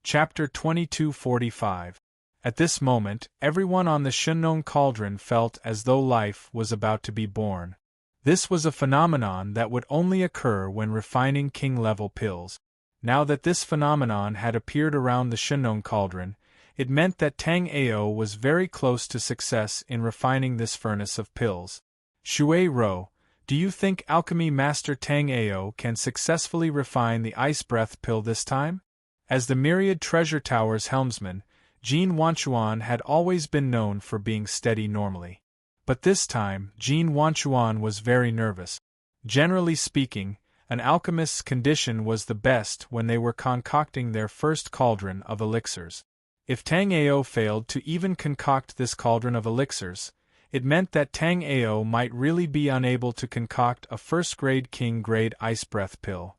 Chapter 2245. At this moment, everyone on the Shennon cauldron felt as though life was about to be born. This was a phenomenon that would only occur when refining king-level pills. Now that this phenomenon had appeared around the Shennon cauldron, it meant that Tang Ao was very close to success in refining this furnace of pills. Shui Ro, do you think Alchemy Master Tang Ao can successfully refine the Ice Breath pill this time? As the Myriad Treasure Tower's helmsman, Jin Wanchuan had always been known for being steady normally. But this time, Jin Wanchuan was very nervous. Generally speaking, an alchemist's condition was the best when they were concocting their first cauldron of elixirs. If Tang Ao failed to even concoct this cauldron of elixirs, it meant that Tang Ao might really be unable to concoct a first-grade king-grade ice breath pill.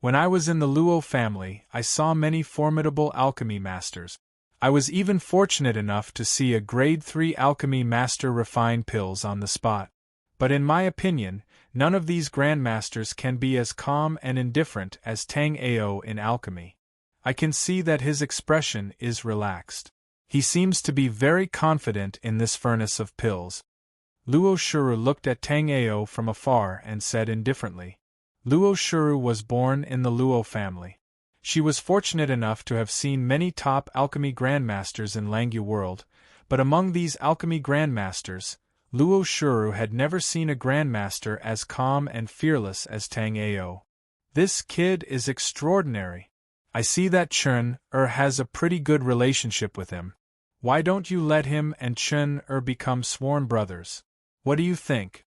When I was in the Luo family, I saw many formidable alchemy masters. I was even fortunate enough to see a grade 3 alchemy master refine pills on the spot. But in my opinion, none of these grandmasters can be as calm and indifferent as Tang Ao in alchemy. I can see that his expression is relaxed. He seems to be very confident in this furnace of pills. Luo Shuru looked at Tang Ao from afar and said indifferently. Luo Shuru was born in the Luo family. She was fortunate enough to have seen many top alchemy grandmasters in Langyu world, but among these alchemy grandmasters, Luo Shuru had never seen a grandmaster as calm and fearless as Tang Ao. This kid is extraordinary. I see that Chun-Er has a pretty good relationship with him. Why don't you let him and Chun-Er become sworn brothers? What do you think?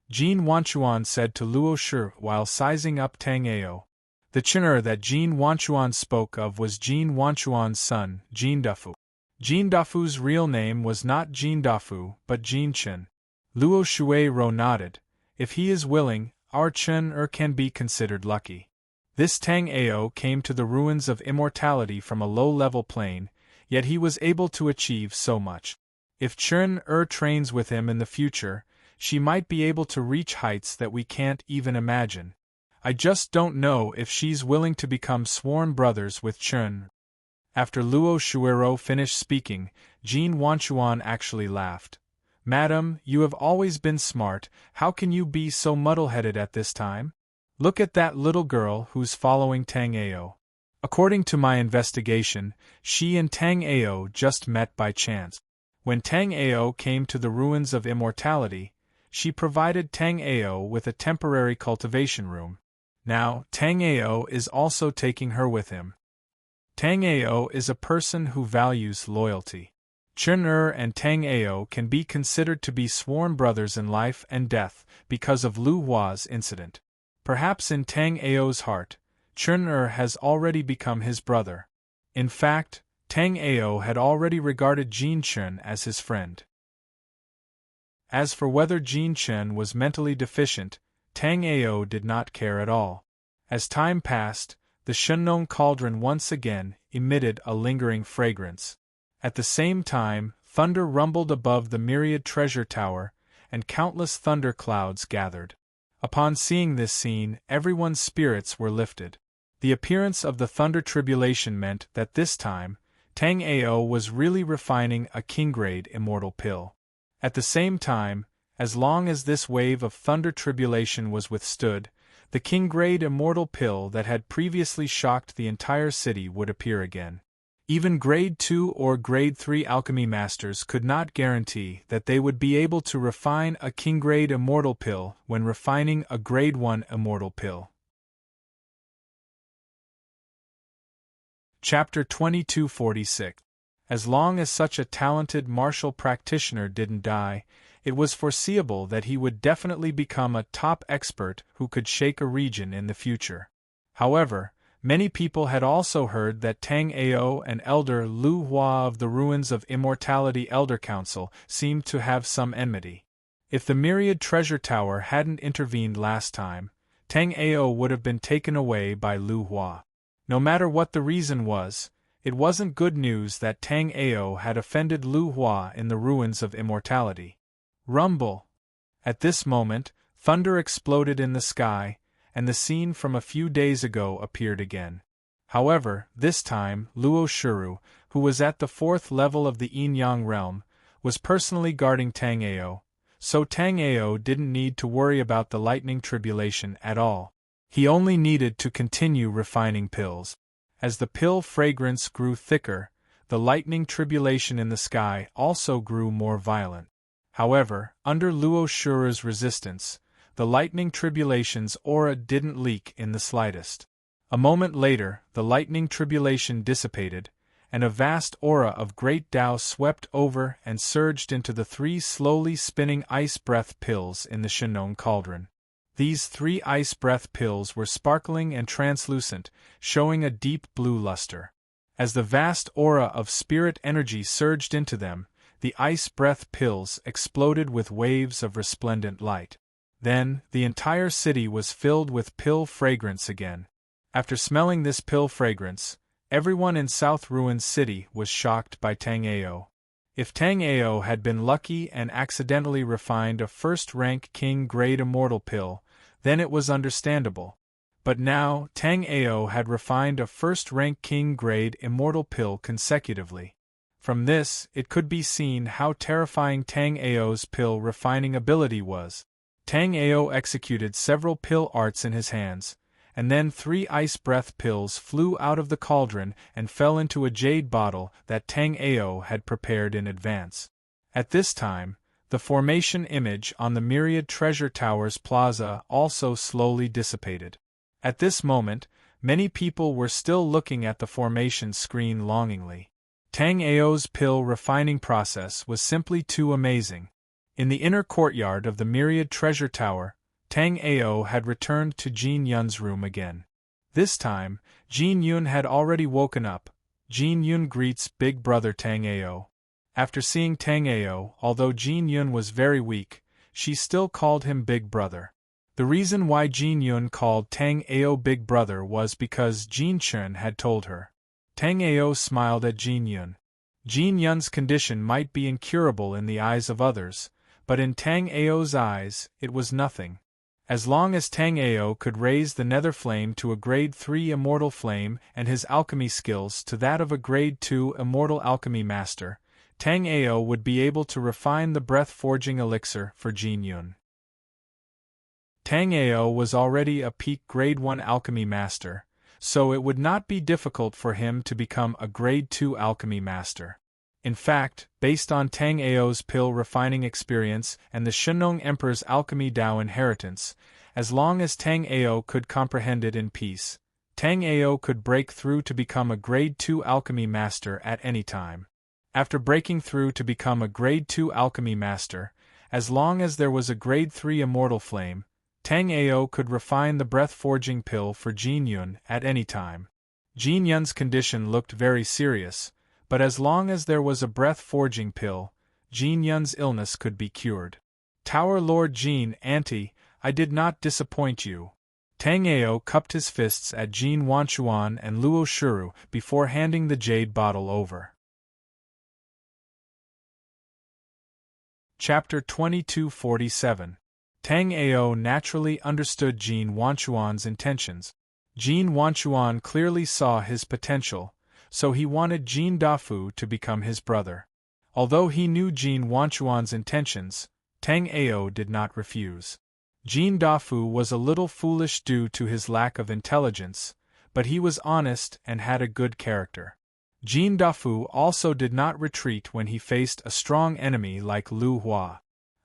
Jin Wanchuan said to Luo Shi while sizing up Tang Ao. The Chun-Er that Jin Wanchuan spoke of was Jin Wanchuan's son, Jin Dafu. Jin Dafu's real name was not Jin Dafu, but Jin Chen. Luo Shui Ro nodded. If he is willing, our Chun-Er can be considered lucky. This Tang Ao came to the ruins of immortality from a low-level plane, yet he was able to achieve so much. If Chun-Er trains with him in the future, she might be able to reach heights that we can't even imagine. I just don't know if she's willing to become sworn brothers with Chun. After Luo Shuiro finished speaking, Jin Wanchuan actually laughed. Madam, you have always been smart, how can you be so muddle-headed at this time? Look at that little girl who's following Tang Ao. According to my investigation, she and Tang Ao just met by chance. When Tang Ao came to the ruins of immortality, she provided Tang Ao with a temporary cultivation room. Now, Tang Ao is also taking her with him. Tang Ao is a person who values loyalty. Chun-Er and Tang Ao can be considered to be sworn brothers in life and death because of Lu Hua's incident. Perhaps in Tang Ao's heart, Chun-Er has already become his brother. In fact, Tang Ao had already regarded Jin Chen as his friend. As for whether Jin Chen was mentally deficient, Tang Ao did not care at all. As time passed, the Shennon cauldron once again emitted a lingering fragrance. At the same time, thunder rumbled above the Myriad Treasure Tower, and countless thunder clouds gathered. Upon seeing this scene, everyone's spirits were lifted. The appearance of the thunder tribulation meant that this time, Tang Ao was really refining a king-grade immortal pill. At the same time, as long as this wave of thunder tribulation was withstood, the king-grade immortal pill that had previously shocked the entire city would appear again. Even Grade 2 or Grade 3 alchemy masters could not guarantee that they would be able to refine a king-grade immortal pill when refining a Grade 1 immortal pill. Chapter 2246. As long as such a talented martial practitioner didn't die, it was foreseeable that he would definitely become a top expert who could shake a region in the future. However, many people had also heard that Tang Ao and Elder Lu Hua of the Ruins of Immortality Elder Council seemed to have some enmity. If the Myriad Treasure Tower hadn't intervened last time, Tang Ao would have been taken away by Lu Hua. No matter what the reason was, it wasn't good news that Tang Ao had offended Lu Hua in the Ruins of Immortality. Rumble! At this moment, thunder exploded in the sky, and the scene from a few days ago appeared again. However, this time, Luo Shuru, who was at the 4th level of the Yin-Yang realm, was personally guarding Tang Ao, so Tang Ao didn't need to worry about the lightning tribulation at all. He only needed to continue refining pills. As the pill fragrance grew thicker, the lightning tribulation in the sky also grew more violent. However, under Luo Shuru's resistance, the lightning tribulation's aura didn't leak in the slightest. A moment later, the lightning tribulation dissipated, and a vast aura of great Tao swept over and surged into the 3 slowly spinning ice breath pills in the Shinong cauldron. These 3 ice breath pills were sparkling and translucent, showing a deep blue luster. As the vast aura of spirit energy surged into them, the ice breath pills exploded with waves of resplendent light. Then, the entire city was filled with pill fragrance again. After smelling this pill fragrance, everyone in South Ruins City was shocked by Tang Ao. If Tang Ao had been lucky and accidentally refined a first-rank king-grade immortal pill, then it was understandable. But now, Tang Ao had refined a first-rank king-grade immortal pill consecutively. From this, it could be seen how terrifying Tang Ao's pill refining ability was. Tang Ao executed several pill arts in his hands, and then 3 ice breath pills flew out of the cauldron and fell into a jade bottle that Tang Ao had prepared in advance. At this time, the formation image on the Myriad Treasure Towers plaza also slowly dissipated. At this moment, many people were still looking at the formation screen longingly. Tang Ao's pill refining process was simply too amazing. In the inner courtyard of the Myriad Treasure Tower, Tang Ao had returned to Jin Yun's room again. This time, Jin Yun had already woken up. Jin Yun greets big brother Tang Ao. After seeing Tang Ao, although Jin Yun was very weak, she still called him big brother. The reason why Jin Yun called Tang Ao big brother was because Jin Chun had told her. Tang Ao smiled at Jin Yun. Jin Yun's condition might be incurable in the eyes of others, but in Tang Ao's eyes, it was nothing. As long as Tang Ao could raise the nether flame to a grade 3 immortal flame and his alchemy skills to that of a grade 2 immortal alchemy master, Tang Ao would be able to refine the breath-forging elixir for Jin Yun. Tang Ao was already a peak grade 1 alchemy master, so it would not be difficult for him to become a grade 2 alchemy master. In fact, based on Tang Ao's pill refining experience and the Shenong Emperor's alchemy Dao inheritance, as long as Tang Ao could comprehend it in peace, Tang Ao could break through to become a grade 2 alchemy master at any time. After breaking through to become a grade 2 alchemy master, as long as there was a grade 3 immortal flame, Tang Ao could refine the breath-forging pill for Jin Yun at any time. Jin Yun's condition looked very serious, but as long as there was a breath-forging pill, Jin Yun's illness could be cured. Tower Lord Jin, Auntie, I did not disappoint you. Tang Ao cupped his fists at Jin Wanchuan and Luo Shuru before handing the jade bottle over. Chapter 2247. Tang Ao naturally understood Jin Wanchuan's intentions. Jin Wanchuan clearly saw his potential, so he wanted Jin Dafu to become his brother. Although he knew Jin Wanchuan's intentions, Tang Ao did not refuse. Jin Dafu was a little foolish due to his lack of intelligence, but he was honest and had a good character. Jin Dafu also did not retreat when he faced a strong enemy like Lu Hua.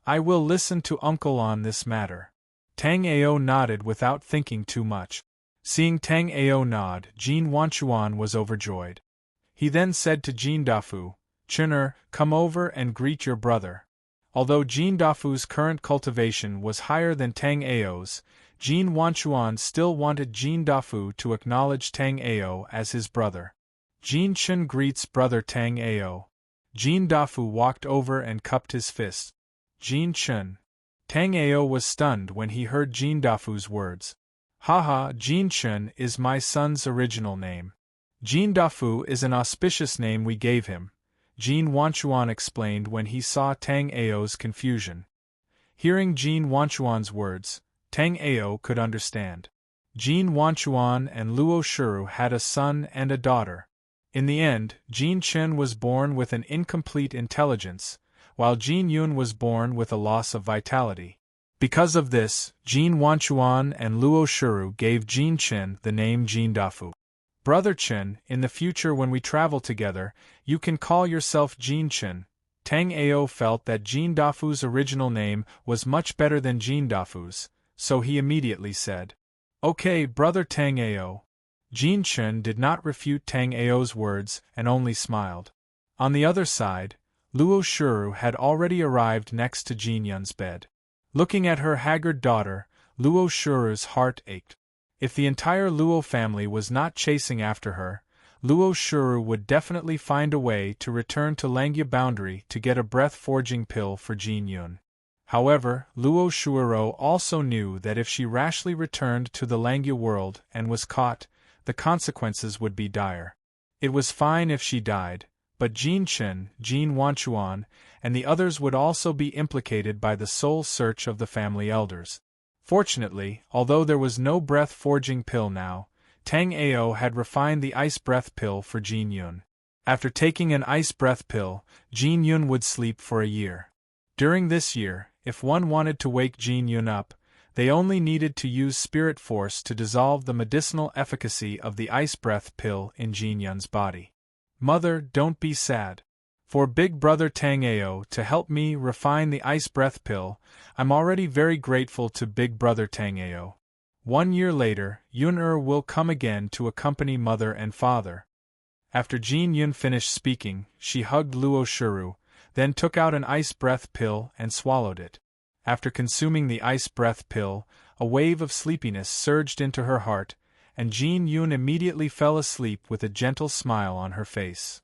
I will listen to uncle on this matter. Tang Ao nodded without thinking too much. Seeing Tang Ao nod, Jin Wanchuan was overjoyed. He then said to Jin Dafu, Chun'er, come over and greet your brother. Although Jin Dafu's current cultivation was higher than Tang Ao's, Jin Wanchuan still wanted Jin Dafu to acknowledge Tang Ao as his brother. Jin Chun greets brother Tang Ao. Jin Dafu walked over and cupped his fist. Jin Chun. Tang Ao was stunned when he heard Jin Dafu's words. Haha, Jin Chun is my son's original name. Jin Dafu is an auspicious name we gave him, Jin Wanchuan explained when he saw Tang Ao's confusion. Hearing Jin Wanchuan's words, Tang Ao could understand. Jin Wanchuan and Luo Shuru had a son and a daughter. In the end, Jin Chen was born with an incomplete intelligence, while Jin Yun was born with a loss of vitality. Because of this, Jin Wanchuan and Luo Shuru gave Jin Chen the name Jin Dafu. Brother Chen, in the future when we travel together, you can call yourself Jin Chen. Tang Ao felt that Jin Dafu's original name was much better than Jin Dafu's, so he immediately said, "Okay, brother Tang Ao." Jin Chen did not refute Tang Ao's words and only smiled. On the other side, Luo Shuru had already arrived next to Jin Yun's bed. Looking at her haggard daughter, Luo Shuru's heart ached. If the entire Luo family was not chasing after her, Luo Shuru would definitely find a way to return to Langya boundary to get a breath-forging pill for Jin Yun. However, Luo Shuru also knew that if she rashly returned to the Langya world and was caught, the consequences would be dire. It was fine if she died, but Jin Chen, Jin Wanchuan, and the others would also be implicated by the soul search of the family elders. Fortunately, although there was no breath-forging pill now, Tang Ao had refined the ice breath pill for Jin Yun. After taking an ice breath pill, Jin Yun would sleep for a year. During this year, if one wanted to wake Jin Yun up, they only needed to use spirit force to dissolve the medicinal efficacy of the ice breath pill in Jin Yun's body. Mother, don't be sad. For Big Brother Tang Ao to help me refine the ice breath pill, I'm already very grateful to Big Brother Tang Ao. 1 year later, Yun will come again to accompany mother and father. After Jin Yun finished speaking, she hugged Luo Shuru, then took out an ice breath pill and swallowed it. After consuming the ice breath pill, a wave of sleepiness surged into her heart, and Jin Yun immediately fell asleep with a gentle smile on her face.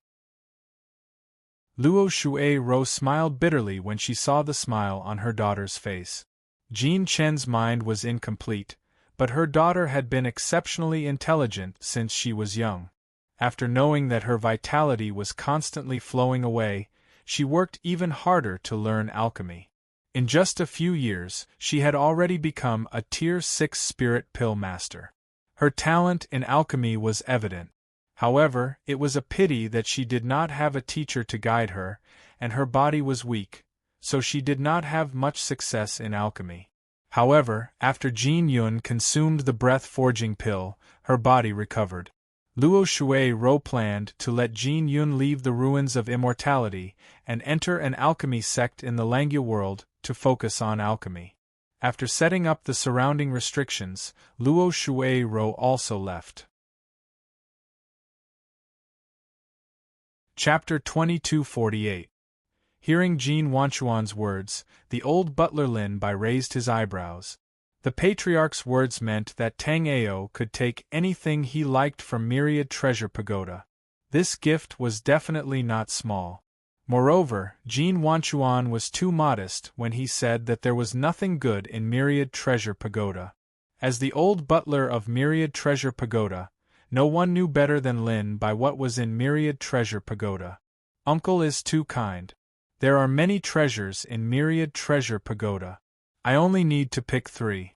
Luo Shuai smiled bitterly when she saw the smile on her daughter's face. Jin Chen's mind was incomplete, but her daughter had been exceptionally intelligent since she was young. After knowing that her vitality was constantly flowing away, she worked even harder to learn alchemy. In just a few years, she had already become a Tier 6 spirit pill master. Her talent in alchemy was evident. However, it was a pity that she did not have a teacher to guide her, and her body was weak, so she did not have much success in alchemy. However, after Jin Yun consumed the breath-forging pill, her body recovered. Luo Shuai planned to let Jin Yun leave the ruins of immortality and enter an alchemy sect in the Langya world to focus on alchemy. After setting up the surrounding restrictions, Luo Shuai also left. Chapter 2248. Hearing Jin Wanchuan's words, the old butler Lin Bai raised his eyebrows. The patriarch's words meant that Tang Ao could take anything he liked from Myriad Treasure Pagoda. This gift was definitely not small. Moreover, Jin Wanchuan was too modest when he said that there was nothing good in Myriad Treasure Pagoda. As the old butler of Myriad Treasure Pagoda, no one knew better than Lin Bai what was in Myriad Treasure Pagoda. Uncle is too kind. There are many treasures in Myriad Treasure Pagoda. I only need to pick 3.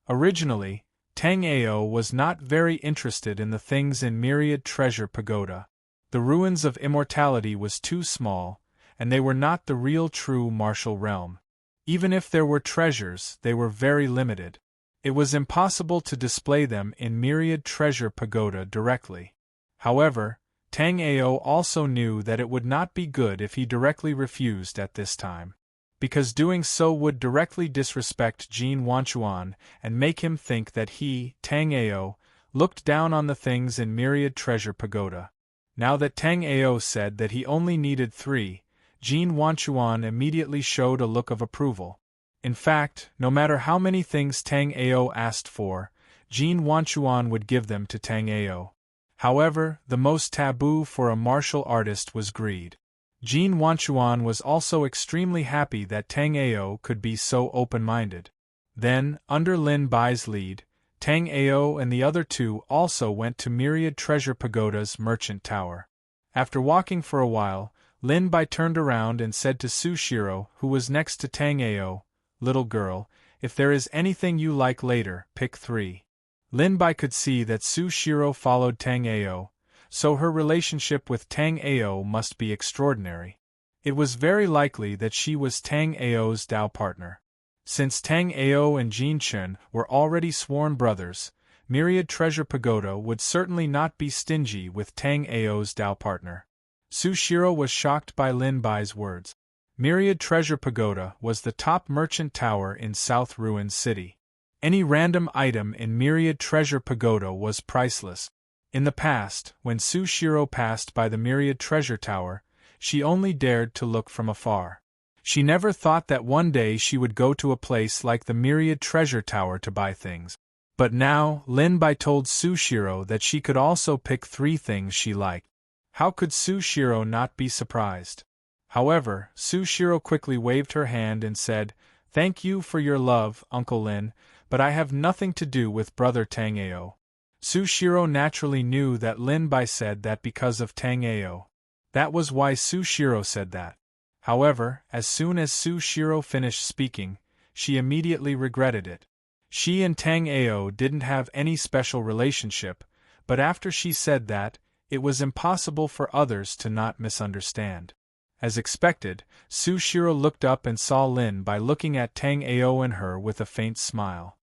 Originally, Tang Ao was not very interested in the things in Myriad Treasure Pagoda. The ruins of immortality was too small, and they were not the real true martial realm. Even if there were treasures, they were very limited. It was impossible to display them in Myriad Treasure Pagoda directly. However, Tang Ao also knew that it would not be good if he directly refused at this time, because doing so would directly disrespect Jin Wanchuan and make him think that he, Tang Ao, looked down on the things in Myriad Treasure Pagoda. Now that Tang Ao said that he only needed 3, Jin Wanchuan immediately showed a look of approval. In fact, no matter how many things Tang Ao asked for, Jin Wanchuan would give them to Tang Ao. However, the most taboo for a martial artist was greed. Jin Wanchuan was also extremely happy that Tang Ao could be so open-minded. Then, under Lin Bai's lead, Tang Ao and the other 2 also went to Myriad Treasure Pagoda's merchant tower. After walking for a while, Lin Bai turned around and said to Sushiro, who was next to Tang Ao, "Little girl, if there is anything you like later, pick 3. Lin Bai could see that Su Shiro followed Tang Ao, so her relationship with Tang Ao must be extraordinary. It was very likely that she was Tang Ao's Dao partner. Since Tang Ao and Jin Chen were already sworn brothers, Myriad Treasure Pagoda would certainly not be stingy with Tang Ao's Dao partner. Su Shiro was shocked by Lin Bai's words. Myriad Treasure Pagoda was the top merchant tower in South Ruin City. Any random item in Myriad Treasure Pagoda was priceless. In the past, when Su Shiro passed by the Myriad Treasure Tower, she only dared to look from afar. She never thought that one day she would go to a place like the Myriad Treasure Tower to buy things. But now, Lin Bai told Su Shiro that she could also pick 3 things she liked. How could Su Shiro not be surprised? However, Su Shiro quickly waved her hand and said, "Thank you for your love, Uncle Lin, but I have nothing to do with Brother Tang Ao." Su Shiro naturally knew that Lin Bai said that because of Tang Ao. That was why Su Shiro said that. However, as soon as Su Shiro finished speaking, she immediately regretted it. She and Tang Ao didn't have any special relationship, but after she said that, it was impossible for others to not misunderstand. As expected, Su Shiro looked up and saw Lin Bai looking at Tang Ao and her with a faint smile.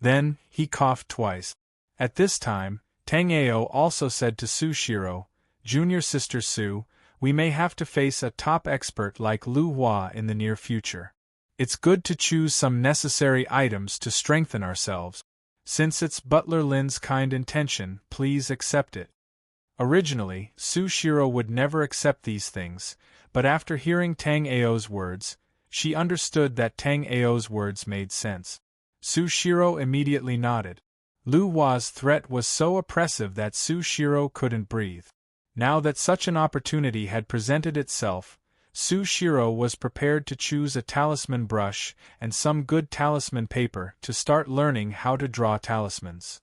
Then, he coughed twice. At this time, Tang Ao also said to Su Shiro, "Junior sister Su, we may have to face a top expert like Lu Hua in the near future. It's good to choose some necessary items to strengthen ourselves. Since it's Butler Lin's kind intention, please accept it." Originally, Su Shiro would never accept these things, but after hearing Tang Ao's words, she understood that Tang Ao's words made sense. Su Shiro immediately nodded. Lu Hua's threat was so oppressive that Su Shiro couldn't breathe. Now that such an opportunity had presented itself, Su Shiro was prepared to choose a talisman brush and some good talisman paper to start learning how to draw talismans.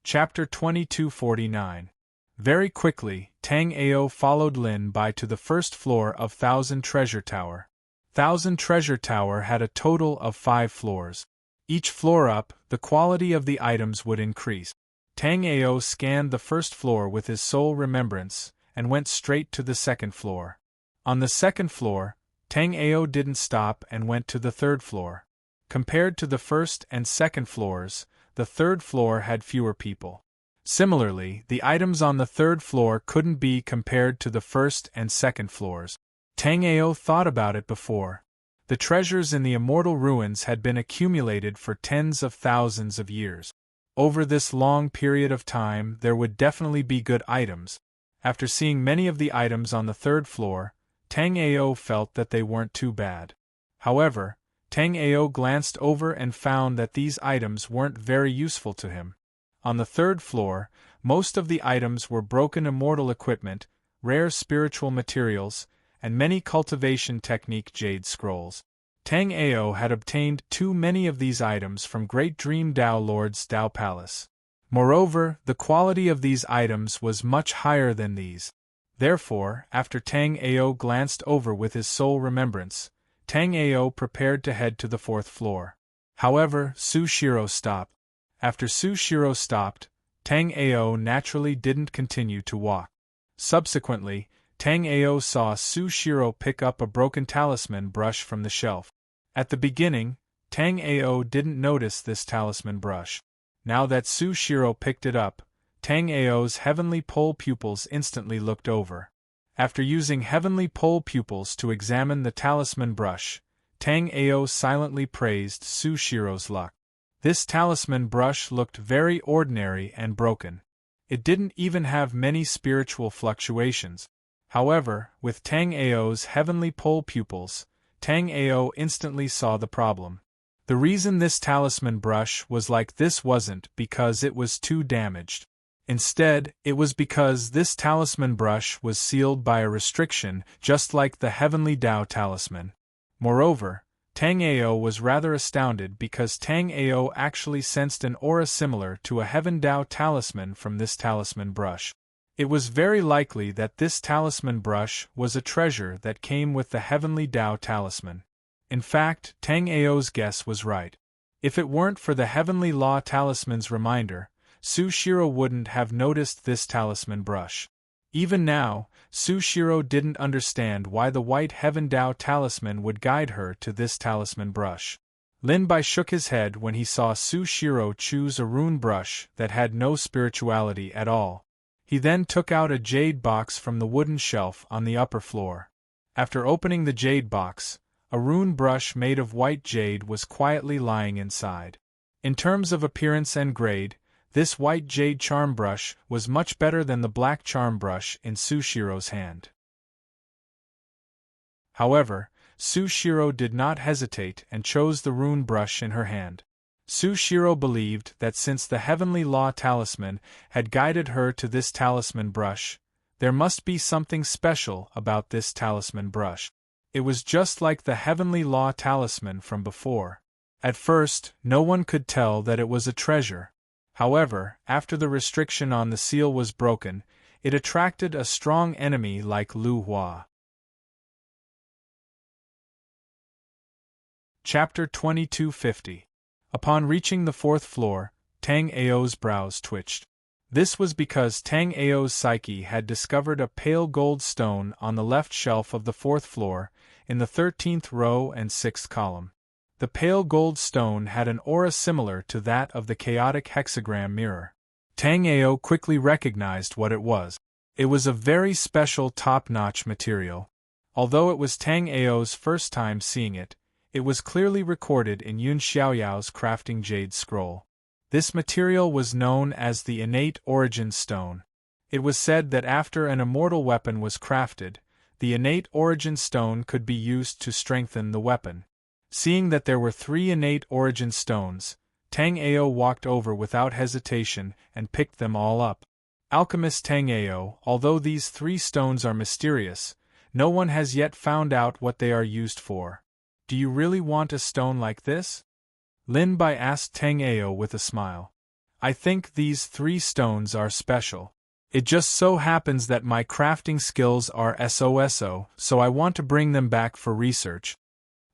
Chapter 2249. Very quickly, Tang Ao followed Lin Bai to the first floor of Thousand Treasure Tower. Thousand Treasure Tower had a total of 5 floors. Each floor up, the quality of the items would increase. Tang Ao scanned the first floor with his sole remembrance, and went straight to the second floor. On the second floor, Tang Ao didn't stop and went to the third floor. Compared to the first and second floors, the third floor had fewer people. Similarly, the items on the third floor couldn't be compared to the first and second floors. Tang Ao thought about it before. The treasures in the immortal ruins had been accumulated for tens of thousands of years. Over this long period of time there would definitely be good items. After seeing many of the items on the third floor, Tang Ao felt that they weren't too bad. However, Tang Ao glanced over and found that these items weren't very useful to him. On the third floor, most of the items were broken immortal equipment, rare spiritual materials, and many cultivation technique jade scrolls. Tang Ao had obtained too many of these items from Great Dream Dao Lord's Dao Palace. Moreover, the quality of these items was much higher than these. Therefore, after Tang Ao glanced over with his sole remembrance, Tang Ao prepared to head to the fourth floor. However, Su Shiro stopped. After Su Shiro stopped, Tang Ao naturally didn't continue to walk. Subsequently, Tang Ao saw Su Shiro pick up a broken talisman brush from the shelf. At the beginning, Tang Ao didn't notice this talisman brush. Now that Su Shiro picked it up, Tang Ao's heavenly pole pupils instantly looked over. After using heavenly pole pupils to examine the talisman brush, Tang Ao silently praised Su Shiro's luck. This talisman brush looked very ordinary and broken. It didn't even have many spiritual fluctuations. However, with Tang Ao's heavenly pole pupils, Tang Ao instantly saw the problem. The reason this talisman brush was like this wasn't because it was too damaged. Instead, it was because this talisman brush was sealed by a restriction just like the Heavenly Dao talisman. Moreover, Tang Ao was rather astounded because Tang Ao actually sensed an aura similar to a Heaven Dao talisman from this talisman brush. It was very likely that this talisman brush was a treasure that came with the Heavenly Dao talisman. In fact, Tang Ao's guess was right. If it weren't for the Heavenly Law Talisman's reminder, Sushiro wouldn't have noticed this talisman brush. Even now, Sushiro didn't understand why the White Heaven Dao talisman would guide her to this talisman brush. Lin Bai shook his head when he saw Sushiro choose a rune brush that had no spirituality at all. He then took out a jade box from the wooden shelf on the upper floor. After opening the jade box, a rune brush made of white jade was quietly lying inside. In terms of appearance and grade, this white jade charm brush was much better than the black charm brush in Sushiro's hand. However, Sushiro did not hesitate and chose the rune brush in her hand. Sushiro believed that since the Heavenly Law Talisman had guided her to this talisman brush, there must be something special about this talisman brush. It was just like the Heavenly Law Talisman from before. At first, no one could tell that it was a treasure. However, after the restriction on the seal was broken, it attracted a strong enemy like Lu Hua. Chapter 2250. Upon reaching the 4th floor, Tang Ao's brows twitched. This was because Tang Ao's psyche had discovered a pale gold stone on the left shelf of the 4th floor, in the 13th row and 6th column. The pale gold stone had an aura similar to that of the chaotic hexagram mirror. Tang Ao quickly recognized what it was. It was a very special top-notch material. Although it was Tang Ao's first time seeing it, it was clearly recorded in Yun Xiaoyao's crafting jade scroll. This material was known as the innate origin stone. It was said that after an immortal weapon was crafted, the innate origin stone could be used to strengthen the weapon. Seeing that there were 3 innate origin stones, Tang Ao walked over without hesitation and picked them all up. Alchemist Tang Ao, although these 3 stones are mysterious, no one has yet found out what they are used for. Do you really want a stone like this? Lin Bai asked Tang Ao with a smile. I think these 3 stones are special. It just so happens that my crafting skills are SOSO, so I want to bring them back for research.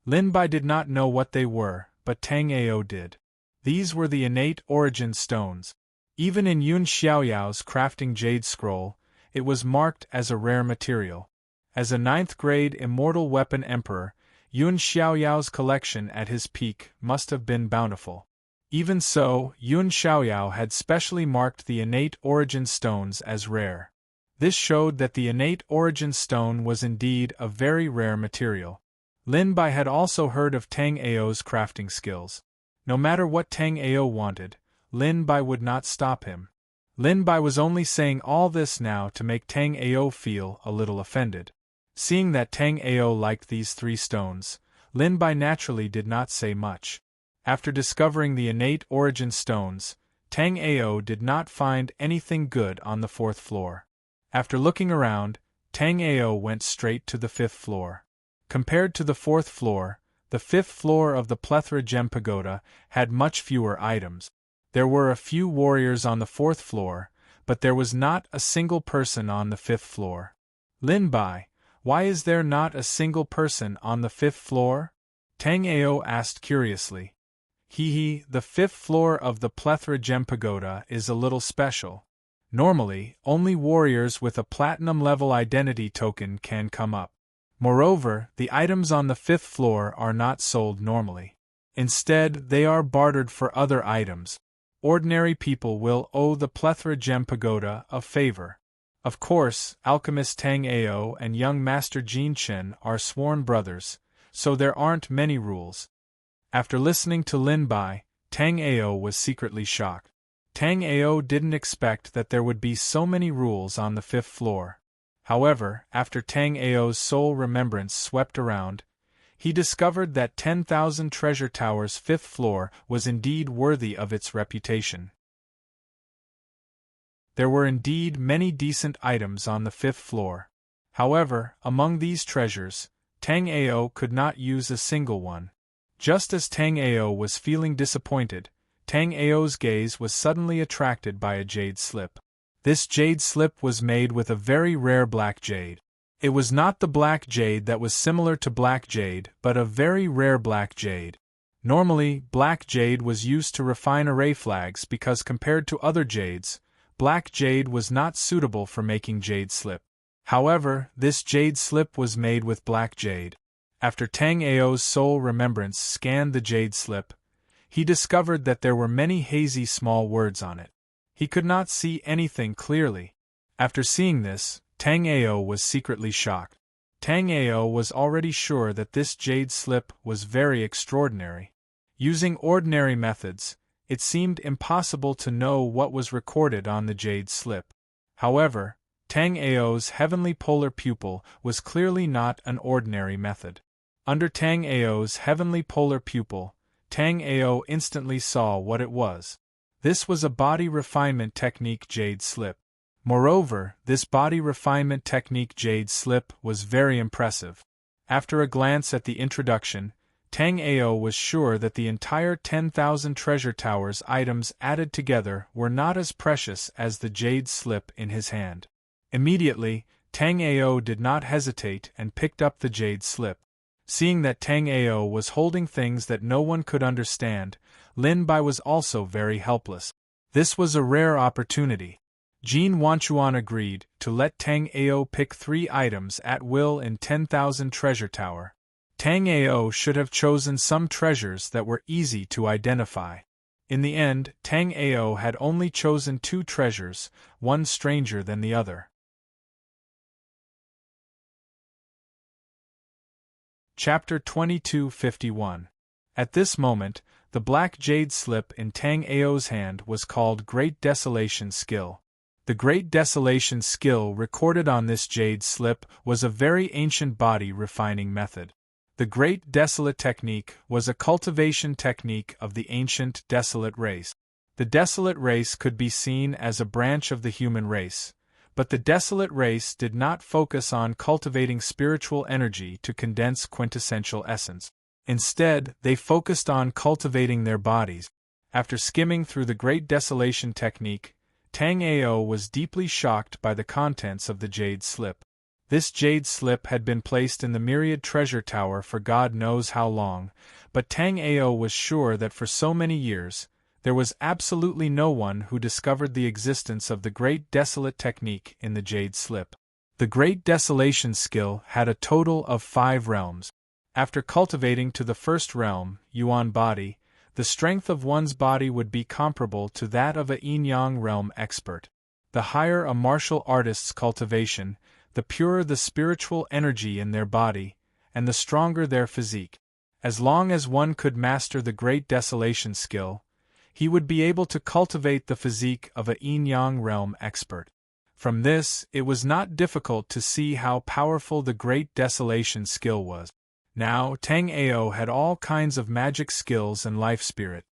Lin Bai did not know what they were, but Tang Ao did. These were the innate origin stones. Even in Yun Xiaoyao's crafting jade scroll, it was marked as a rare material. As a 9th grade immortal weapon emperor, Yun Xiaoyao's collection at his peak must have been bountiful. Even so, Yun Xiaoyao had specially marked the innate origin stones as rare. This showed that the innate origin stone was indeed a very rare material. Lin Bai had also heard of Tang Ao's crafting skills. No matter what Tang Ao wanted, Lin Bai would not stop him. Lin Bai was only saying all this now to make Tang Ao feel a little offended. Seeing that Tang Ao liked these 3 stones, Lin Bai naturally did not say much. After discovering the innate origin stones, Tang Ao did not find anything good on the 4th floor. After looking around, Tang Ao went straight to the 5th floor. Compared to the 4th floor, the 5th floor of the Plethora Gem Pagoda had much fewer items. There were a few warriors on the 4th floor, but there was not a single person on the 5th floor. Lin Bai, why is there not a single person on the 5th floor? Tang Ao asked curiously. The 5th floor of the Plethora Gem Pagoda is a little special. Normally, only warriors with a platinum-level identity token can come up. Moreover, the items on the 5th floor are not sold normally. Instead, they are bartered for other items. Ordinary people will owe the Plethora Gem Pagoda a favor. Of course, Alchemist Tang Ao and young Master Jin Chen are sworn brothers, so there aren't many rules. After listening to Lin Bai, Tang Ao was secretly shocked. Tang Ao didn't expect that there would be so many rules on the 5th floor. However, after Tang Ao's soul remembrance swept around, he discovered that 10,000 Treasure Tower's 5th floor was indeed worthy of its reputation. There were indeed many decent items on the 5th floor. However, among these treasures, Tang Ao could not use a single one. Just as Tang Ao was feeling disappointed, Tang Ao's gaze was suddenly attracted by a jade slip. This jade slip was made with a very rare black jade. It was not the black jade that was similar to black jade, but a very rare black jade. Normally, black jade was used to refine array flags because compared to other jades, black jade was not suitable for making jade slip. However, this jade slip was made with black jade. After Tang Ao's soul remembrance scanned the jade slip, he discovered that there were many hazy small words on it. He could not see anything clearly. After seeing this, Tang Ao was secretly shocked. Tang Ao was already sure that this jade slip was very extraordinary. Using ordinary methods, it seemed impossible to know what was recorded on the jade slip. However, Tang Ao's heavenly polar pupil was clearly not an ordinary method. Under Tang Ao's heavenly polar pupil, Tang Ao instantly saw what it was. This was a body refinement technique jade slip. Moreover, this body refinement technique jade slip was very impressive. After a glance at the introduction, Tang Ao was sure that the entire 10,000 treasure towers items added together were not as precious as the jade slip in his hand. Immediately, Tang Ao did not hesitate and picked up the jade slip. Seeing that Tang Ao was holding things that no one could understand, Lin Bai was also very helpless. This was a rare opportunity. Jin Wanchuan agreed to let Tang Ao pick 3 items at will in 10,000 treasure tower. Tang Ao should have chosen some treasures that were easy to identify. In the end, Tang Ao had only chosen 2 treasures, one stranger than the other. Chapter 2251. At this moment, the black jade slip in Tang Ao's hand was called Great Desolation Skill. The Great Desolation Skill recorded on this jade slip was a very ancient body refining method. The Great Desolate Technique was a cultivation technique of the ancient Desolate race. The Desolate race could be seen as a branch of the human race, but the Desolate race did not focus on cultivating spiritual energy to condense quintessential essence. Instead, they focused on cultivating their bodies. After skimming through the Great Desolation Technique, Tang Ao was deeply shocked by the contents of the jade slip. This jade slip had been placed in the Myriad Treasure Tower for God knows how long, but Tang Ao was sure that for so many years, there was absolutely no one who discovered the existence of the Great Desolate Technique in the jade slip. The Great Desolation Skill had a total of 5 realms. After cultivating to the first realm, Yuan body, the strength of one's body would be comparable to that of a yin-yang realm expert. The higher a martial artist's cultivation, the purer the spiritual energy in their body, and the stronger their physique. As long as one could master the Great Desolation Skill, he would be able to cultivate the physique of a yin-yang realm expert. From this, it was not difficult to see how powerful the Great Desolation Skill was. Now, Tang Ao had all kinds of magic skills and life spirit.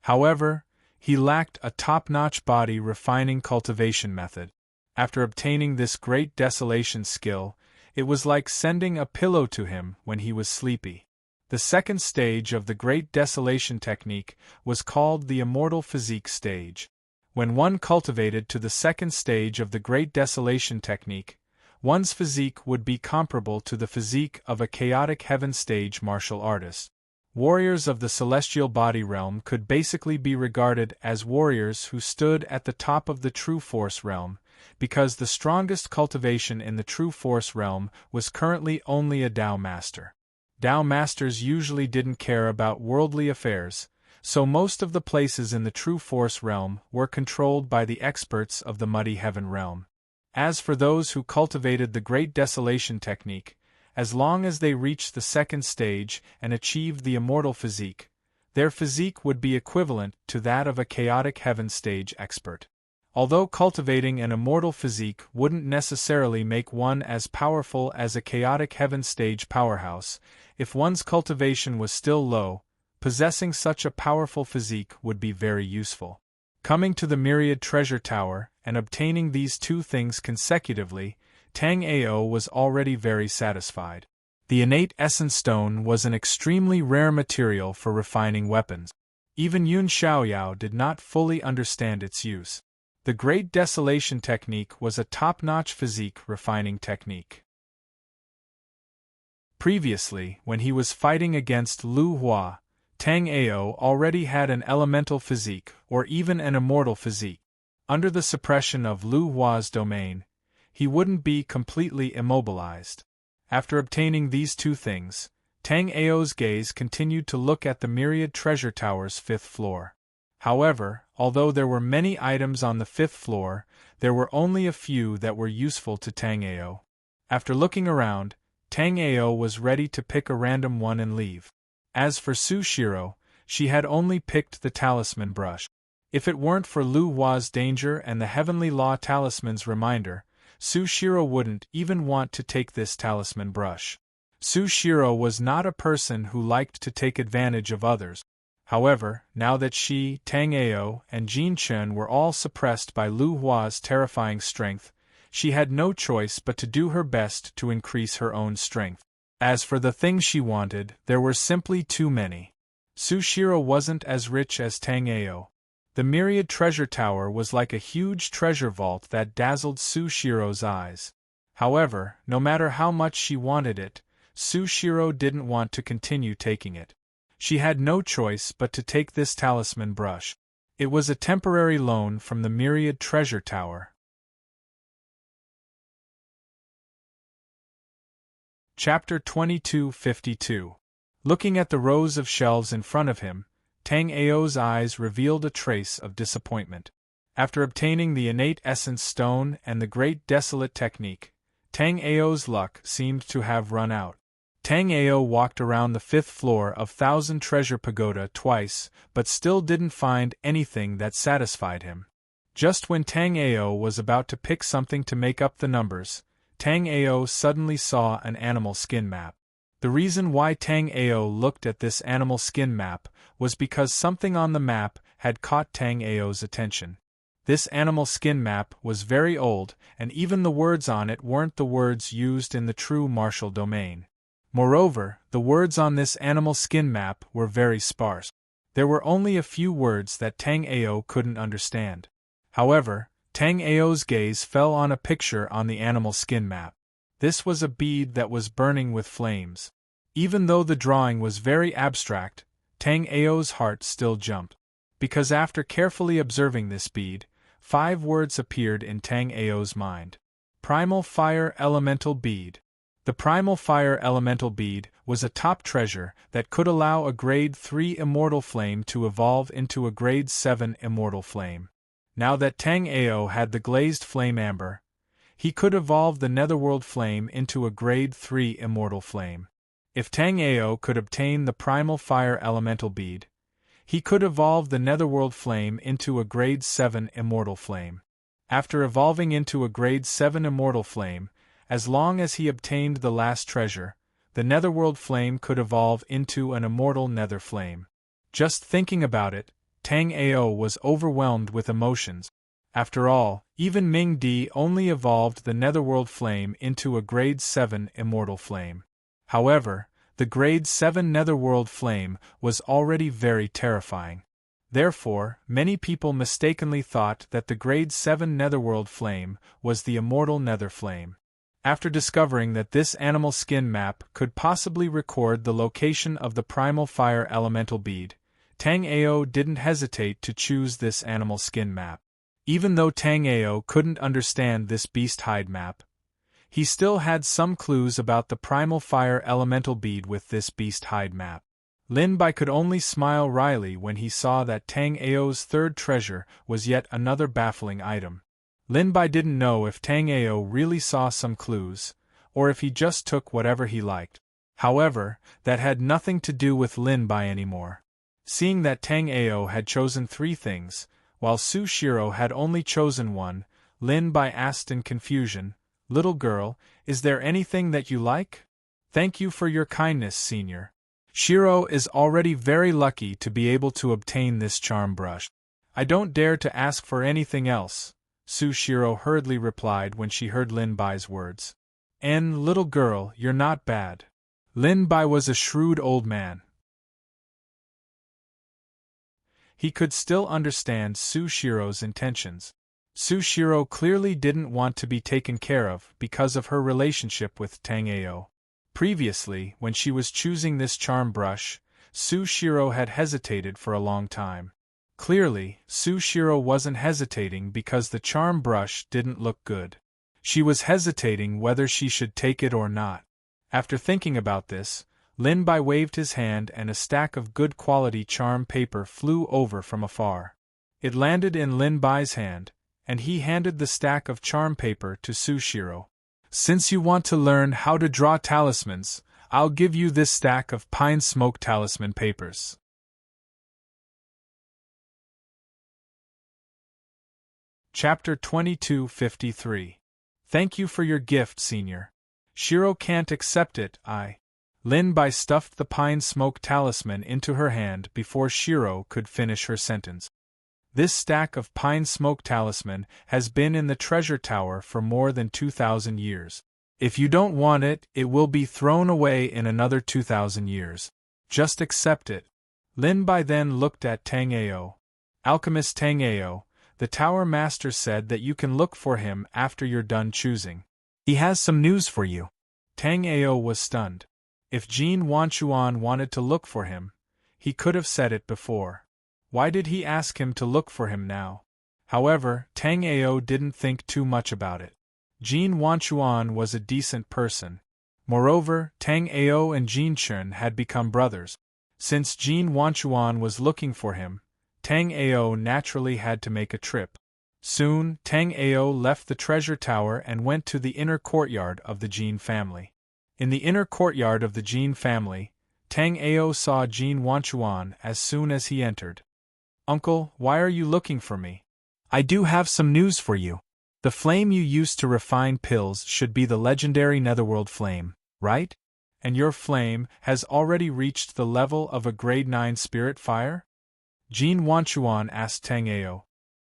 However, he lacked a top-notch body refining cultivation method. After obtaining this Great Desolation Skill, it was like sending a pillow to him when he was sleepy. The second stage of the Great Desolation Technique was called the Immortal Physique stage. When one cultivated to the second stage of the Great Desolation Technique, one's physique would be comparable to the physique of a chaotic heaven stage martial artist. Warriors of the celestial body realm could basically be regarded as warriors who stood at the top of the true force realm, because the strongest cultivation in the true force realm was currently only a Tao master. Tao masters usually didn't care about worldly affairs, so most of the places in the true force realm were controlled by the experts of the muddy heaven realm. As for those who cultivated the Great Desolation Technique, as long as they reached the second stage and achieved the immortal physique, their physique would be equivalent to that of a chaotic heaven stage expert. Although cultivating an immortal physique wouldn't necessarily make one as powerful as a chaotic heaven stage powerhouse, if one's cultivation was still low, possessing such a powerful physique would be very useful. Coming to the Myriad Treasure Tower and obtaining these 2 things consecutively, Tang Ao was already very satisfied. The innate essence stone was an extremely rare material for refining weapons. Even Yun Xiaoyao did not fully understand its use. The Great Desolation Technique was a top-notch physique refining technique. Previously, when he was fighting against Lu Hua, Tang Ao already had an elemental physique or even an immortal physique. Under the suppression of Lu Hua's domain, he wouldn't be completely immobilized. After obtaining these two things, Tang Ao's gaze continued to look at the myriad treasure tower's 5th floor. However, although there were many items on the 5th floor, there were only a few that were useful to Tang Ao. After looking around, Tang Ao was ready to pick a random one and leave. As for Sushiro, she had only picked the talisman brush. If it weren't for Lu Hua's danger and the Heavenly Law talisman's reminder, Sushiro wouldn't even want to take this talisman brush. Sushiro was not a person who liked to take advantage of others. However, now that she, Tang Ao, and Jin Chen were all suppressed by Lu Hua's terrifying strength, she had no choice but to do her best to increase her own strength. As for the things she wanted, there were simply too many. Sushiro wasn't as rich as Tang Ao. The myriad treasure tower was like a huge treasure vault that dazzled Sushiro's eyes. However, no matter how much she wanted it, Sushiro didn't want to continue taking it. She had no choice but to take this talisman brush. It was a temporary loan from the myriad treasure tower. Chapter 2252. Looking at the rows of shelves in front of him, Tang Ao's eyes revealed a trace of disappointment. After obtaining the innate essence stone and the great desolate technique, Tang Ao's luck seemed to have run out. Tang Ao walked around the 5th floor of Thousand Treasure Pagoda twice, but still didn't find anything that satisfied him. Just when Tang Ao was about to pick something to make up the numbers, Tang Ao suddenly saw an animal skin map. The reason why Tang Ao looked at this animal skin map was because something on the map had caught Tang Ao's attention. This animal skin map was very old, and even the words on it weren't the words used in the true martial domain. Moreover, the words on this animal skin map were very sparse. There were only a few words that Tang Ao couldn't understand. However, Tang Ao's gaze fell on a picture on the animal skin map. This was a bead that was burning with flames. Even though the drawing was very abstract, Tang Ao's heart still jumped. Because after carefully observing this bead, 5 words appeared in Tang Ao's mind. Primal Fire Elemental Bead. The Primal Fire Elemental Bead was a top treasure that could allow a Grade 3 Immortal Flame to evolve into a Grade 7 Immortal Flame. Now that Tang Ao had the Glazed Flame Amber, he could evolve the Netherworld Flame into a Grade 3 Immortal Flame. If Tang Ao could obtain the Primal Fire Elemental Bead, he could evolve the Netherworld Flame into a Grade 7 Immortal Flame. After evolving into a Grade 7 Immortal Flame, as long as he obtained the last treasure, the Netherworld Flame could evolve into an Immortal Nether Flame. Just thinking about it, Tang Ao was overwhelmed with emotions. After all, even Ming Di only evolved the Netherworld Flame into a Grade 7 Immortal Flame. However, the Grade 7 Netherworld Flame was already very terrifying. Therefore, many people mistakenly thought that the Grade 7 Netherworld Flame was the Immortal Nether Flame. After discovering that this animal skin map could possibly record the location of the Primal Fire Elemental Bead, Tang Ao didn't hesitate to choose this animal skin map. Even though Tang Ao couldn't understand this beast hide map, he still had some clues about the Primal Fire Elemental Bead with this beast hide map. Lin Bai could only smile wryly when he saw that Tang Ao's third treasure was yet another baffling item. Lin Bai didn't know if Tang Ao really saw some clues, or if he just took whatever he liked. However, that had nothing to do with Lin Bai anymore. Seeing that Tang Ao had chosen 3 things, while Sushiro had only chosen 1, Lin Bai asked in confusion, "Little girl, is there anything that you like?" "Thank you for your kindness, senior. Shiro is already very lucky to be able to obtain this charm brush. I don't dare to ask for anything else," Sushiro hurriedly replied when she heard Lin Bai's words. "And, little girl, you're not bad." Lin Bai was a shrewd old man. He could still understand Sushiro's intentions. Sushiro clearly didn't want to be taken care of because of her relationship with Tang Ao. Previously, when she was choosing this charm brush, Sushiro had hesitated for a long time. Clearly, Sushiro wasn't hesitating because the charm brush didn't look good. She was hesitating whether she should take it or not. After thinking about this, Lin Bai waved his hand and a stack of good quality charm paper flew over from afar. It landed in Lin Bai's hand, and he handed the stack of charm paper to Sushiro. Since you want to learn how to draw talismans, I'll give you this stack of pine smoke talisman papers. Chapter 2253. Thank you for your gift, Senior. Shiro can't accept it, Lin Bai stuffed the pine smoke talisman into her hand before Shiro could finish her sentence. This stack of pine smoke talisman has been in the treasure tower for more than 2,000 years. If you don't want it, it will be thrown away in another 2,000 years. Just accept it. Lin Bai then looked at Tang Ao. Alchemist Tang Ao, the tower master said that you can look for him after you're done choosing. He has some news for you. Tang Ao was stunned. If Jin Wanchuan wanted to look for him, he could have said it before. Why did he ask him to look for him now? However, Tang Ao didn't think too much about it. Jin Wanchuan was a decent person. Moreover, Tang Ao and Jin Chun had become brothers. Since Jin Wanchuan was looking for him, Tang Ao naturally had to make a trip. Soon, Tang Ao left the treasure tower and went to the inner courtyard of the Jin family. In the inner courtyard of the Jin family, Tang Ao saw Jin Wanchuan as soon as he entered. Uncle, why are you looking for me? I do have some news for you. The flame you used to refine pills should be the legendary Netherworld flame, right? And your flame has already reached the level of a grade 9 spirit fire? Jin Wanchuan asked Tang Ao.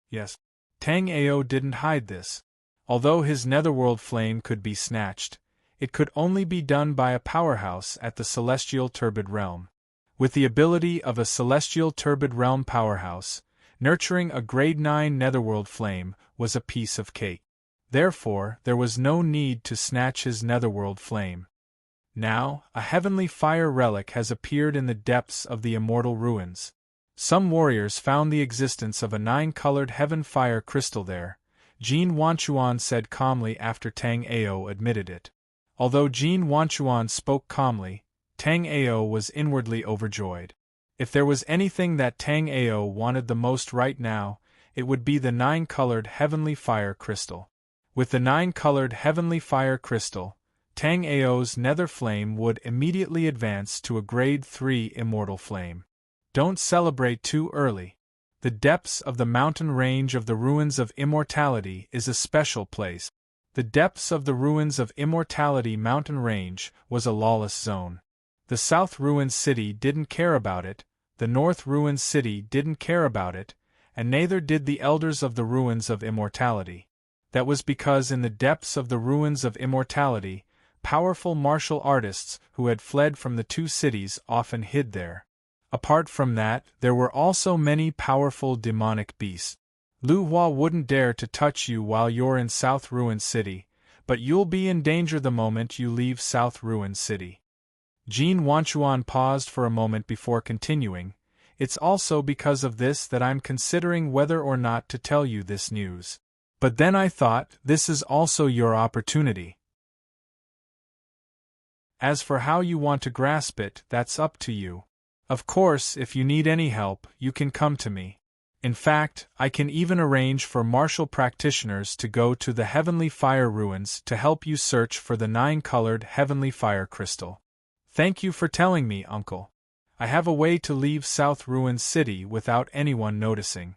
Yes. Tang Ao didn't hide this. Although his Netherworld flame could be snatched, it could only be done by a powerhouse at the Celestial Turbid Realm. With the ability of a Celestial Turbid Realm powerhouse, nurturing a grade 9 Netherworld flame was a piece of cake. Therefore, there was no need to snatch his Netherworld flame. Now, a heavenly fire relic has appeared in the depths of the immortal ruins. Some warriors found the existence of a 9-colored heaven fire crystal there, Jin Wanchuan said calmly after Tang Ao admitted it. Although Jin Wanchuan spoke calmly, Tang Ao was inwardly overjoyed. If there was anything that Tang Ao wanted the most right now, it would be the 9-colored heavenly fire crystal. With the 9-colored heavenly fire crystal, Tang Ao's nether flame would immediately advance to a grade 3 immortal flame. Don't celebrate too early. The depths of the mountain range of the Ruins of Immortality is a special place. The depths of the Ruins of Immortality mountain range was a lawless zone. The South Ruins City didn't care about it, the North Ruins City didn't care about it, and neither did the Elders of the Ruins of Immortality. That was because in the depths of the Ruins of Immortality, powerful martial artists who had fled from the two cities often hid there. Apart from that, there were also many powerful demonic beasts. Lu Hua wouldn't dare to touch you while you're in South Ruins City, but you'll be in danger the moment you leave South Ruins City. Jin Wanchuan paused for a moment before continuing. It's also because of this that I'm considering whether or not to tell you this news. But then I thought, this is also your opportunity. As for how you want to grasp it, that's up to you. Of course, if you need any help, you can come to me. In fact, I can even arrange for martial practitioners to go to the Heavenly Fire Ruins to help you search for the 9-colored Heavenly Fire Crystal. Thank you for telling me, Uncle. I have a way to leave South Ruins City without anyone noticing.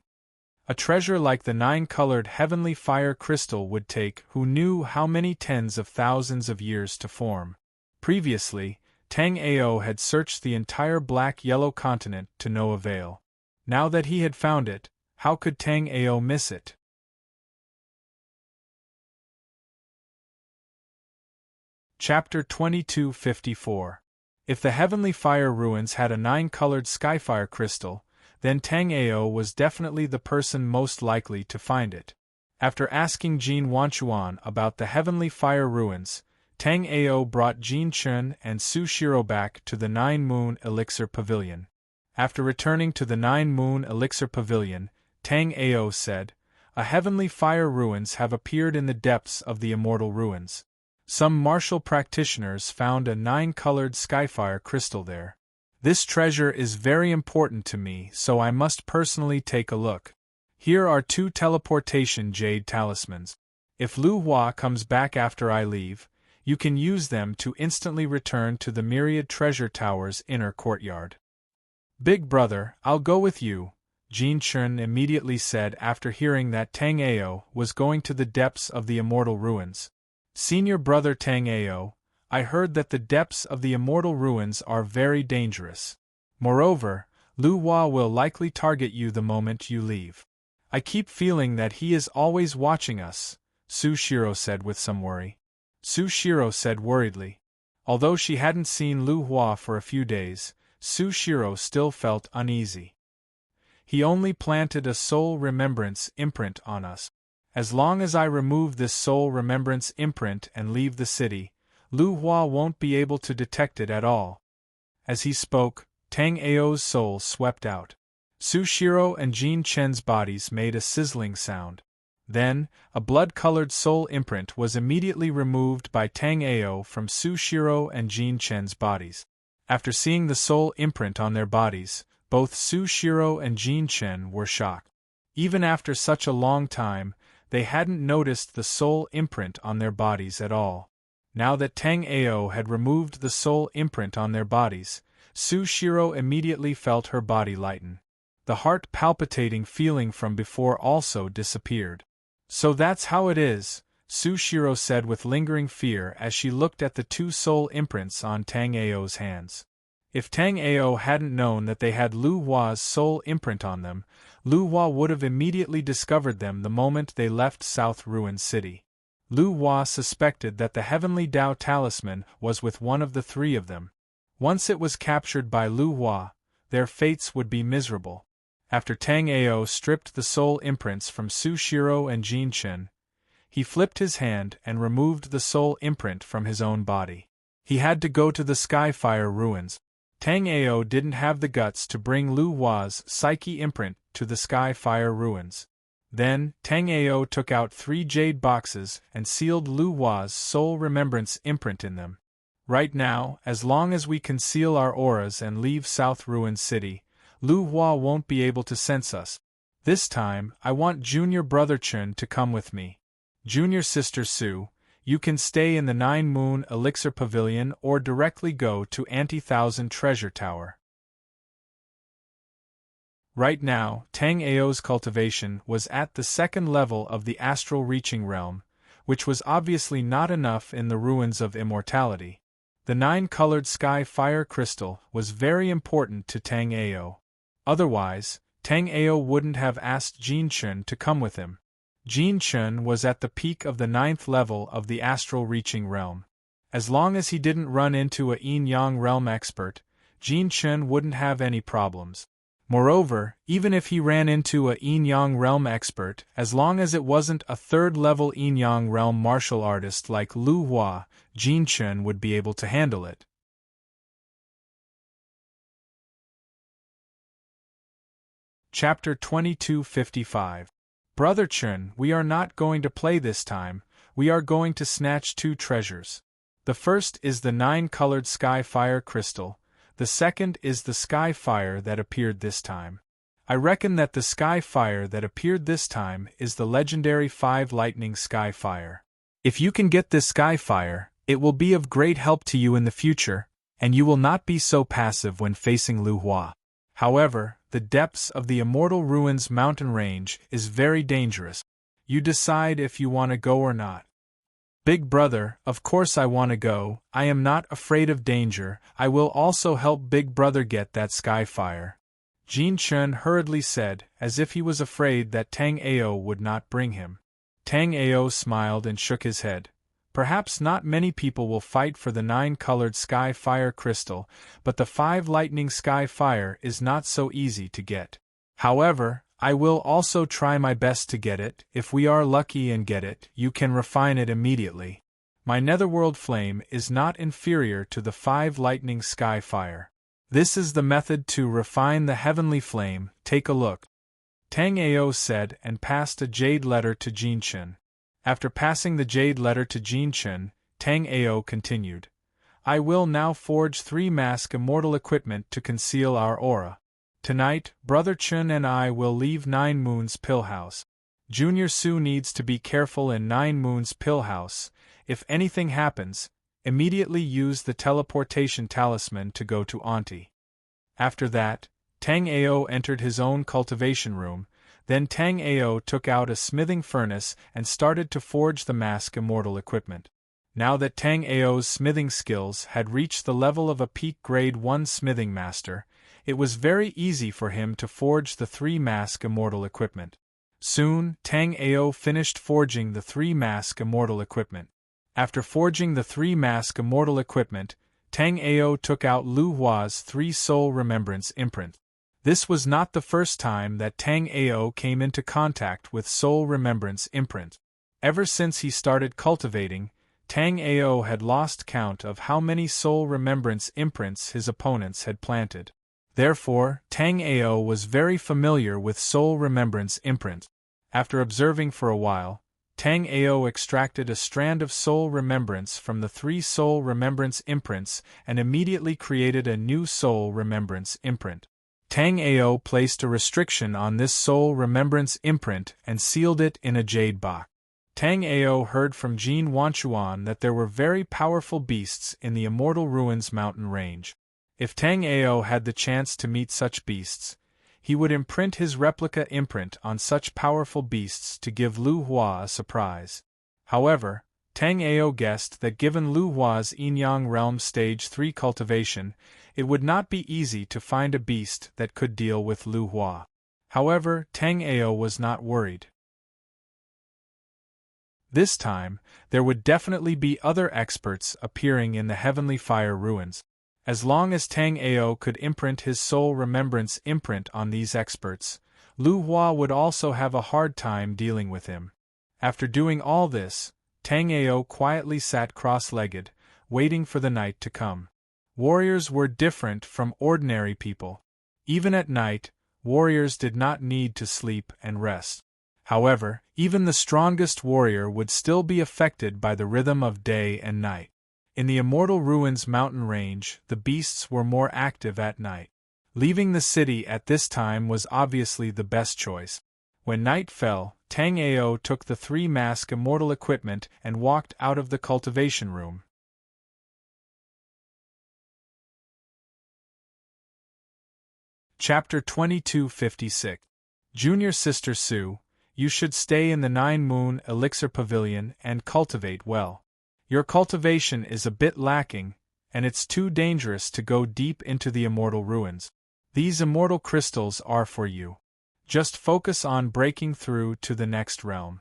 A treasure like the 9-colored Heavenly Fire Crystal would take who knew how many tens of thousands of years to form. Previously, Tang Ao had searched the entire black-yellow continent to no avail. Now that he had found it, how could Tang Ao miss it? Chapter 2254. If the Heavenly Fire Ruins had a 9-colored Skyfire crystal, then Tang Ao was definitely the person most likely to find it. After asking Jin Wanchuan about the Heavenly Fire Ruins, Tang Ao brought Jin Chun and Su Shiro back to the Nine Moon Elixir Pavilion. After returning to the Nine Moon Elixir Pavilion, Tang Ao said, "A heavenly fire ruins have appeared in the depths of the immortal ruins. Some martial practitioners found a 9-colored skyfire crystal there. This treasure is very important to me, so I must personally take a look. Here are 2 teleportation jade talismans. If Lu Hua comes back after I leave, you can use them to instantly return to the Myriad Treasure Tower's inner courtyard." "Big brother, I'll go with you," Jin Chun immediately said after hearing that Tang Ao was going to the depths of the immortal ruins. "Senior brother Tang Ao, I heard that the depths of the immortal ruins are very dangerous. Moreover, Lu Hua will likely target you the moment you leave. I keep feeling that he is always watching us," Su Shiro said with some worry. Su Shiro said worriedly. Although she hadn't seen Lu Hua for a few days, Su Shiro still felt uneasy. "He only planted a soul remembrance imprint on us. As long as I remove this soul remembrance imprint and leave the city, Lu Hua won't be able to detect it at all." As he spoke, Tang Ao's soul swept out. Su Shiro and Jin Chen's bodies made a sizzling sound. Then, a blood-colored soul imprint was immediately removed by Tang Ao from Su Shiro and Jin Chen's bodies. After seeing the soul imprint on their bodies, both Su Shiro and Jin Chen were shocked. Even after such a long time, they hadn't noticed the soul imprint on their bodies at all. Now that Tang Ao had removed the soul imprint on their bodies, Su Shiro immediately felt her body lighten. The heart-palpitating feeling from before also disappeared. "So that's how it is," Su Shiro said with lingering fear as she looked at the 2 soul imprints on Tang Ao's hands. If Tang Ao hadn't known that they had Lu Hua's soul imprint on them, Lu Hua would have immediately discovered them the moment they left South Ruin City. Lu Hua suspected that the Heavenly Dao Talisman was with one of the 3 of them. Once it was captured by Lu Hua, their fates would be miserable. After Tang Ao stripped the soul imprints from Su Shiro and Jin Chen, he flipped his hand and removed the soul imprint from his own body. He had to go to the Skyfire ruins. Tang Ao didn't have the guts to bring Lu Hua's psyche imprint to the Skyfire ruins. Then, Tang Ao took out 3 jade boxes and sealed Lu Hua's soul remembrance imprint in them. Right now, as long as we conceal our auras and leave South Ruin City, Lu Hua won't be able to sense us. This time, I want Junior Brother Chun to come with me. Junior Sister Su, you can stay in the Nine Moon Elixir Pavilion or directly go to Anti-Thousand Treasure Tower. Right now, Tang Ao's cultivation was at the 2nd level of the astral reaching realm, which was obviously not enough in the ruins of immortality. The 9-colored sky fire crystal was very important to Tang Ao. Otherwise, Tang Ao wouldn't have asked Jin Chun to come with him. Jin Chun was at the peak of the 9th level of the astral reaching realm. As long as he didn't run into a yin-yang realm expert, Jin Chun wouldn't have any problems. Moreover, even if he ran into a yin-yang realm expert, as long as it wasn't a 3rd-level yin-yang realm martial artist like Lu Hua, Jin Chun would be able to handle it. Chapter 2255. Brother Chun, we are not going to play this time, we are going to snatch 2 treasures. The first is the 9-colored sky fire crystal, the second is the sky fire that appeared this time. I reckon that the sky fire that appeared this time is the legendary 5 lightning sky fire. If you can get this sky fire, it will be of great help to you in the future, and you will not be so passive when facing Lu Hua. However, the depths of the Immortal Ruins mountain range is very dangerous. You decide if you want to go or not. Big brother, of course I want to go, I am not afraid of danger, I will also help Big brother get that sky fire. Jin Chun hurriedly said, as if he was afraid that Tang Ao would not bring him. Tang Ao smiled and shook his head. Perhaps not many people will fight for the 9-colored sky fire crystal, but the 5 lightning sky fire is not so easy to get. However, I will also try my best to get it. If we are lucky and get it, you can refine it immediately. My netherworld flame is not inferior to the 5 lightning sky fire. This is the method to refine the heavenly flame, take a look. Tang Ao said and passed a jade letter to Jinchen. After passing the jade letter to Jinchen, Tang Ao continued. I will now forge 3 mask immortal equipment to conceal our aura. Tonight, Brother Chun and I will leave 9 Moons Pill House. Junior Su needs to be careful in 9 Moons Pill House. If anything happens, immediately use the teleportation talisman to go to Auntie. After that, Tang Ao entered his own cultivation room. Then Tang Ao took out a smithing furnace and started to forge the mask immortal equipment. Now that Tang Ao's smithing skills had reached the level of a peak grade 1 smithing master, it was very easy for him to forge the 3 mask immortal equipment. Soon, Tang Ao finished forging the 3 mask immortal equipment. After forging the 3 mask immortal equipment, Tang Ao took out Lu Hua's 3 soul remembrance imprint. This was not the first time that Tang Ao came into contact with soul remembrance imprint. Ever since he started cultivating, Tang Ao had lost count of how many soul remembrance imprints his opponents had planted. Therefore, Tang Ao was very familiar with soul remembrance imprint. After observing for a while, Tang Ao extracted a strand of soul remembrance from the 3 soul remembrance imprints and immediately created a new soul remembrance imprint. Tang Ao placed a restriction on this soul remembrance imprint and sealed it in a jade box. Tang Ao heard from Jin Wanchuan that there were very powerful beasts in the Immortal Ruins mountain range. If Tang Ao had the chance to meet such beasts, he would imprint his replica imprint on such powerful beasts to give Lu Hua a surprise. However, Tang Ao guessed that given Lu Hua's Yin-Yang Realm Stage 3 cultivation, it would not be easy to find a beast that could deal with Lu Hua. However, Tang Ao was not worried. This time, there would definitely be other experts appearing in the Heavenly Fire Ruins. As long as Tang Ao could imprint his soul remembrance imprint on these experts, Lu Hua would also have a hard time dealing with him. After doing all this, Tang Ao quietly sat cross-legged, waiting for the night to come. Warriors were different from ordinary people. Even at night, warriors did not need to sleep and rest. However, even the strongest warrior would still be affected by the rhythm of day and night. In the Immortal Ruins mountain range, the beasts were more active at night. Leaving the city at this time was obviously the best choice. When night fell, Tang Ao took the 3 mask immortal equipment and walked out of the cultivation room. Chapter 2256. Junior Sister Su, you should stay in the 9 Moon Elixir Pavilion and cultivate well. Your cultivation is a bit lacking, and it's too dangerous to go deep into the Immortal Ruins. These immortal crystals are for you. Just focus on breaking through to the next realm.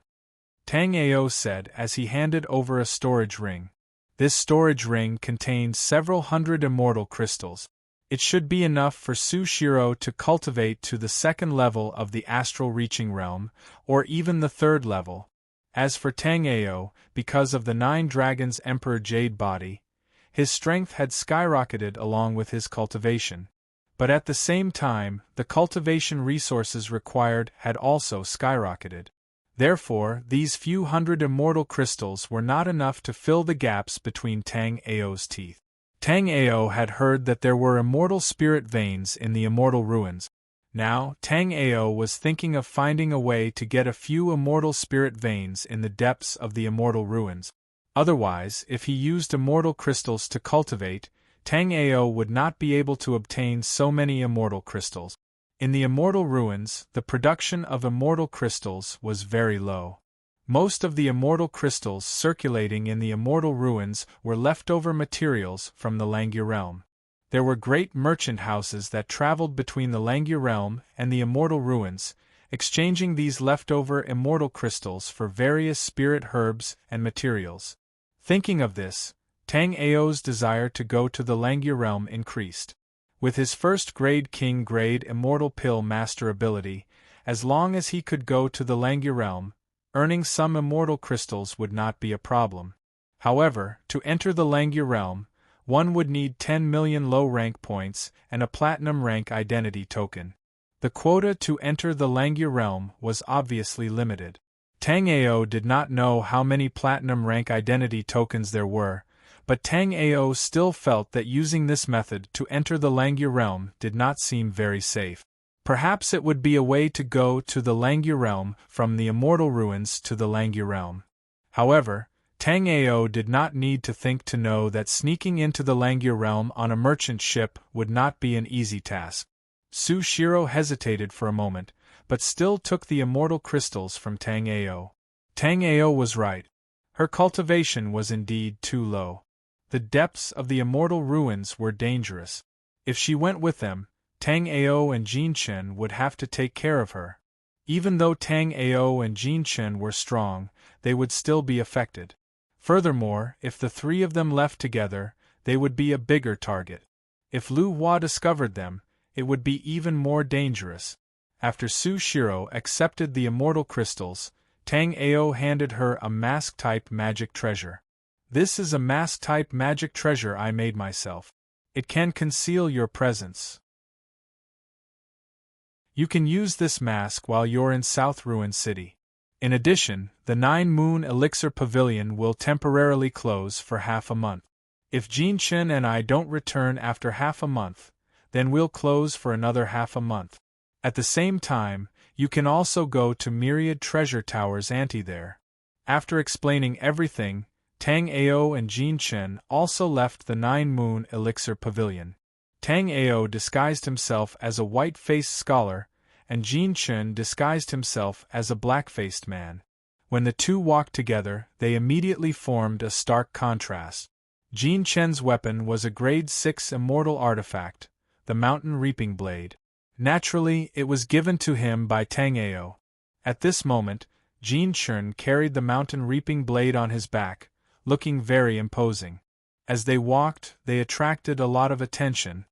Tang Ao said as he handed over a storage ring. This storage ring contained several hundred immortal crystals. It should be enough for Su Shiro to cultivate to the 2nd level of the astral reaching realm, or even the 3rd level. As for Tang Ao, because of the 9 Dragons Emperor Jade body, his strength had skyrocketed along with his cultivation. But at the same time, the cultivation resources required had also skyrocketed. Therefore, these few hundred immortal crystals were not enough to fill the gaps between Tang Ao's teeth. Tang Ao had heard that there were immortal spirit veins in the Immortal Ruins. Now, Tang Ao was thinking of finding a way to get a few immortal spirit veins in the depths of the Immortal Ruins. Otherwise, if he used immortal crystals to cultivate, Tang Ao would not be able to obtain so many immortal crystals. In the Immortal Ruins, the production of immortal crystals was very low. Most of the immortal crystals circulating in the Immortal Ruins were leftover materials from the Langya realm. There were great merchant houses that traveled between the Langya realm and the Immortal Ruins, exchanging these leftover immortal crystals for various spirit herbs and materials. Thinking of this, Tang Ao's desire to go to the Langya realm increased. With his 1st grade King grade Immortal Pill Master ability, as long as he could go to the Langya realm, earning some immortal crystals would not be a problem. However, to enter the Langya realm, one would need 10 million low rank points and a platinum rank identity token. The quota to enter the Langya realm was obviously limited. Tang Ao did not know how many platinum rank identity tokens there were, but Tang Ao still felt that using this method to enter the Langya realm did not seem very safe. Perhaps it would be a way to go to the Langya realm from the Immortal Ruins to the Langya realm. However, Tang Ao did not need to think to know that sneaking into the Langya realm on a merchant ship would not be an easy task. Su Shiro hesitated for a moment, but still took the immortal crystals from Tang Ao. Tang Ao was right. Her cultivation was indeed too low. The depths of the Immortal Ruins were dangerous. If she went with them, Tang Ao and Jin Chen would have to take care of her. Even though Tang Ao and Jin Chen were strong, they would still be affected. Furthermore, if the three of them left together, they would be a bigger target. If Lu Hua discovered them, it would be even more dangerous. After Su Shiro accepted the immortal crystals, Tang Ao handed her a mask-type magic treasure. This is a mask-type magic treasure I made myself. It can conceal your presence. You can use this mask while you're in South Ruin City. In addition, the 9 Moon Elixir Pavilion will temporarily close for half a month. If Jin Chen and I don't return after half a month, then we'll close for another half a month. At the same time, you can also go to Myriad Treasure Tower's ante there. After explaining everything, Tang Ao and Jin Chen also left the 9 Moon Elixir Pavilion. Tang Ao disguised himself as a white-faced scholar, and Jin Chen disguised himself as a black-faced man. When the two walked together, they immediately formed a stark contrast. Jin Chen's weapon was a grade 6 immortal artifact, the Mountain Reaping Blade. Naturally, it was given to him by Tang Ao. At this moment, Jin Chen carried the Mountain Reaping Blade on his back, looking very imposing. As they walked, they attracted a lot of attention.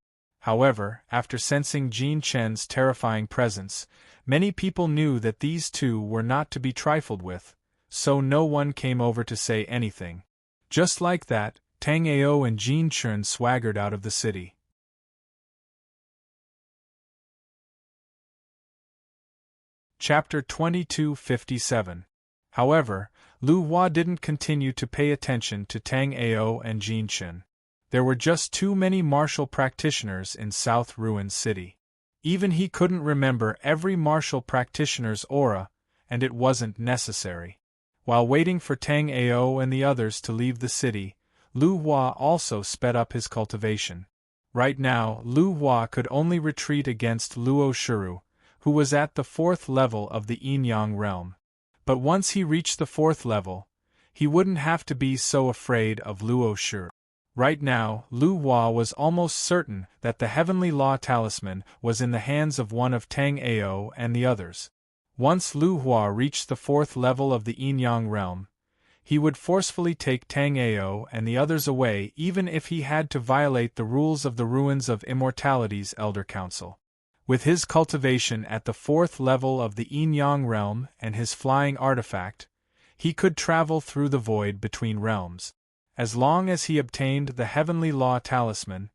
However, after sensing Jin Chen's terrifying presence, many people knew that these two were not to be trifled with, so no one came over to say anything. Just like that, Tang Ao and Jin Chen swaggered out of the city. Chapter 2257. However, Lu Hua didn't continue to pay attention to Tang Ao and Jin Chen. There were just too many martial practitioners in South Ruin City. Even he couldn't remember every martial practitioner's aura, and it wasn't necessary. While waiting for Tang Ao and the others to leave the city, Lu Hua also sped up his cultivation. Right now, Lu Hua could only retreat against Luo Shiru, who was at the 4th level of the Yin-Yang realm. But once he reached the 4th level, he wouldn't have to be so afraid of Luo Shiru. Right now, Lu Hua was almost certain that the Heavenly Law Talisman was in the hands of one of Tang Ao and the others. Once Lu Hua reached the 4th level of the Yin-Yang realm, he would forcefully take Tang Ao and the others away even if he had to violate the rules of the Ruins of Immortality's Elder Council. With his cultivation at the 4th level of the Yin-Yang realm and his flying artifact, he could travel through the void between realms. As long as he obtained the Heavenly Law Talisman,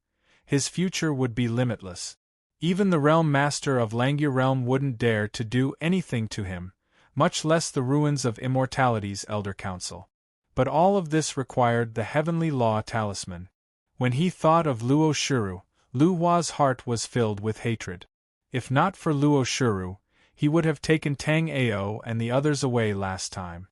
his future would be limitless. Even the Realm Master of Langya Realm wouldn't dare to do anything to him, much less the Ruins of Immortality's Elder Council. But all of this required the Heavenly Law Talisman. When he thought of Luo Shiru, Lu Hua's heart was filled with hatred. If not for Luo Shiru, he would have taken Tang Ao and the others away last time.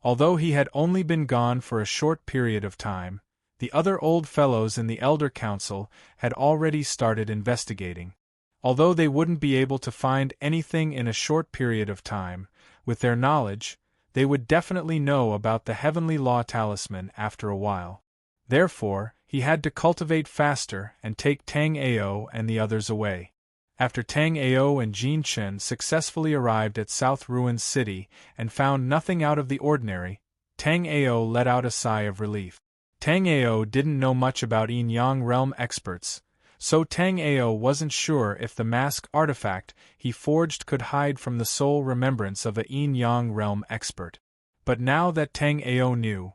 Although he had only been gone for a short period of time, the other old fellows in the Elder Council had already started investigating. Although they wouldn't be able to find anything in a short period of time, with their knowledge, they would definitely know about the Heavenly Law Talisman after a while. Therefore, he had to cultivate faster and take Tang Ao and the others away. After Tang Ao and Jin Chen successfully arrived at South Ruin City and found nothing out of the ordinary, Tang Ao let out a sigh of relief. Tang Ao didn't know much about Yin-Yang realm experts, so Tang Ao wasn't sure if the mask artifact he forged could hide from the soul remembrance of a Yin-Yang realm expert. But now that Tang Ao knew,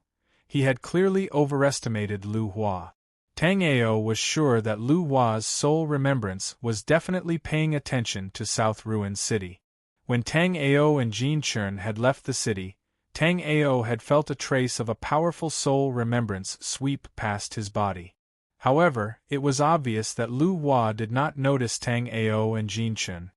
He had clearly overestimated Lu Hua. Tang Ao was sure that Lu Hua's soul remembrance was definitely paying attention to South Ruin City. When Tang Ao and Jin Chun had left the city, Tang Ao had felt a trace of a powerful soul remembrance sweep past his body. However, it was obvious that Lu Hua did not notice Tang Ao and Jin Chun.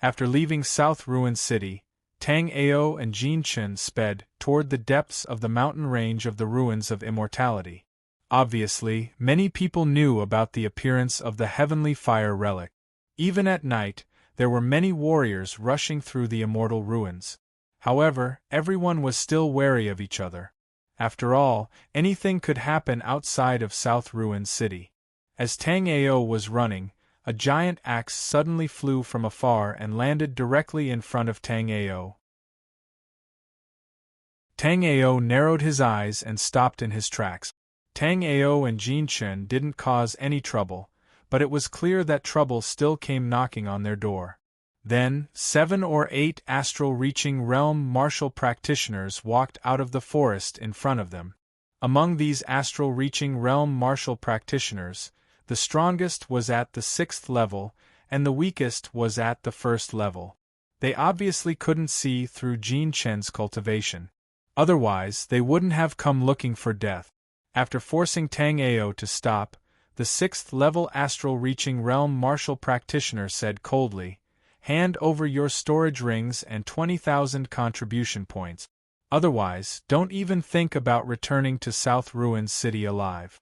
After leaving South Ruin City, Tang Ao and Jin Chun sped toward the depths of the mountain range of the ruins of immortality. Obviously, many people knew about the appearance of the heavenly fire relic. Even at night, there were many warriors rushing through the immortal ruins. However, everyone was still wary of each other. After all, anything could happen outside of South Ruin City. As Tang Ao was running, a giant axe suddenly flew from afar and landed directly in front of Tang Ao. Tang Ao narrowed his eyes and stopped in his tracks. Tang Ao and Jin Chun didn't cause any trouble, but it was clear that trouble still came knocking on their door. Then, 7 or 8 astral-reaching realm martial practitioners walked out of the forest in front of them. Among these astral-reaching realm martial practitioners, the strongest was at the 6th level, and the weakest was at the 1st level. They obviously couldn't see through Jin Chen's cultivation. Otherwise, they wouldn't have come looking for death. After forcing Tang Ao to stop, the 6th level astral-reaching realm martial practitioner said coldly, "Hand over your storage rings and 20,000 contribution points. Otherwise, don't even think about returning to South Ruin City alive."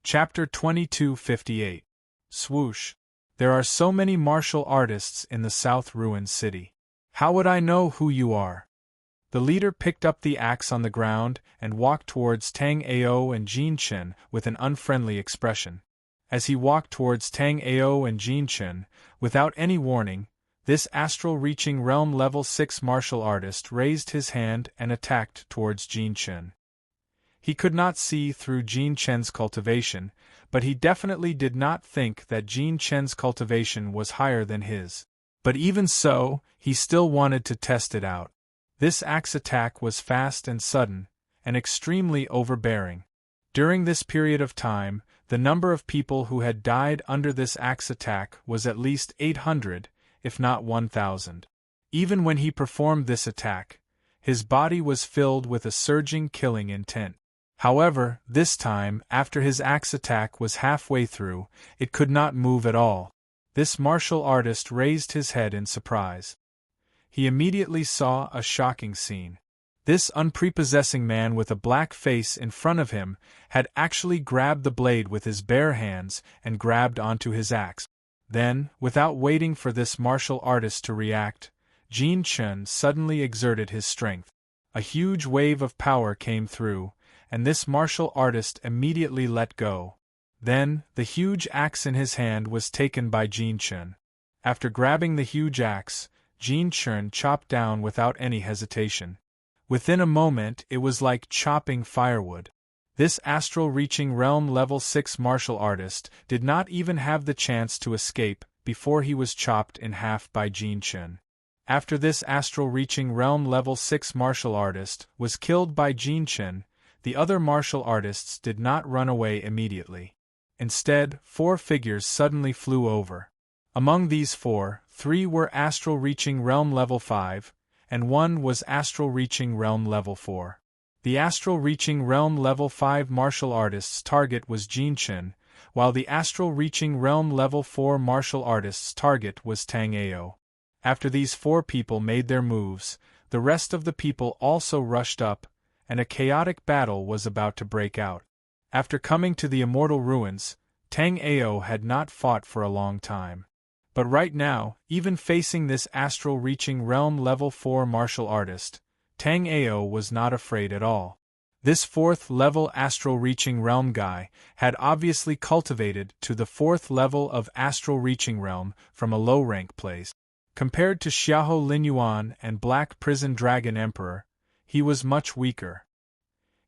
Chapter 2258. Swoosh. There are so many martial artists in the South Ruin City. How would I know who you are? The leader picked up the axe on the ground and walked towards Tang Ao and Jin Chun with an unfriendly expression. As he walked towards Tang Ao and Jin Chun, without any warning, this astral-reaching realm level 6 martial artist raised his hand and attacked towards Jin Chun. He could not see through Jin Chen's cultivation, but he definitely did not think that Jin Chen's cultivation was higher than his. But even so, he still wanted to test it out. This axe attack was fast and sudden, and extremely overbearing. During this period of time, the number of people who had died under this axe attack was at least 800, if not 1,000. Even when he performed this attack, his body was filled with a surging killing intent. However, this time, after his axe attack was halfway through, it could not move at all. This martial artist raised his head in surprise. He immediately saw a shocking scene. This unprepossessing man with a black face in front of him had actually grabbed the blade with his bare hands and grabbed onto his axe. Then, without waiting for this martial artist to react, Jin Chun suddenly exerted his strength. A huge wave of power came through, and this martial artist immediately let go. Then, the huge axe in his hand was taken by Jin Chun. After grabbing the huge axe, Jin Chun chopped down without any hesitation. Within a moment it was like chopping firewood. This astral-reaching realm level 6 martial artist did not even have the chance to escape before he was chopped in half by Jin Chun. After this astral-reaching realm level 6 martial artist was killed by Jin Chun, the other martial artists did not run away immediately. Instead, 4 figures suddenly flew over. Among these 4, 3 were astral-reaching realm level 5, and 1 was astral-reaching realm level 4. The astral-reaching realm level 5 martial artist's target was Jin Chun, while the astral-reaching realm level 4 martial artist's target was Tang Ao. After these 4 people made their moves, the rest of the people also rushed up, and a chaotic battle was about to break out. After coming to the immortal ruins, Tang Ao had not fought for a long time. But right now, even facing this astral-reaching realm level 4 martial artist, Tang Ao was not afraid at all. This 4th level astral-reaching realm guy had obviously cultivated to the 4th level of astral-reaching realm from a low-rank place. Compared to Xiahou Linyuan and Black Prison Dragon Emperor, he was much weaker.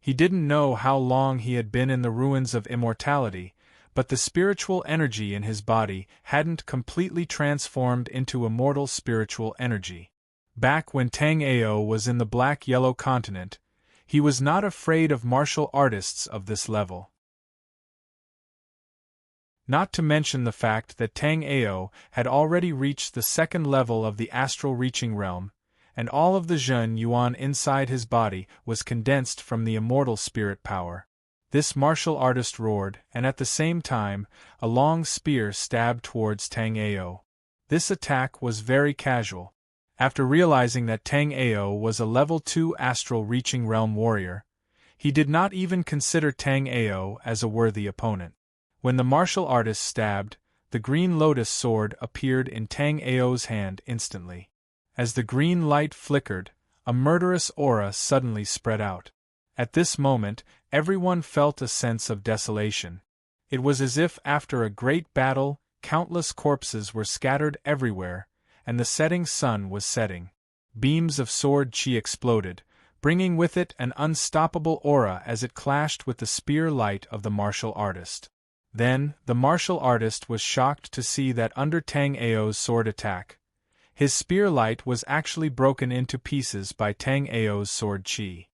He didn't know how long he had been in the ruins of immortality, but the spiritual energy in his body hadn't completely transformed into immortal spiritual energy. Back when Tang Ao was in the black-yellow continent, he was not afraid of martial artists of this level. Not to mention the fact that Tang Ao had already reached the second level of the astral reaching realm, and all of the Zhen Yuan inside his body was condensed from the immortal spirit power. This martial artist roared, and at the same time, a long spear stabbed towards Tang Ao. This attack was very casual. After realizing that Tang Ao was a level 2 astral reaching realm warrior, he did not even consider Tang Ao as a worthy opponent. When the martial artist stabbed, the green lotus sword appeared in Tang Ao's hand instantly. As the green light flickered, a murderous aura suddenly spread out. At this moment, everyone felt a sense of desolation. It was as if after a great battle, countless corpses were scattered everywhere, and the setting sun was setting. Beams of sword chi exploded, bringing with it an unstoppable aura as it clashed with the spear light of the martial artist. Then, the martial artist was shocked to see that under Tang Ao's sword attack, his spear light was actually broken into pieces by Tang Ao's sword chi.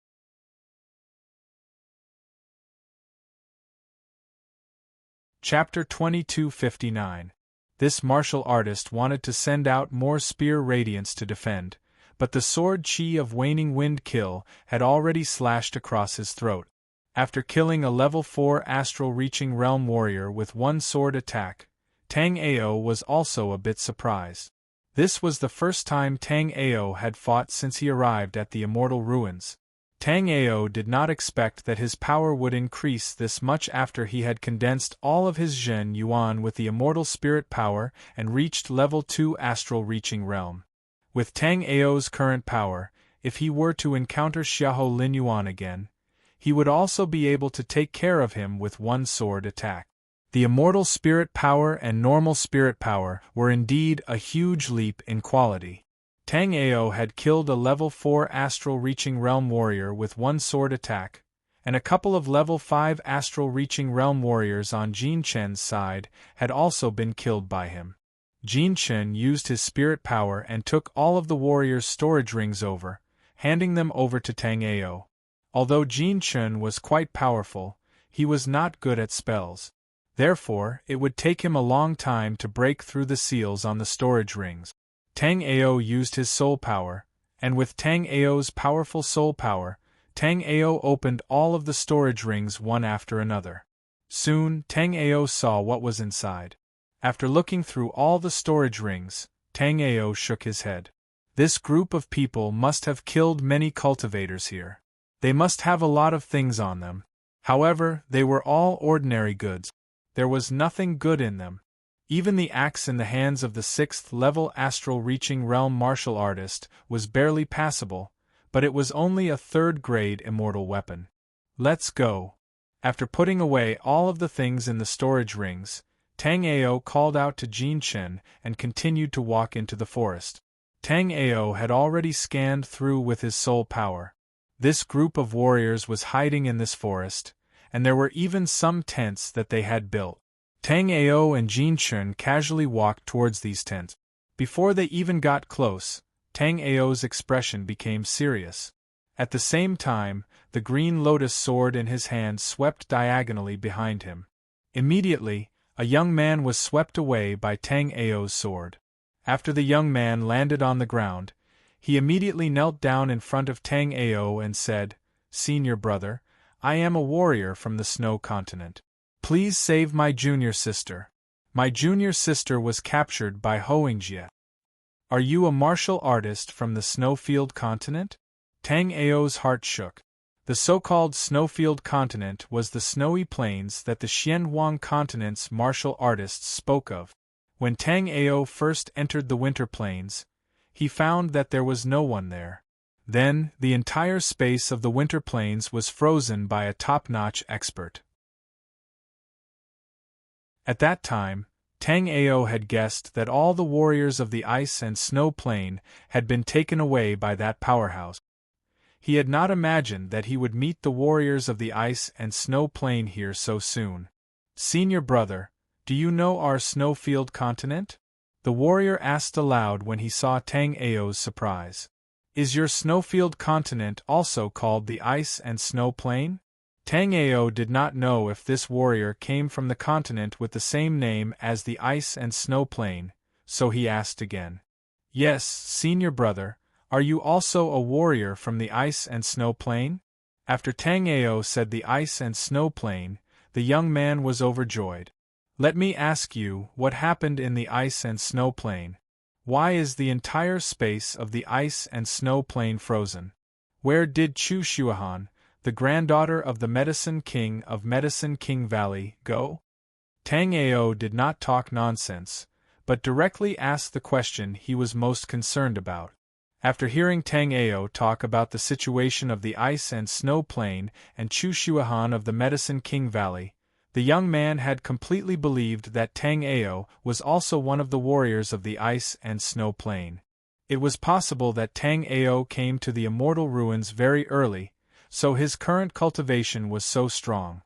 Chapter 2259. This martial artist wanted to send out more spear radiance to defend, but the sword chi of Waning Wind Kill had already slashed across his throat. After killing a level 4 astral reaching realm warrior with one sword attack, Tang Ao was also a bit surprised. This was the first time Tang Ao had fought since he arrived at the Immortal Ruins. Tang Ao did not expect that his power would increase this much after he had condensed all of his Zhen Yuan with the immortal spirit power and reached level 2 astral reaching realm. With Tang Ao's current power, if he were to encounter Xiahou Lin Yuan again, he would also be able to take care of him with one sword attack. The immortal spirit power and normal spirit power were indeed a huge leap in quality. Tang Ao had killed a level 4 astral reaching realm warrior with one sword attack, and a couple of level 5 astral reaching realm warriors on Jin Chen's side had also been killed by him. Jin Chen used his spirit power and took all of the warriors' storage rings over, handing them over to Tang Ao. Although Jin Chen was quite powerful, he was not good at spells. Therefore, it would take him a long time to break through the seals on the storage rings. Tang Ao used his soul power, and with Tang Ao's powerful soul power, Tang Ao opened all of the storage rings one after another. Soon, Tang Ao saw what was inside. After looking through all the storage rings, Tang Ao shook his head. This group of people must have killed many cultivators here. They must have a lot of things on them. However, they were all ordinary goods. There was nothing good in them. Even the axe in the hands of the 6th-level astral-reaching realm martial artist was barely passable, but it was only a 3rd-grade immortal weapon. Let's go. After putting away all of the things in the storage rings, Tang Ao called out to Jin Chen and continued to walk into the forest. Tang Ao had already scanned through with his soul power. This group of warriors was hiding in this forest, and there were even some tents that they had built. Tang Ao and Jin Chen casually walked towards these tents. Before they even got close, Tang Ao's expression became serious. At the same time, the green lotus sword in his hand swept diagonally behind him. Immediately, a young man was swept away by Tang Ao's sword. After the young man landed on the ground, he immediately knelt down in front of Tang Ao and said, "Senior brother, I am a warrior from the Snow Continent. Please save my junior sister. My junior sister was captured by Hoengjie. Are you a martial artist from the Snowfield Continent?" Tang Ao's heart shook. The so-called Snowfield Continent was the snowy plains that the Xianhuang Continent's martial artists spoke of. When Tang Ao first entered the Winter Plains, he found that there was no one there. Then, the entire space of the Winter Plains was frozen by a top-notch expert. At that time, Tang Ao had guessed that all the warriors of the Ice and Snow Plain had been taken away by that powerhouse. He had not imagined that he would meet the warriors of the Ice and Snow Plain here so soon. "Senior brother, do you know our Snowfield Continent?" The warrior asked aloud when he saw Tang Ao's surprise. Is your snowfield continent also called the Ice and Snow Plain? Tang Ao did not know if this warrior came from the continent with the same name as the Ice and Snow Plain, so he asked again. Yes, senior brother, are you also a warrior from the Ice and Snow Plain? After Tang Ao said the Ice and Snow Plain, the young man was overjoyed. Let me ask you, what happened in the Ice and Snow Plain? Why is the entire space of the Ice and Snow Plain frozen? Where did Chu Shuahan, the granddaughter of the Medicine King of Medicine King Valley, go? Tang Ao did not talk nonsense, but directly asked the question he was most concerned about. After hearing Tang Ao talk about the situation of the Ice and Snow Plain and Chu Shuahan of the Medicine King Valley, the young man had completely believed that Tang Ao was also one of the warriors of the Ice and Snow Plain. It was possible that Tang Ao came to the Immortal Ruins very early, so his current cultivation was so strong.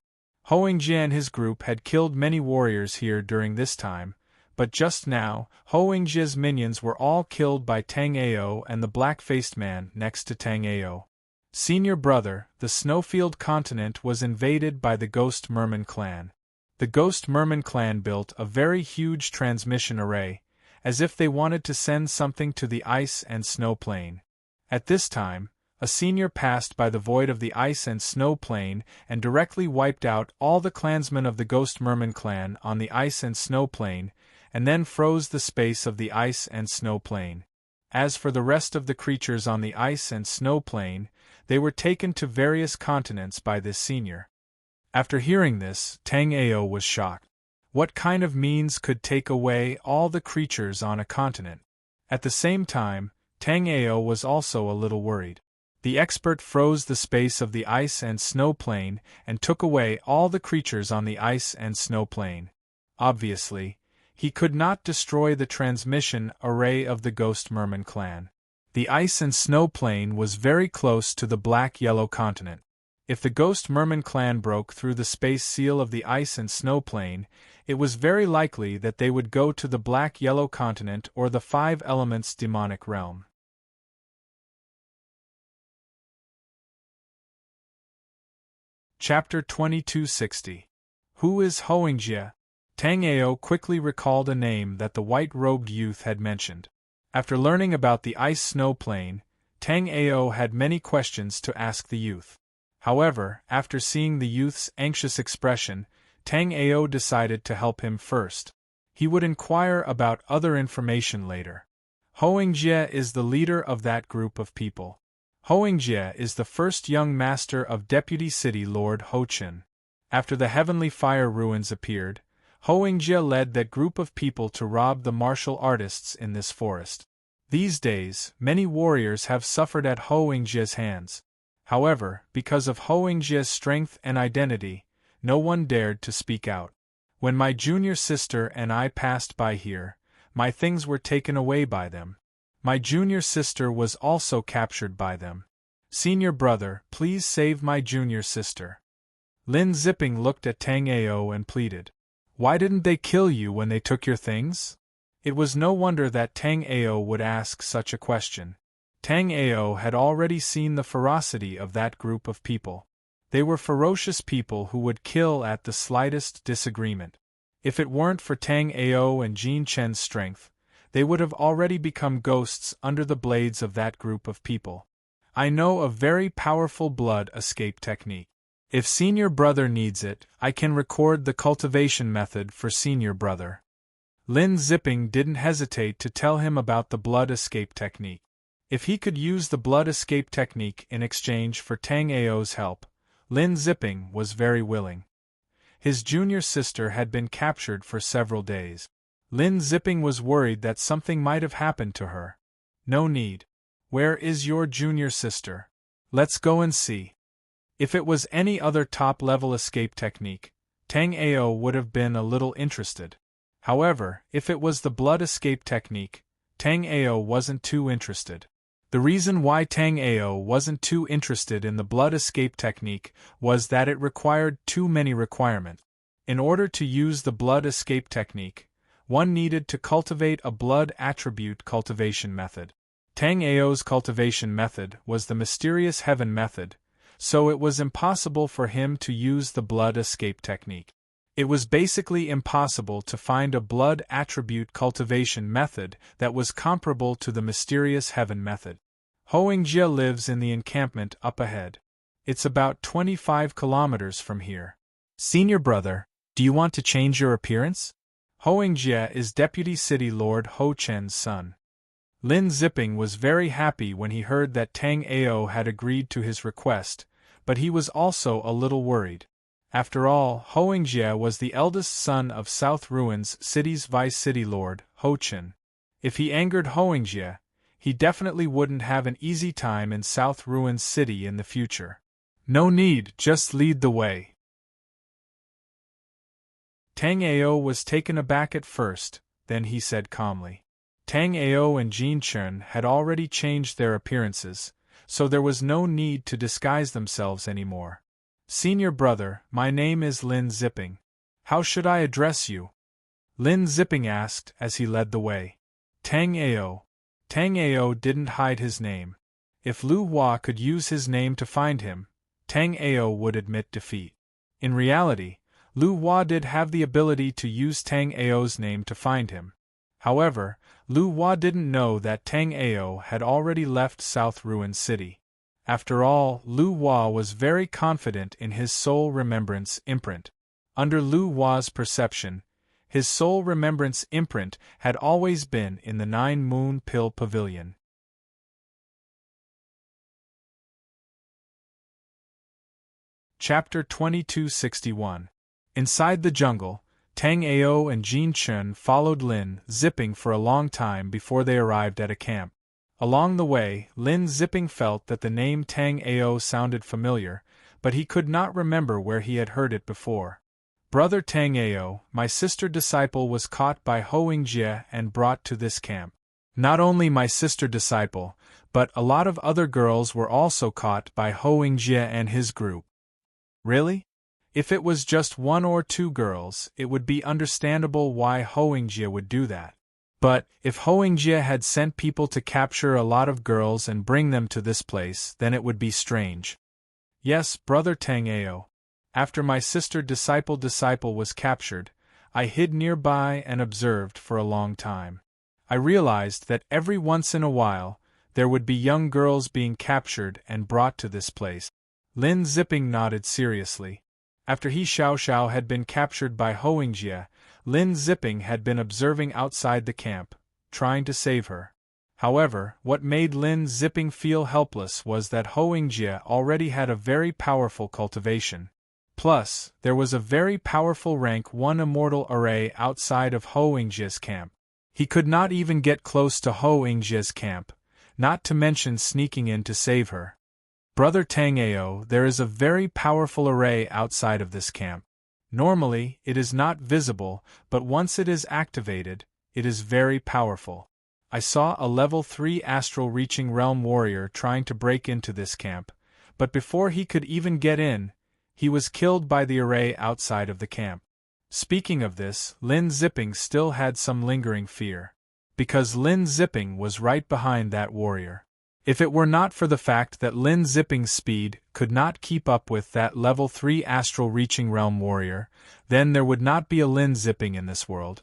Hoengjie and his group had killed many warriors here during this time, but just now, Hoengjie's minions were all killed by Tang Ao and the black-faced man next to Tang Ao. Senior brother, the Snowfield continent was invaded by the Ghost Merman clan. The Ghost Merman clan built a very huge transmission array, as if they wanted to send something to the Ice and Snow Plain. At this time, a senior passed by the void of the Ice and Snow Plain and directly wiped out all the clansmen of the Ghost Merman clan on the Ice and Snow Plain, and then froze the space of the Ice and Snow Plain. As for the rest of the creatures on the Ice and Snow Plain, they were taken to various continents by this senior. After hearing this, Tang Ao was shocked. What kind of means could take away all the creatures on a continent? At the same time, Tang Ao was also a little worried. The expert froze the space of the Ice and Snow Plain and took away all the creatures on the Ice and Snow Plain. Obviously, he could not destroy the transmission array of the Ghost Merman clan. The Ice and Snow Plain was very close to the Black-Yellow continent. If the Ghost Merman clan broke through the space seal of the Ice and Snow Plain, it was very likely that they would go to the Black-Yellow continent or the Five Elements demonic realm. Chapter 2260. Who is Hoengjie? Tang Ao quickly recalled a name that the white-robed youth had mentioned. After learning about the Ice-Snow Plain, Tang Ao had many questions to ask the youth. However, after seeing the youth's anxious expression, Tang Ao decided to help him first. He would inquire about other information later. Hoengjie is the leader of that group of people. Hoengjie is the first young master of Deputy City Lord Ho-Chin. After the Heavenly Fire ruins appeared, Hoengjie led that group of people to rob the martial artists in this forest. These days, many warriors have suffered at Hoengjie's hands. However, because of Hoengjie's strength and identity, no one dared to speak out. When my junior sister and I passed by here, my things were taken away by them. My junior sister was also captured by them. Senior brother, please save my junior sister. Lin Zipping looked at Tang Ao and pleaded. Why didn't they kill you when they took your things? It was no wonder that Tang Ao would ask such a question. Tang Ao had already seen the ferocity of that group of people. They were ferocious people who would kill at the slightest disagreement. If it weren't for Tang Ao and Jin Chen's strength, they would have already become ghosts under the blades of that group of people. I know a very powerful blood escape technique. If senior brother needs it, I can record the cultivation method for senior brother. Lin Zipping didn't hesitate to tell him about the blood escape technique. If he could use the blood escape technique in exchange for Tang Ao's help, Lin Zipping was very willing. His junior sister had been captured for several days. Lin Zipping was worried that something might have happened to her. No need. Where is your junior sister? Let's go and see. If it was any other top-level escape technique, Tang Ao would have been a little interested. However, if it was the blood escape technique, Tang Ao wasn't too interested. The reason why Tang Ao wasn't too interested in the blood escape technique was that it required too many requirements. In order to use the blood escape technique, one needed to cultivate a blood attribute cultivation method. Tang Ao's cultivation method was the mysterious heaven method, so it was impossible for him to use the blood escape technique. It was basically impossible to find a blood attribute cultivation method that was comparable to the mysterious heaven method. Hoengjie lives in the encampment up ahead. It's about 25 kilometers from here. Senior brother, do you want to change your appearance? Hoengjie is Deputy City Lord Ho Chen's son. Lin Zipping was very happy when he heard that Tang Ao had agreed to his request, but he was also a little worried. After all, Hoengjie was the eldest son of South Ruins City's Vice City Lord, Ho Chen. If he angered Hoengjie, he definitely wouldn't have an easy time in South Ruins City in the future. No need, just lead the way. Tang Ao was taken aback at first, then he said calmly. Tang Ao and Jin Chun had already changed their appearances, so there was no need to disguise themselves anymore. Senior brother, my name is Lin Zipping. How should I address you? Lin Zipping asked as he led the way. Tang Ao. Tang Ao didn't hide his name. If Lu Hua could use his name to find him, Tang Ao would admit defeat. In reality, Lu Hua did have the ability to use Tang Ao's name to find him. However, Lu Hua didn't know that Tang Ao had already left South Ruin City. After all, Lu Hua was very confident in his soul remembrance imprint. Under Lu Hua's perception, his soul remembrance imprint had always been in the 9 Moon Pill Pavilion. Chapter 2261. Inside the jungle, Tang Ao and Jin Chun followed Lin Zipping for a long time before they arrived at a camp. Along the way, Lin Zipping felt that the name Tang Ao sounded familiar, but he could not remember where he had heard it before. Brother Tang Ao, my sister disciple was caught by Hoengjie and brought to this camp. Not only my sister disciple, but a lot of other girls were also caught by Hoengjie and his group. Really? If it was just 1 or 2 girls, it would be understandable why Hoengjie would do that. But, if Hoengjie had sent people to capture a lot of girls and bring them to this place, then it would be strange. Yes, brother Tang Ao. After my sister disciple was captured, I hid nearby and observed for a long time. I realized that every once in a while, there would be young girls being captured and brought to this place. Lin Zipping nodded seriously. After He Xiaoxiao had been captured by Hoengjie, Lin Zipping had been observing outside the camp, trying to save her. However, what made Lin Zipping feel helpless was that Hoengjie already had a very powerful cultivation. Plus, there was a very powerful rank 1 immortal array outside of Hoengjie's camp. He could not even get close to Hoengjie's camp, not to mention sneaking in to save her. Brother Tang Ao, there is a very powerful array outside of this camp. Normally, it is not visible, but once it is activated, it is very powerful. I saw a level 3 astral reaching realm warrior trying to break into this camp, but before he could even get in, he was killed by the array outside of the camp. Speaking of this, Lin Zipping still had some lingering fear. Because Lin Zipping was right behind that warrior. If it were not for the fact that Lin Zipping's speed could not keep up with that level 3 astral reaching realm warrior, then there would not be a Lin Zipping in this world.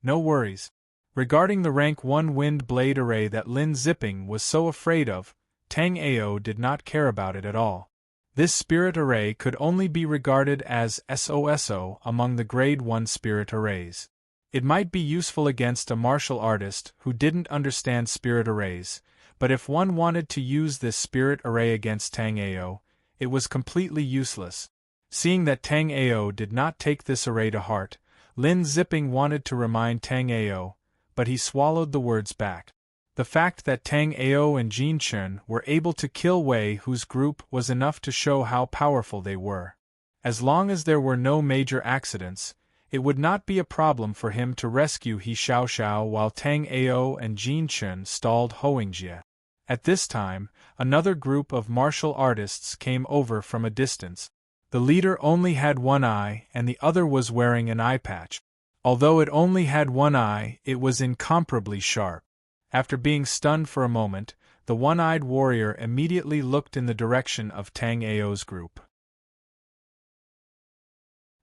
No worries. Regarding the rank 1 wind blade array that Lin Zipping was so afraid of, Tang Ao did not care about it at all. This spirit array could only be regarded as SOSO among the grade 1 spirit arrays. It might be useful against a martial artist who didn't understand spirit arrays, but if one wanted to use this spirit array against Tang Ao, it was completely useless. Seeing that Tang Ao did not take this array to heart, Lin Zipping wanted to remind Tang Ao, but he swallowed the words back. The fact that Tang Ao and Jin Chun were able to kill Wei whose group was enough to show how powerful they were. As long as there were no major accidents, it would not be a problem for him to rescue He Xiaoxiao while Tang Ao and Jin Chun stalled Hoengjie. At this time, another group of martial artists came over from a distance. The leader only had one eye and the other was wearing an eye patch. Although it only had one eye, it was incomparably sharp. After being stunned for a moment, the one-eyed warrior immediately looked in the direction of Tang Ao's group.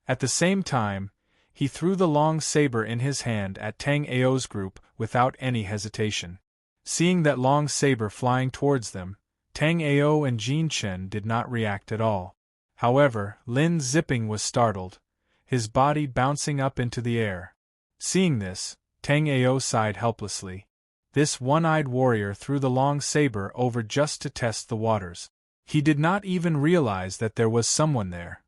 At the same time, he threw the long saber in his hand at Tang Ao's group without any hesitation. Seeing that long saber flying towards them, Tang Ao and Jin Chen did not react at all. However, Lin Zipping was startled, his body bouncing up into the air. Seeing this, Tang Ao sighed helplessly. This one-eyed warrior threw the long saber over just to test the waters. He did not even realize that there was someone there.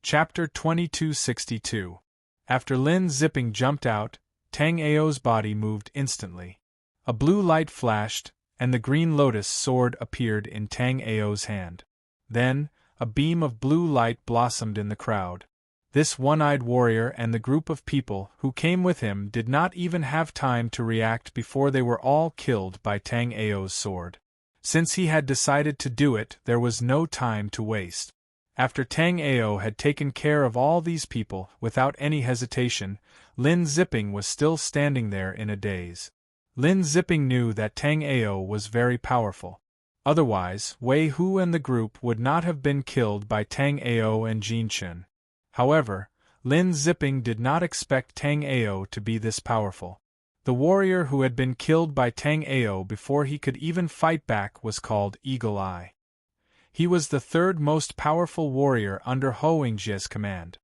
Chapter 2262. After Lin Zipping jumped out, Tang Ao's body moved instantly. A blue light flashed, and the green lotus sword appeared in Tang Ao's hand. Then, a beam of blue light blossomed in the crowd. This one-eyed warrior and the group of people who came with him did not even have time to react before they were all killed by Tang Ao's sword. Since he had decided to do it, there was no time to waste. After Tang Ao had taken care of all these people without any hesitation, Lin Zipping was still standing there in a daze. Lin Zipping knew that Tang Ao was very powerful. Otherwise, Wei Hu and the group would not have been killed by Tang Ao and Jin Chen. However, Lin Zipping did not expect Tang Ao to be this powerful. The warrior who had been killed by Tang Ao before he could even fight back was called Eagle Eye. He was the third most powerful warrior under Hoengjie's command.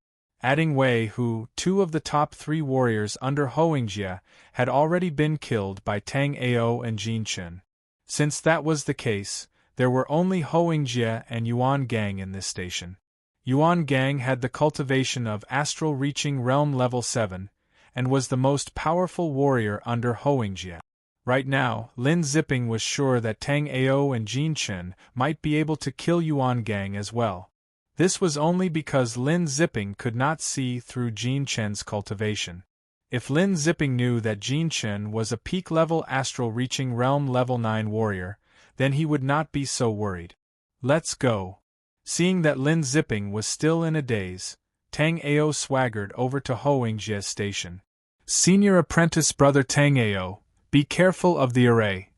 Adding Wei Hu, two of the top 3 warriors under Hoengjie had already been killed by Tang Ao and Jin Chen. Since that was the case, there were only Hoengjie and Yuan Gang in this station. Yuan Gang had the cultivation of astral reaching realm level 7, and was the most powerful warrior under Hoengjie. Right now, Lin Zipping was sure that Tang Ao and Jin Chen might be able to kill Yuan Gang as well. This was only because Lin Zipping could not see through Jin Chen's cultivation. If Lin Zipping knew that Jin Chen was a peak-level astral-reaching realm level 9 warrior, then he would not be so worried. Let's go. Seeing that Lin Zipping was still in a daze, Tang Ao swaggered over to Hoengjie's station. Senior apprentice brother Tang Ao, be careful of the array.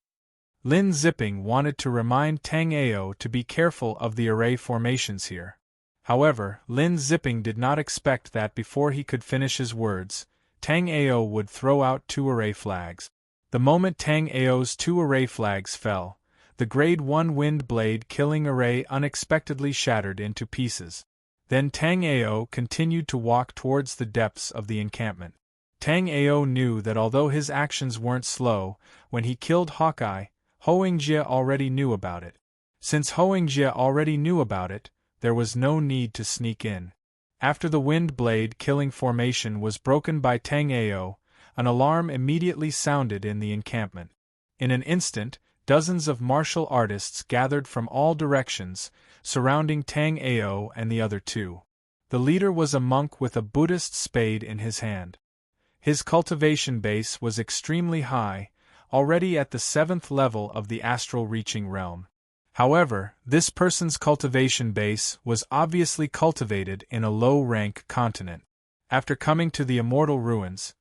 Lin Zipping wanted to remind Tang Ao to be careful of the array formations here. However, Lin Zipping did not expect that before he could finish his words, Tang Ao would throw out 2 array flags. The moment Tang Ao's 2 array flags fell, the Grade 1 wind blade killing array unexpectedly shattered into pieces. Then Tang Ao continued to walk towards the depths of the encampment. Tang Ao knew that although his actions weren't slow, when he killed Hawkeye, Hoengjie already knew about it. Since Hoengjie already knew about it, there was no need to sneak in. After the wind blade killing formation was broken by Tang Ao, an alarm immediately sounded in the encampment. In an instant, dozens of martial artists gathered from all directions, surrounding Tang Ao and the other 2. The leader was a monk with a Buddhist spade in his hand. His cultivation base was extremely high, already at the 7th level of the astral reaching realm. However, this person's cultivation base was obviously cultivated in a low-rank continent. After coming to the immortal ruins,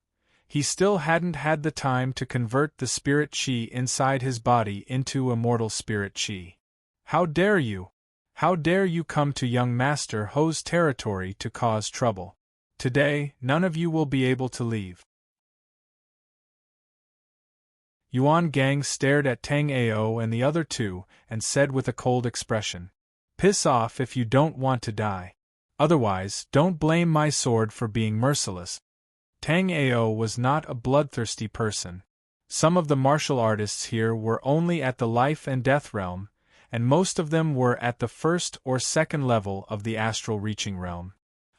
he still hadn't had the time to convert the spirit chi inside his body into immortal spirit chi. How dare you? How dare you come to young Master Ho's territory to cause trouble? Today, none of you will be able to leave. Yuan Gang stared at Tang Ao and the other 2 and said with a cold expression, "Piss off if you don't want to die. Otherwise, don't blame my sword for being merciless." Tang Ao was not a bloodthirsty person. Some of the martial artists here were only at the life and death realm, and most of them were at the 1st or 2nd level of the astral reaching realm.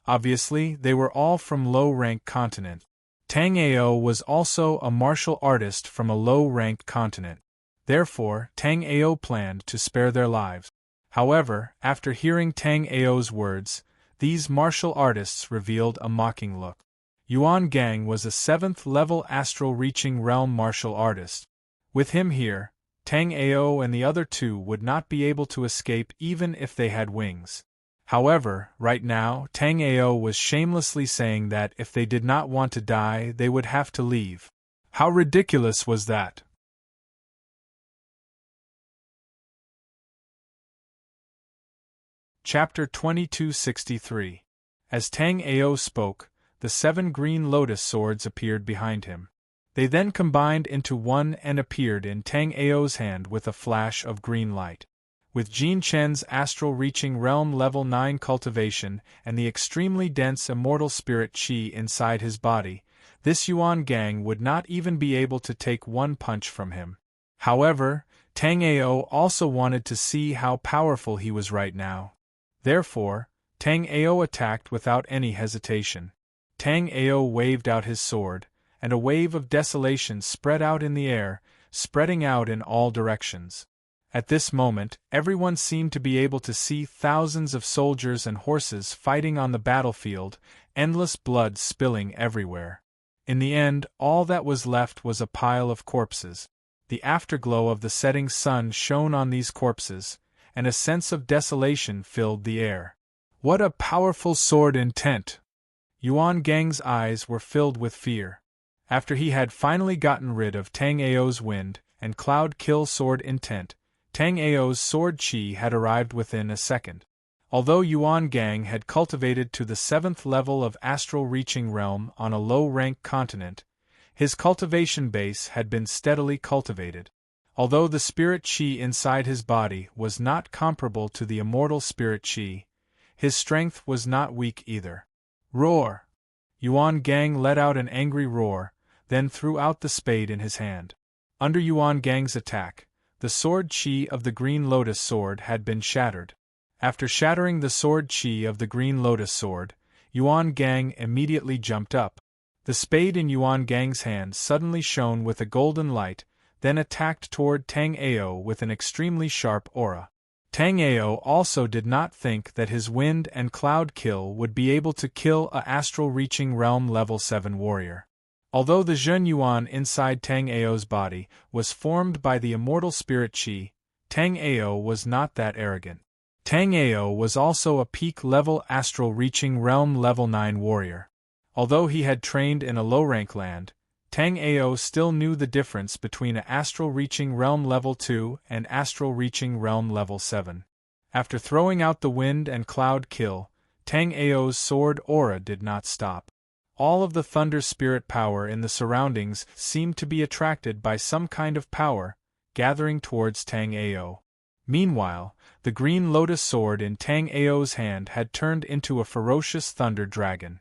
Obviously, they were all from low-rank continent. Tang Ao was also a martial artist from a low-ranked continent. Therefore, Tang Ao planned to spare their lives. However, after hearing Tang Ao's words, these martial artists revealed a mocking look. Yuan Gang was a 7th-level astral-reaching realm martial artist. With him here, Tang Ao and the other two would not be able to escape even if they had wings. However, right now, Tang Ao was shamelessly saying that if they did not want to die, they would have to leave. How ridiculous was that? Chapter 2263. As Tang Ao spoke, the 7 green lotus swords appeared behind him. They then combined into one and appeared in Tang Ao's hand with a flash of green light. With Jin Chen's astral reaching realm level 9 cultivation and the extremely dense immortal spirit qi inside his body, this Yuan Gang would not even be able to take one punch from him. However, Tang Ao also wanted to see how powerful he was right now. Therefore, Tang Ao attacked without any hesitation. Tang Ao waved out his sword, and a wave of desolation spread out in the air, spreading out in all directions. At this moment, everyone seemed to be able to see thousands of soldiers and horses fighting on the battlefield, endless blood spilling everywhere. In the end, all that was left was a pile of corpses. The afterglow of the setting sun shone on these corpses, and a sense of desolation filled the air. What a powerful sword intent! Yuan Gang's eyes were filled with fear. After he had finally gotten rid of Tang Ao's wind and cloud kill sword intent, Tang Ao's sword qi had arrived within a second. Although Yuan Gang had cultivated to the 7th level of astral reaching realm on a low-rank continent, his cultivation base had been steadily cultivated. Although the spirit qi inside his body was not comparable to the immortal spirit qi, his strength was not weak either. Roar! Yuan Gang let out an angry roar, then threw out the spade in his hand. Under Yuan Gang's attack, the sword qi of the green lotus sword had been shattered. After shattering the sword qi of the green lotus sword, Yuan Gang immediately jumped up. The spade in Yuan Gang's hand suddenly shone with a golden light, then attacked toward Tang Ao with an extremely sharp aura. Tang Ao also did not think that his wind and cloud kill would be able to kill a astral reaching realm level 7 warrior. Although the Zhen Yuan inside Tang Ao's body was formed by the immortal spirit qi, Tang Ao was not that arrogant. Tang Ao was also a peak-level astral reaching realm level 9 warrior. Although he had trained in a low-rank land, Tang Ao still knew the difference between an astral reaching realm level 2 and astral reaching realm level 7. After throwing out the wind and cloud kill, Tang Ao's sword aura did not stop. All of the thunder spirit power in the surroundings seemed to be attracted by some kind of power, gathering towards Tang Ao. Meanwhile, the green lotus sword in Tang Ao's hand had turned into a ferocious thunder dragon.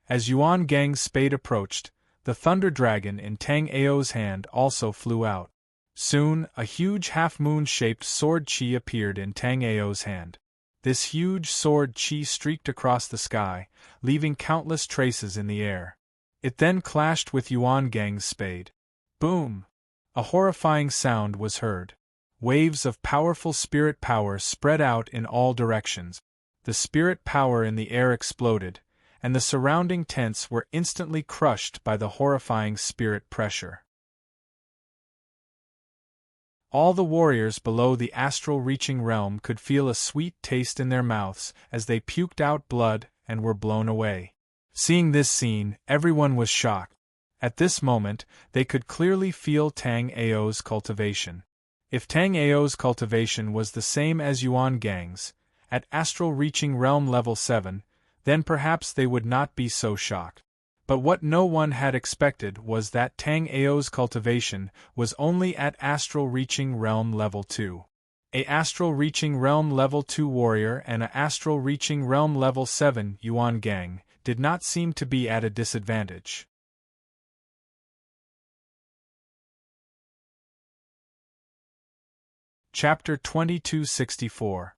As Yuan Gang's spade approached, the thunder dragon in Tang Ao's hand also flew out. Soon, a huge half-moon-shaped sword qi appeared in Tang Ao's hand. This huge sword qi streaked across the sky, leaving countless traces in the air. It then clashed with Yuan Gang's spade. Boom! A horrifying sound was heard. Waves of powerful spirit power spread out in all directions. The spirit power in the air exploded, and the surrounding tents were instantly crushed by the horrifying spirit pressure. All the warriors below the astral reaching realm could feel a sweet taste in their mouths as they puked out blood and were blown away. Seeing this scene, everyone was shocked. At this moment, they could clearly feel Tang Ao's cultivation. If Tang Ao's cultivation was the same as Yuan Gang's, at astral reaching realm level 7, then perhaps they would not be so shocked. But what no one had expected was that Tang Ao's cultivation was only at astral reaching realm level 2. A astral reaching realm level 2 warrior and a astral reaching realm level 7 Yuan Gang did not seem to be at a disadvantage. Chapter 2264.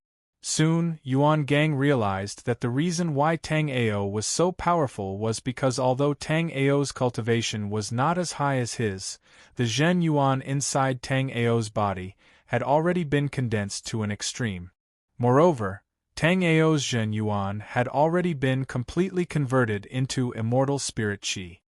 Soon, Yuan Gang realized that the reason why Tang Ao was so powerful was because although Tang Ao's cultivation was not as high as his, the Zhen Yuan inside Tang Ao's body had already been condensed to an extreme. Moreover, Tang Ao's Zhen Yuan had already been completely converted into immortal spirit qi.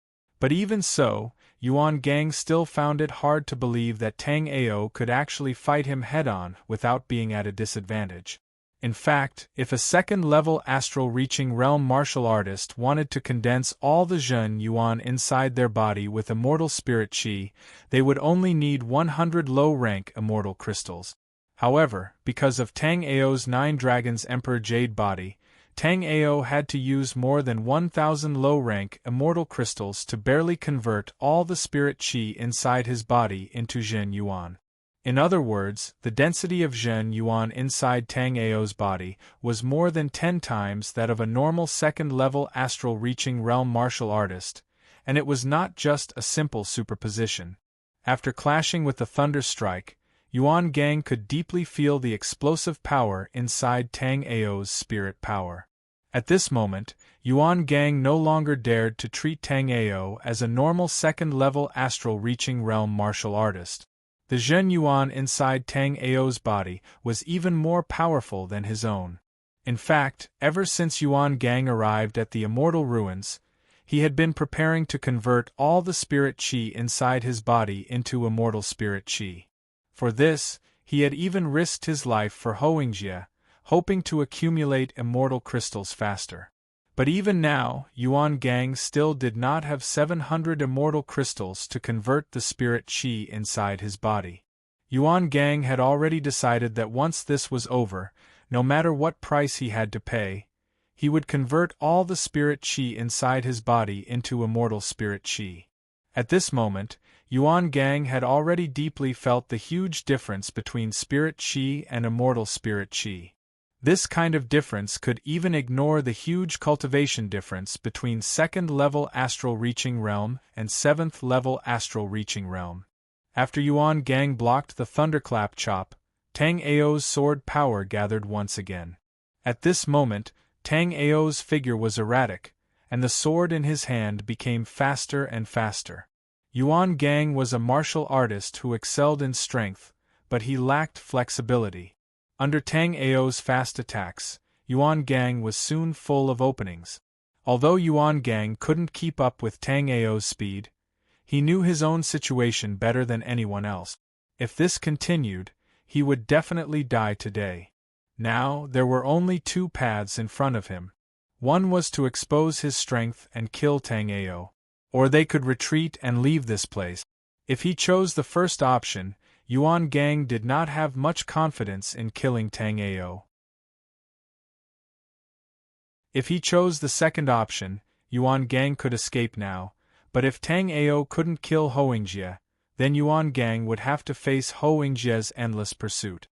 But even so, Yuan Gang still found it hard to believe that Tang Ao could actually fight him head-on without being at a disadvantage. In fact, if a second-level astral-reaching realm martial artist wanted to condense all the Zhen Yuan inside their body with immortal spirit qi, they would only need 100 low-rank immortal crystals. However, because of Tang Ao's 9 Dragons Emperor Jade body, Tang Ao had to use more than 1,000 low-rank immortal crystals to barely convert all the spirit qi inside his body into Zhen Yuan. In other words, the density of Zhen Yuan inside Tang Ao's body was more than 10 times that of a normal second-level astral-reaching realm martial artist, and it was not just a simple superposition. After clashing with the Thunder Strike, Yuan Gang could deeply feel the explosive power inside Tang Ao's spirit power. At this moment, Yuan Gang no longer dared to treat Tang Ao as a normal second-level astral-reaching realm martial artist. The Zhen Yuan inside Tang Ao's body was even more powerful than his own. In fact, ever since Yuan Gang arrived at the Immortal Ruins, he had been preparing to convert all the spirit qi inside his body into immortal spirit qi. For this, he had even risked his life for Hoengjie, hoping to accumulate immortal crystals faster. But even now, Yuan Gang still did not have 700 immortal crystals to convert the spirit qi inside his body. Yuan Gang had already decided that once this was over, no matter what price he had to pay, he would convert all the spirit qi inside his body into immortal spirit qi. At this moment, Yuan Gang had already deeply felt the huge difference between spirit qi and immortal spirit qi. This kind of difference could even ignore the huge cultivation difference between second-level astral-reaching realm and seventh-level astral-reaching realm. After Yuan Gang blocked the thunderclap chop, Tang Ao's sword power gathered once again. At this moment, Tang Ao's figure was erratic, and the sword in his hand became faster and faster. Yuan Gang was a martial artist who excelled in strength, but he lacked flexibility. Under Tang Ao's fast attacks, Yuan Gang was soon full of openings. Although Yuan Gang couldn't keep up with Tang Ao's speed, he knew his own situation better than anyone else. If this continued, he would definitely die today. Now, there were only 2 paths in front of him. One was to expose his strength and kill Tang Ao, or they could retreat and leave this place. If he chose the first option, Yuan Gang did not have much confidence in killing Tang Ao. If he chose the second option, Yuan Gang could escape now, but if Tang Ao couldn't kill Hoengjie, then Yuan Gang would have to face Hoengjie's endless pursuit.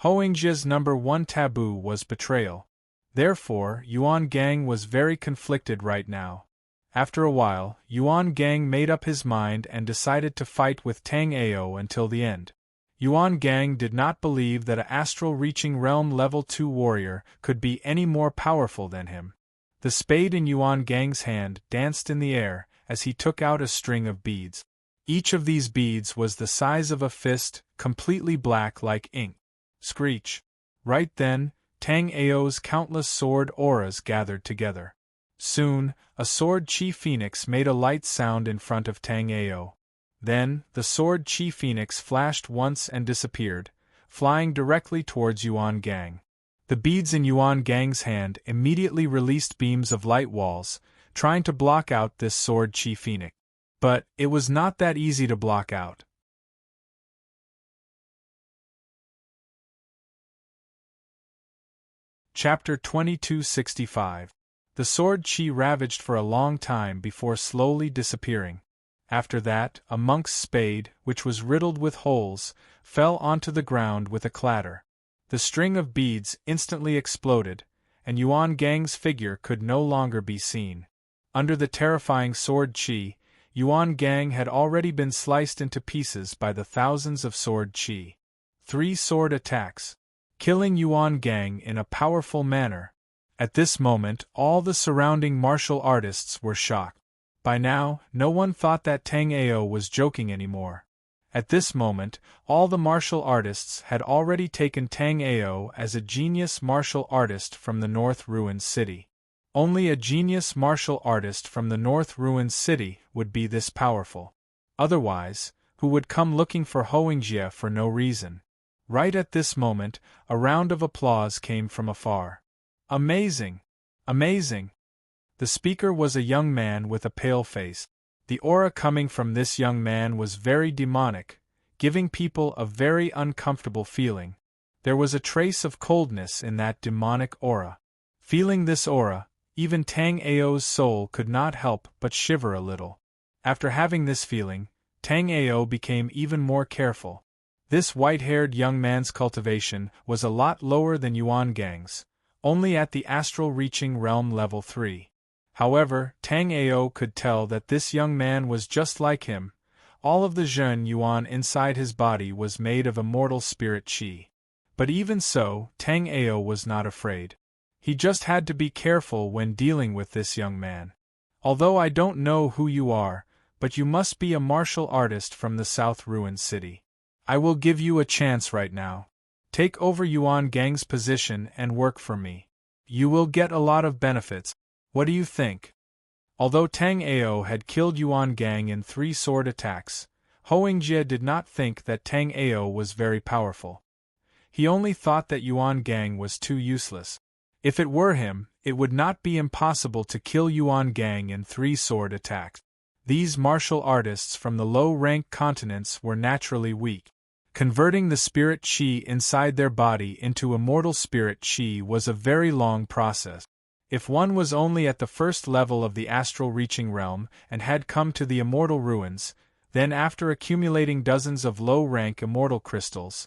Hoengjie's number 1 taboo was betrayal. Therefore, Yuan Gang was very conflicted right now. After a while, Yuan Gang made up his mind and decided to fight with Tang Ao until the end. Yuan Gang did not believe that an astral-reaching realm level 2 warrior could be any more powerful than him. The spade in Yuan Gang's hand danced in the air as he took out a string of beads. Each of these beads was the size of a fist, completely black like ink. Screech! Right then, Tang Ao's countless sword auras gathered together. Soon, a sword chi phoenix made a light sound in front of Tang Ao. Then, the sword chi phoenix flashed once and disappeared, flying directly towards Yuan Gang. The beads in Yuan Gang's hand immediately released beams of light walls, trying to block out this sword chi phoenix. But it was not that easy to block out. Chapter 2265. The sword chi ravaged for a long time before slowly disappearing. After that, a monk's spade, which was riddled with holes, fell onto the ground with a clatter. The string of beads instantly exploded, and Yuan Gang's figure could no longer be seen. Under the terrifying sword chi, Yuan Gang had already been sliced into pieces by the thousands of sword chi. 3 sword attacks, killing Yuan Gang in a powerful manner. At this moment, all the surrounding martial artists were shocked. By now, no one thought that Tang Ao was joking anymore. At this moment, all the martial artists had already taken Tang Ao as a genius martial artist from the North Ruins City. Only a genius martial artist from the North Ruins City would be this powerful. Otherwise, who would come looking for Hoingjie for no reason? Right at this moment, a round of applause came from afar. Amazing! Amazing! The speaker was a young man with a pale face. The aura coming from this young man was very demonic, giving people a very uncomfortable feeling. There was a trace of coldness in that demonic aura. Feeling this aura, even Tang Ao's soul could not help but shiver a little. After having this feeling, Tang Ao became even more careful. This white-haired young man's cultivation was a lot lower than Yuan Gang's, only at the astral reaching realm level 3. However, Tang Ao could tell that this young man was just like him. All of the Zhen Yuan inside his body was made of immortal spirit qi. But even so, Tang Ao was not afraid. He just had to be careful when dealing with this young man. Although I don't know who you are, but you must be a martial artist from the South Ruined City. I will give you a chance right now. Take over Yuan Gang's position and work for me. You will get a lot of benefits. What do you think? Although Tang Ao had killed Yuan Gang in 3 sword attacks, Hoingjie did not think that Tang Ao was very powerful. He only thought that Yuan Gang was too useless. If it were him, it would not be impossible to kill Yuan Gang in 3 sword attacks. These martial artists from the low-rank continents were naturally weak. Converting the spirit qi inside their body into immortal spirit qi was a very long process. If one was only at the first level of the astral reaching realm and had come to the immortal ruins, then after accumulating dozens of low-rank immortal crystals,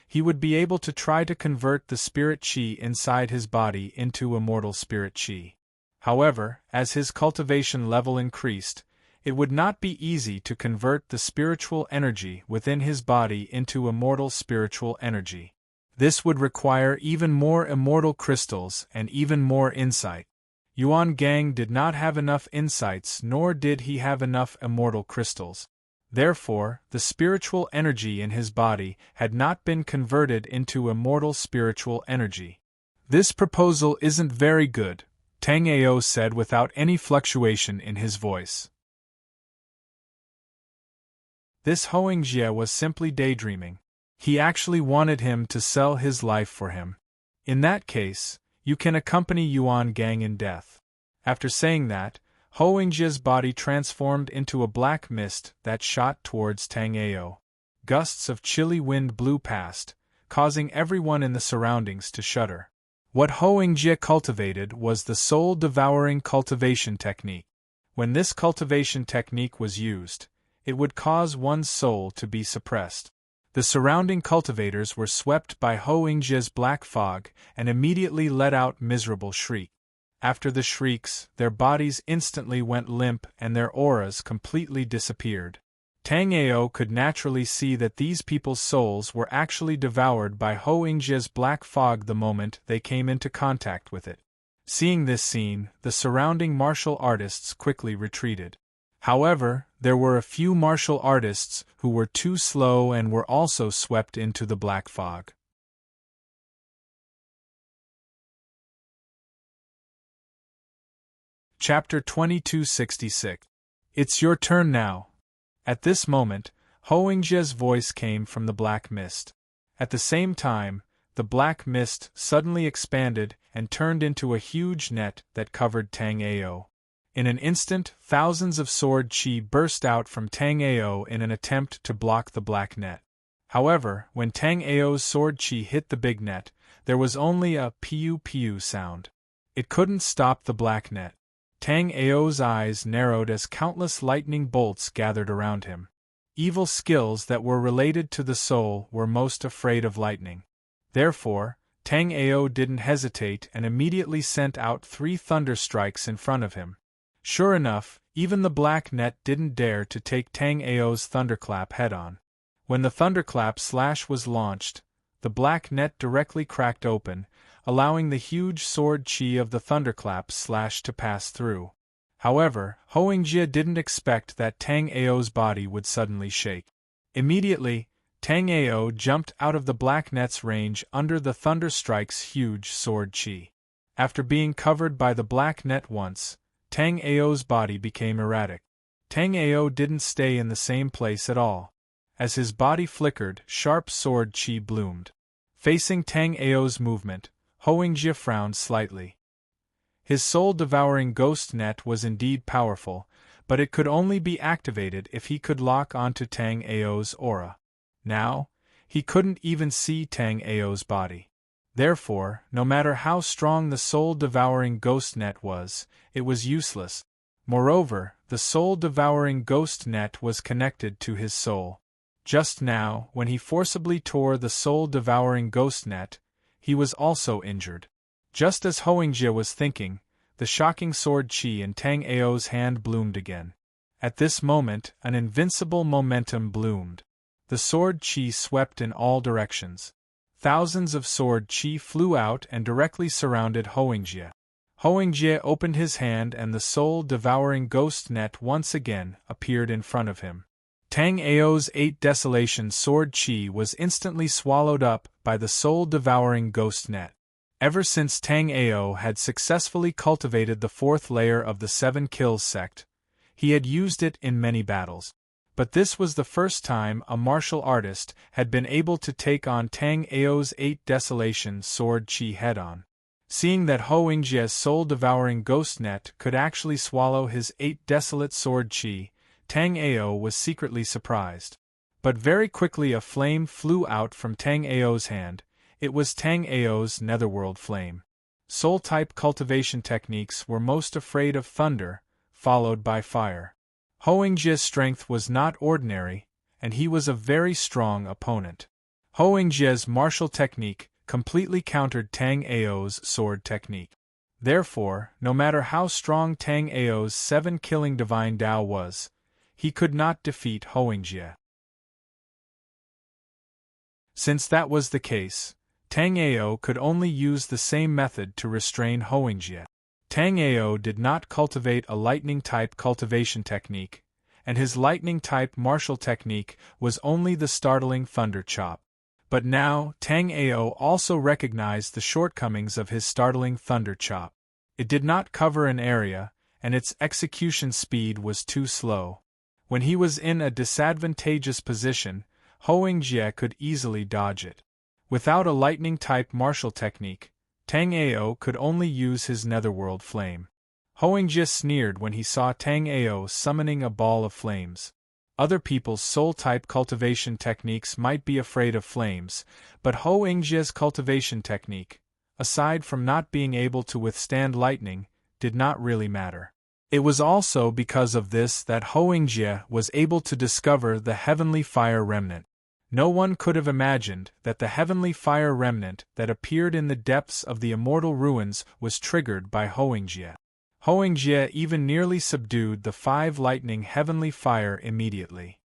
he would be able to try to convert the spirit qi inside his body into immortal spirit qi. However, as his cultivation level increased, it would not be easy to convert the spiritual energy within his body into immortal spiritual energy. This would require even more immortal crystals and even more insight. Yuan Gang did not have enough insights, nor did he have enough immortal crystals. Therefore, the spiritual energy in his body had not been converted into immortal spiritual energy. This proposal isn't very good, Tang Ao said without any fluctuation in his voice. This Hoingjie was simply daydreaming. He actually wanted him to sell his life for him. In that case, you can accompany Yuan Gang in death. After saying that, Hoingjie's body transformed into a black mist that shot towards Tang Ao. Gusts of chilly wind blew past, causing everyone in the surroundings to shudder. What Hoingjie cultivated was the soul-devouring cultivation technique. When this cultivation technique was used, it would cause one's soul to be suppressed. The surrounding cultivators were swept by Hoingjie's black fog and immediately let out miserable shrieks. After the shrieks, their bodies instantly went limp and their auras completely disappeared. Tang Ao could naturally see that these people's souls were actually devoured by Hoingjie's black fog the moment they came into contact with it. Seeing this scene, the surrounding martial artists quickly retreated. However, there were a few martial artists who were too slow and were also swept into the black fog. Chapter 2266. It's your turn now. At this moment, Hoingjie's voice came from the black mist. At the same time, the black mist suddenly expanded and turned into a huge net that covered Tang Ao. In an instant, thousands of sword qi burst out from Tang Ao in an attempt to block the black net. However, when Tang Ao's sword qi hit the big net, there was only a piu-piu sound. It couldn't stop the black net. Tang Ao's eyes narrowed as countless lightning bolts gathered around him. Evil skills that were related to the soul were most afraid of lightning. Therefore, Tang Ao didn't hesitate and immediately sent out 3 thunder strikes in front of him. Sure enough, even the black net didn't dare to take Tang Ao's thunderclap head-on. When the thunderclap slash was launched, the black net directly cracked open, allowing the huge sword qi of the thunderclap slash to pass through. However, Hoingjie didn't expect that Tang Ao's body would suddenly shake. Immediately, Tang Ao jumped out of the black net's range under the thunder strike's huge sword qi. After being covered by the black net once, Tang Ao's body became erratic. Tang Ao didn't stay in the same place at all. As his body flickered, sharp sword chi bloomed. Facing Tang Ao's movement, Hoengjie frowned slightly. His soul-devouring ghost net was indeed powerful, but it could only be activated if he could lock onto Tang Ao's aura. Now, he couldn't even see Tang Ao's body. Therefore, no matter how strong the soul-devouring ghost net was useless. Moreover, the soul-devouring ghost net was connected to his soul. Just now, when he forcibly tore the soul-devouring ghost net, he was also injured. Just as Hoengjie was thinking, the shocking sword chi in Tang Ao's hand bloomed again. At this moment, an invincible momentum bloomed. The sword chi swept in all directions. Thousands of sword chi flew out and directly surrounded Hoengjie. Hoengjie opened his hand and the soul-devouring ghost net once again appeared in front of him. Tang Ao's 8 Desolation sword chi was instantly swallowed up by the soul-devouring ghost net. Ever since Tang Ao had successfully cultivated the 4th layer of the 7 Kills sect, he had used it in many battles. But this was the first time a martial artist had been able to take on Tang Ao's 8 Desolation sword chi head-on. Seeing that Hoengjie's soul-devouring ghost net could actually swallow his 8 Desolate sword chi, Tang Ao was secretly surprised. But very quickly a flame flew out from Tang Ao's hand. It was Tang Ao's netherworld flame. Soul-type cultivation techniques were most afraid of thunder, followed by fire. Hoengjie's strength was not ordinary, and he was a very strong opponent. Hoengjie's martial technique completely countered Tang Ao's sword technique. Therefore, no matter how strong Tang Ao's 7 killing divine Tao was, he could not defeat Hoengjie. Since that was the case, Tang Ao could only use the same method to restrain Hoengjie. Tang Ao did not cultivate a lightning-type cultivation technique, and his lightning-type martial technique was only the startling thunder chop. But now, Tang Ao also recognized the shortcomings of his startling thunder chop. It did not cover an area, and its execution speed was too slow. When he was in a disadvantageous position, Hoengjie could easily dodge it. Without a lightning-type martial technique, Tang Ao could only use his netherworld flame. Hoengjie sneered when he saw Tang Ao summoning a ball of flames. Other people's soul-type cultivation techniques might be afraid of flames, but Hoengjie's cultivation technique, aside from not being able to withstand lightning, did not really matter. It was also because of this that Hoengjie was able to discover the heavenly fire remnant. No one could have imagined that the heavenly fire remnant that appeared in the depths of the immortal ruins was triggered by Hoengjie. Hoengjie even nearly subdued the 5 lightning heavenly fire immediately.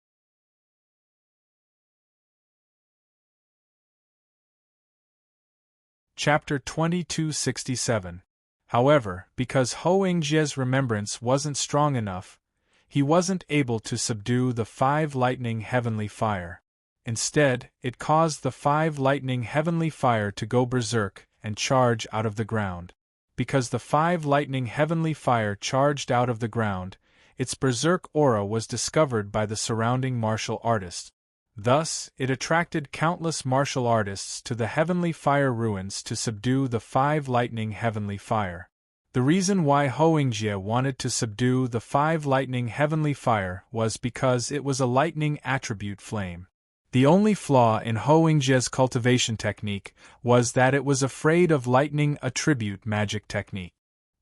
Chapter 2267. However, because Hoengjie's remembrance wasn't strong enough, he wasn't able to subdue the 5 lightning heavenly fire. Instead, it caused the 5 lightning heavenly fire to go berserk and charge out of the ground. Because the 5 lightning heavenly fire charged out of the ground, its berserk aura was discovered by the surrounding martial artists. Thus, it attracted countless martial artists to the heavenly fire ruins to subdue the 5 lightning heavenly fire. The reason why Hoengjie wanted to subdue the 5 lightning heavenly fire was because it was a lightning attribute flame. The only flaw in Hoengjie's cultivation technique was that it was afraid of lightning attribute magic technique.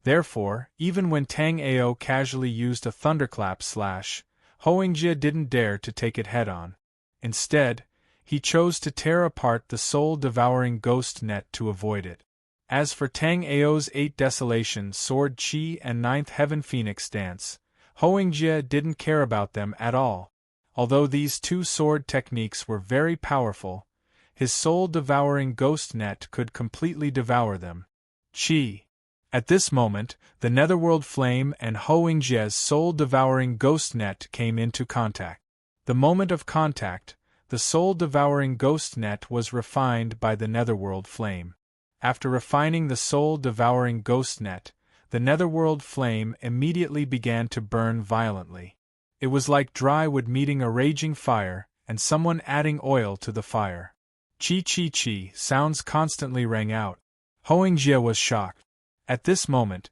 Therefore, even when Tang Ao casually used a thunderclap slash, Hoengjie didn't dare to take it head-on. Instead, he chose to tear apart the soul-devouring ghost net to avoid it. As for Tang Ao's 8 Desolation sword chi and 9th heaven phoenix dance, Hoengjie didn't care about them at all. Although these 2 sword techniques were very powerful, his soul-devouring ghost net could completely devour them. Chi. At this moment, the netherworld flame and Hoengjie's soul-devouring ghost net came into contact. The moment of contact, the soul-devouring ghost net was refined by the netherworld flame. After refining the soul-devouring ghost net, the netherworld flame immediately began to burn violently. It was like dry wood meeting a raging fire, and someone adding oil to the fire. Chi chi chi sounds constantly rang out. Hoengjie was shocked. At this moment,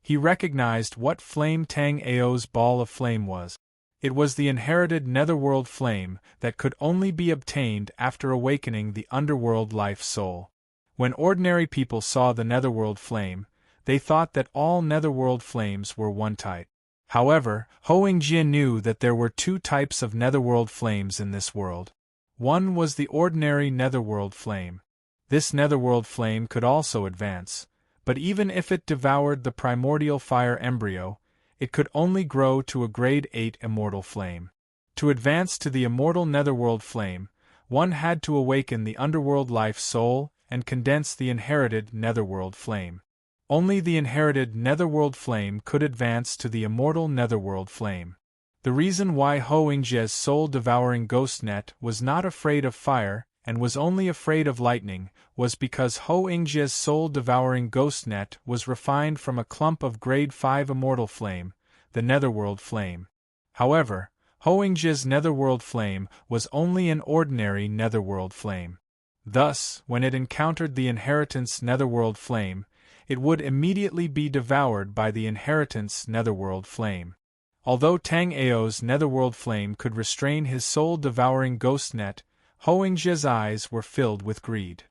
he recognized what flame Tang Ao's ball of flame was. It was the inherited netherworld flame that could only be obtained after awakening the underworld life soul. When ordinary people saw the netherworld flame, they thought that all netherworld flames were one type. However, Hoengjie knew that there were two types of netherworld flames in this world. One was the ordinary netherworld flame. This netherworld flame could also advance, but even if it devoured the primordial fire embryo, it could only grow to a grade 8 immortal flame. To advance to the immortal netherworld flame, one had to awaken the underworld life soul and condense the inherited netherworld flame. Only the inherited netherworld flame could advance to the immortal netherworld flame. The reason why Hoengjie's soul-devouring ghost net was not afraid of fire and was only afraid of lightning was because Hoengjie's soul-devouring ghost net was refined from a clump of grade 5 immortal flame, the netherworld flame. However, Hoengjie's netherworld flame was only an ordinary netherworld flame. Thus, when it encountered the inheritance netherworld flame, it would immediately be devoured by the inheritance netherworld flame. Although Tang Ao's netherworld flame could restrain his soul-devouring ghost net, Hoengjie's eyes were filled with greed.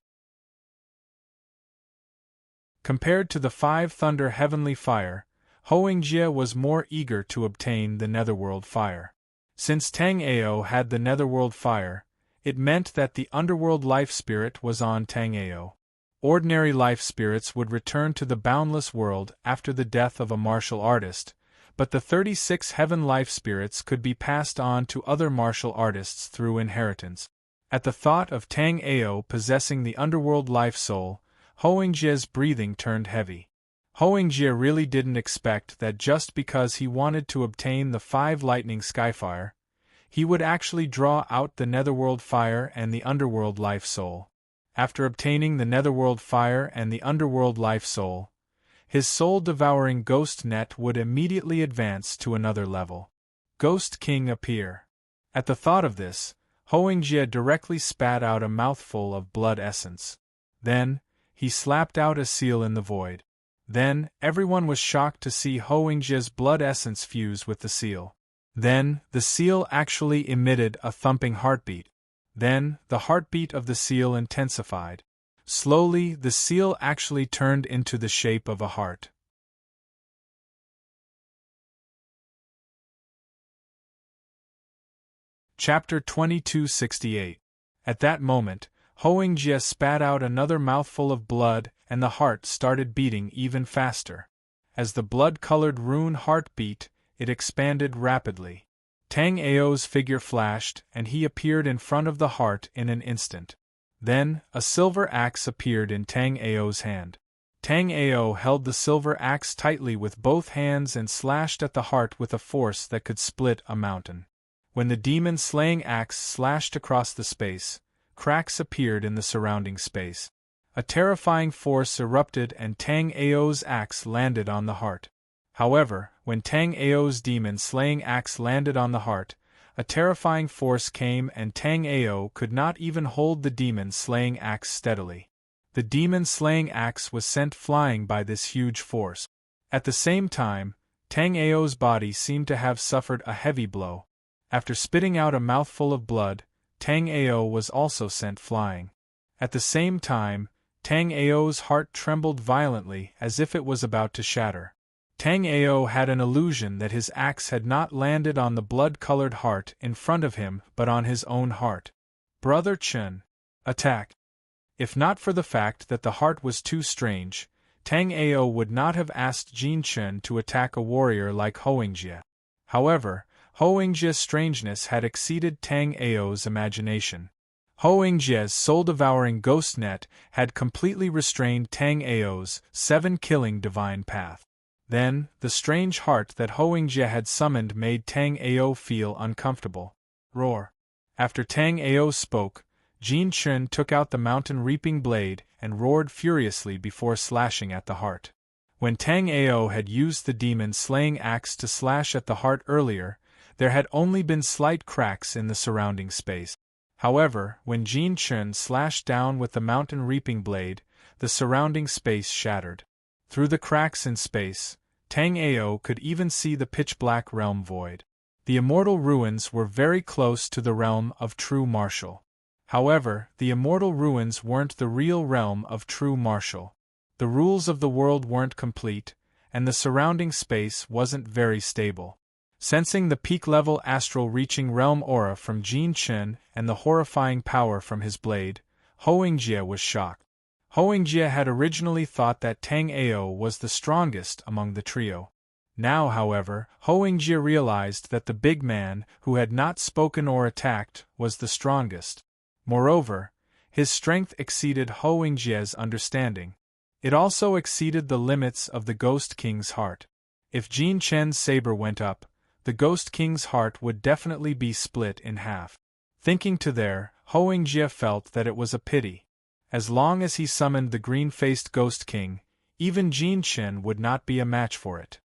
Compared to the five thunder heavenly fire, Hoengjie was more eager to obtain the netherworld fire. Since Tang Ao had the netherworld fire, it meant that the underworld life spirit was on Tang Ao. Ordinary life spirits would return to the boundless world after the death of a martial artist, but the 36 heaven life spirits could be passed on to other martial artists through inheritance. At the thought of Tang Ao possessing the underworld life soul, Hoengjie's breathing turned heavy. Hoengjie really didn't expect that just because he wanted to obtain the 5 lightning skyfire, he would actually draw out the netherworld fire and the underworld life soul. After obtaining the netherworld fire and the underworld life soul, his soul-devouring ghost net would immediately advance to another level. Ghost King appear. At the thought of this, Hoengjie directly spat out a mouthful of blood essence. Then, he slapped out a seal in the void. Then, everyone was shocked to see Hoengjie's blood essence fuse with the seal. Then, the seal actually emitted a thumping heartbeat. Then, the heartbeat of the seal intensified. Slowly, the seal actually turned into the shape of a heart. Chapter 2268. At that moment, Hoengjie spat out another mouthful of blood and the heart started beating even faster. As the blood-colored rune heart beat, it expanded rapidly. Tang Ao's figure flashed and he appeared in front of the heart in an instant. Then, a silver axe appeared in Tang Ao's hand. Tang Ao held the silver axe tightly with both hands and slashed at the heart with a force that could split a mountain. When the demon-slaying axe slashed across the space, cracks appeared in the surrounding space. A terrifying force erupted and Tang Ao's axe landed on the heart. However, when Tang Ao's demon-slaying axe landed on the heart, a terrifying force came and Tang Ao could not even hold the demon-slaying axe steadily. The demon-slaying axe was sent flying by this huge force. At the same time, Tang Ao's body seemed to have suffered a heavy blow. After spitting out a mouthful of blood, Tang Ao was also sent flying. At the same time, Tang Ao's heart trembled violently as if it was about to shatter. Tang Ao had an illusion that his axe had not landed on the blood-colored heart in front of him but on his own heart. Brother Chen, attack! If not for the fact that the heart was too strange, Tang Ao would not have asked Jin Chen to attack a warrior like Hoengjie. However, Hoengjie's strangeness had exceeded Tang Ao's imagination. Hoengjie's soul-devouring ghost net had completely restrained Tang Ao's 7-killing divine path. Then, the strange heart that Hoengjie had summoned made Tang Ao feel uncomfortable. Roar! After Tang Ao spoke, Jin Chen took out the mountain-reaping blade and roared furiously before slashing at the heart. When Tang Ao had used the demon-slaying axe to slash at the heart earlier, There had only been slight cracks in the surrounding space. However, when Jin Chen slashed down with the mountain reaping blade, the surrounding space shattered. Through the cracks in space, Tang Ao could even see the pitch-black realm void. The immortal ruins were very close to the realm of true martial. However, the immortal ruins weren't the real realm of true martial. The rules of the world weren't complete, and the surrounding space wasn't very stable. Sensing the peak-level astral-reaching realm aura from Jin Chen and the horrifying power from his blade, Hoangjie was shocked. Hoangjie had originally thought that Tang Ao was the strongest among the trio. Now, however, Hoangjie realized that the big man, who had not spoken or attacked, was the strongest. Moreover, his strength exceeded Hoangjie's understanding. It also exceeded the limits of the Ghost King's heart. If Jin Chen's saber went up, the Ghost King's heart would definitely be split in half. Thinking to there, Hoangjie felt that it was a pity. As long as he summoned the green-faced Ghost King, even Jin Chen would not be a match for it.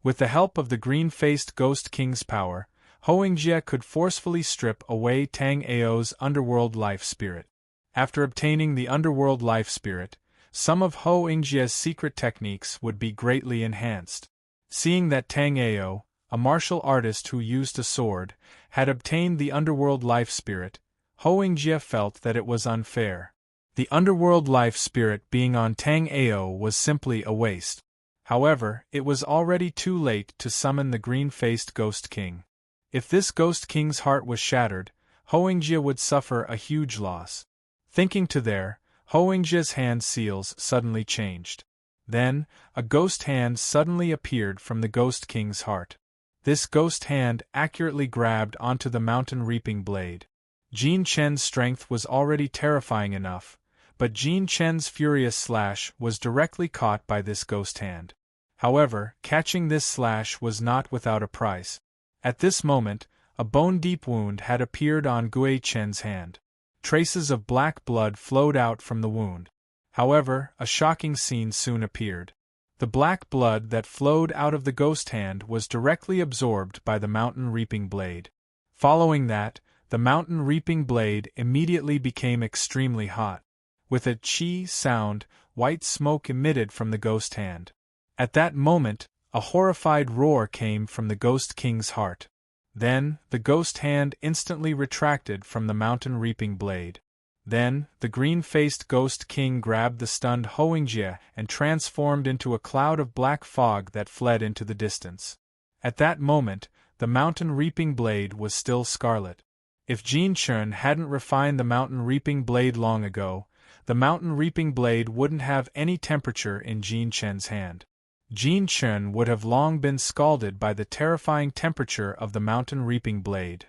With the help of the green-faced Ghost King's power, Hoangjie could forcefully strip away Tang Ao's underworld life spirit. After obtaining the underworld life spirit, some of Hoangjie's secret techniques would be greatly enhanced. Seeing that Tang Ao, a martial artist who used a sword, had obtained the underworld life spirit, Hoangjie felt that it was unfair. The underworld life spirit being on Tang Ao was simply a waste. However, it was already too late to summon the green-faced Ghost King. If this Ghost King's heart was shattered, Hoangjie would suffer a huge loss. Thinking to there, Hoangjie's hand seals suddenly changed. Then, a ghost hand suddenly appeared from the Ghost King's heart. This ghost hand accurately grabbed onto the mountain reaping blade. Jin Chen's strength was already terrifying enough, but Jin Chen's furious slash was directly caught by this ghost hand. However, catching this slash was not without a price. At this moment, a bone-deep wound had appeared on Gui Chen's hand. Traces of black blood flowed out from the wound. However, a shocking scene soon appeared. The black blood that flowed out of the ghost hand was directly absorbed by the mountain reaping blade. Following that, the mountain reaping blade immediately became extremely hot. With a chi sound, white smoke emitted from the ghost hand. At that moment, a horrified roar came from the Ghost King's heart. Then, the ghost hand instantly retracted from the mountain reaping blade. Then, the green-faced Ghost King grabbed the stunned Hoangjie and transformed into a cloud of black fog that fled into the distance. At that moment, the mountain reaping blade was still scarlet. If Jin Chen hadn't refined the mountain reaping blade long ago, the mountain reaping blade wouldn't have any temperature in Jin Chen's hand. Jin Chen would have long been scalded by the terrifying temperature of the mountain reaping blade.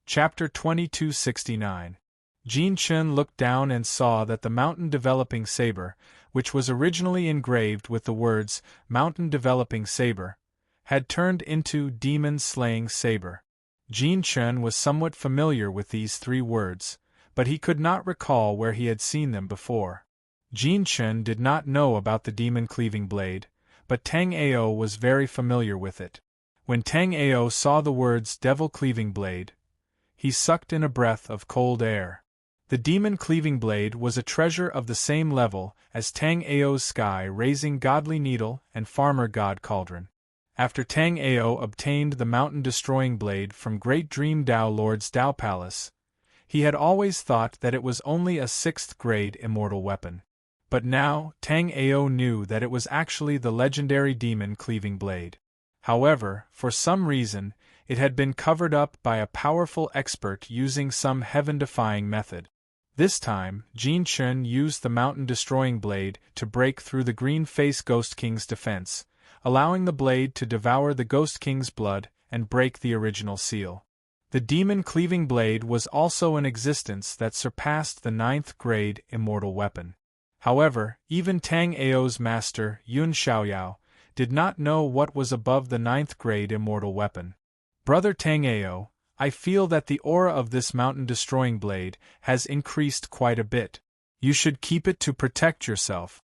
Chapter 2269. Jin Chen looked down and saw that the mountain developing saber, which was originally engraved with the words, Mountain Developing Saber, had turned into Demon Slaying Saber. Jin Chen was somewhat familiar with these three words, but he could not recall where he had seen them before. Jin Chen did not know about the demon cleaving blade, but Tang Ao was very familiar with it. When Tang Ao saw the words Devil Cleaving Blade, he sucked in a breath of cold air. The demon cleaving blade was a treasure of the same level as Tang Ao's Sky Raising Godly Needle and Farmer God Cauldron. After Tang Ao obtained the mountain destroying blade from Great Dream Dao Lord's Dao Palace, he had always thought that it was only a 6th-grade immortal weapon. But now, Tang Ao knew that it was actually the legendary demon cleaving blade. However, for some reason, it had been covered up by a powerful expert using some heaven-defying method. This time, Jin Chen used the mountain-destroying blade to break through the green-faced Ghost King's defense, allowing the blade to devour the Ghost King's blood and break the original seal. The demon-cleaving blade was also an existence that surpassed the 9th-grade immortal weapon. However, even Tang Ao's master, Yun Xiaoyao, did not know what was above the 9th-grade immortal weapon. Brother Tang Ao, I feel that the aura of this mountain-destroying blade has increased quite a bit. You should keep it to protect yourself.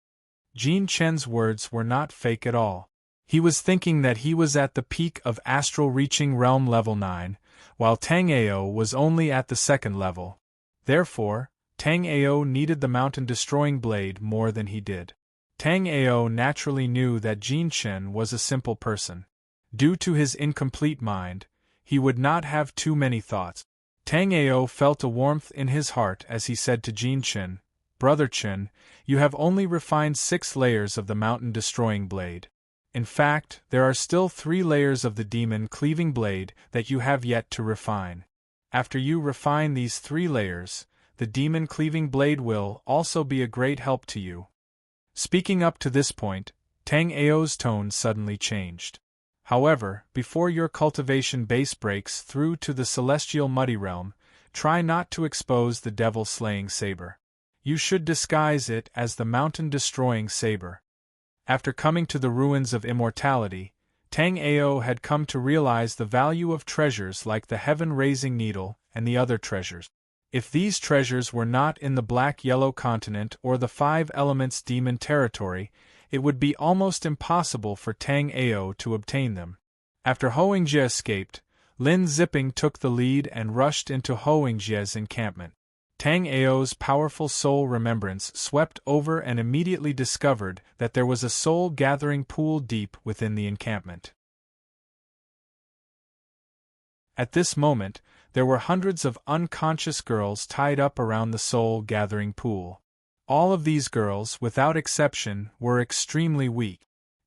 Jin Chen's words were not fake at all. He was thinking that he was at the peak of astral reaching realm level 9, while Tang Ao was only at the second level. Therefore, Tang Ao needed the mountain-destroying blade more than he did. Tang Ao naturally knew that Jin Chen was a simple person. Due to his incomplete mind, he would not have too many thoughts. Tang Ao felt a warmth in his heart as he said to Jin Chen, "Brother Chen, you have only refined 6 layers of the mountain-destroying blade. In fact, there are still 3 layers of the demon-cleaving blade that you have yet to refine. After you refine these 3 layers, the demon-cleaving blade will also be a great help to you." Speaking up to this point, Tang Ao's tone suddenly changed. "However, before your cultivation base breaks through to the celestial muddy realm, try not to expose the devil-slaying saber. You should disguise it as the mountain-destroying saber." After coming to the ruins of immortality, Tang Ao had come to realize the value of treasures like the heaven-raising needle and the other treasures. If these treasures were not in the Black-Yellow continent or the 5 Elements demon territory, it would be almost impossible for Tang Ao to obtain them. After Hoingjie escaped, Lin Zipping took the lead and rushed into Hoingjie's encampment. Tang Ao's powerful soul remembrance swept over and immediately discovered that there was a soul-gathering pool deep within the encampment. At this moment, there were hundreds of unconscious girls tied up around the soul-gathering pool. All of these girls, without exception, were extremely weak.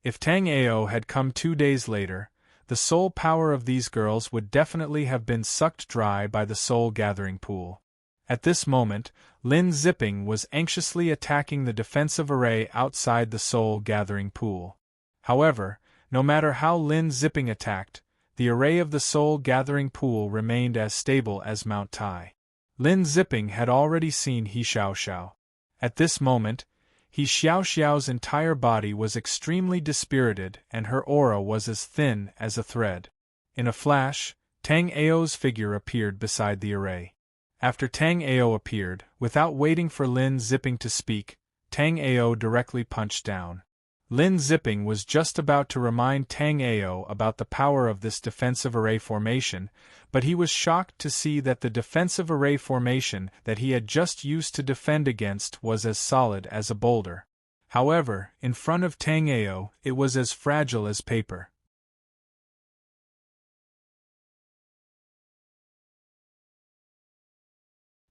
If Tang Ao had come 2 days later, the soul power of these girls would definitely have been sucked dry by the soul-gathering pool. At this moment, Lin Zipping was anxiously attacking the defensive array outside the soul-gathering pool. However, no matter how Lin Zipping attacked, the array of the soul-gathering pool remained as stable as Mount Tai. Lin Zipping had already seen He Xiaoxiao. At this moment, He Xiaoxiao's entire body was extremely dispirited and her aura was as thin as a thread. In a flash, Tang Ao's figure appeared beside the array. After Tang Ao appeared, without waiting for Lin Zipping to speak, Tang Ao directly punched down. Lin Zipping was just about to remind Tang Ao about the power of this defensive array formation, but he was shocked to see that the defensive array formation that he had just used to defend against was as solid as a boulder. However, in front of Tang Ao, it was as fragile as paper.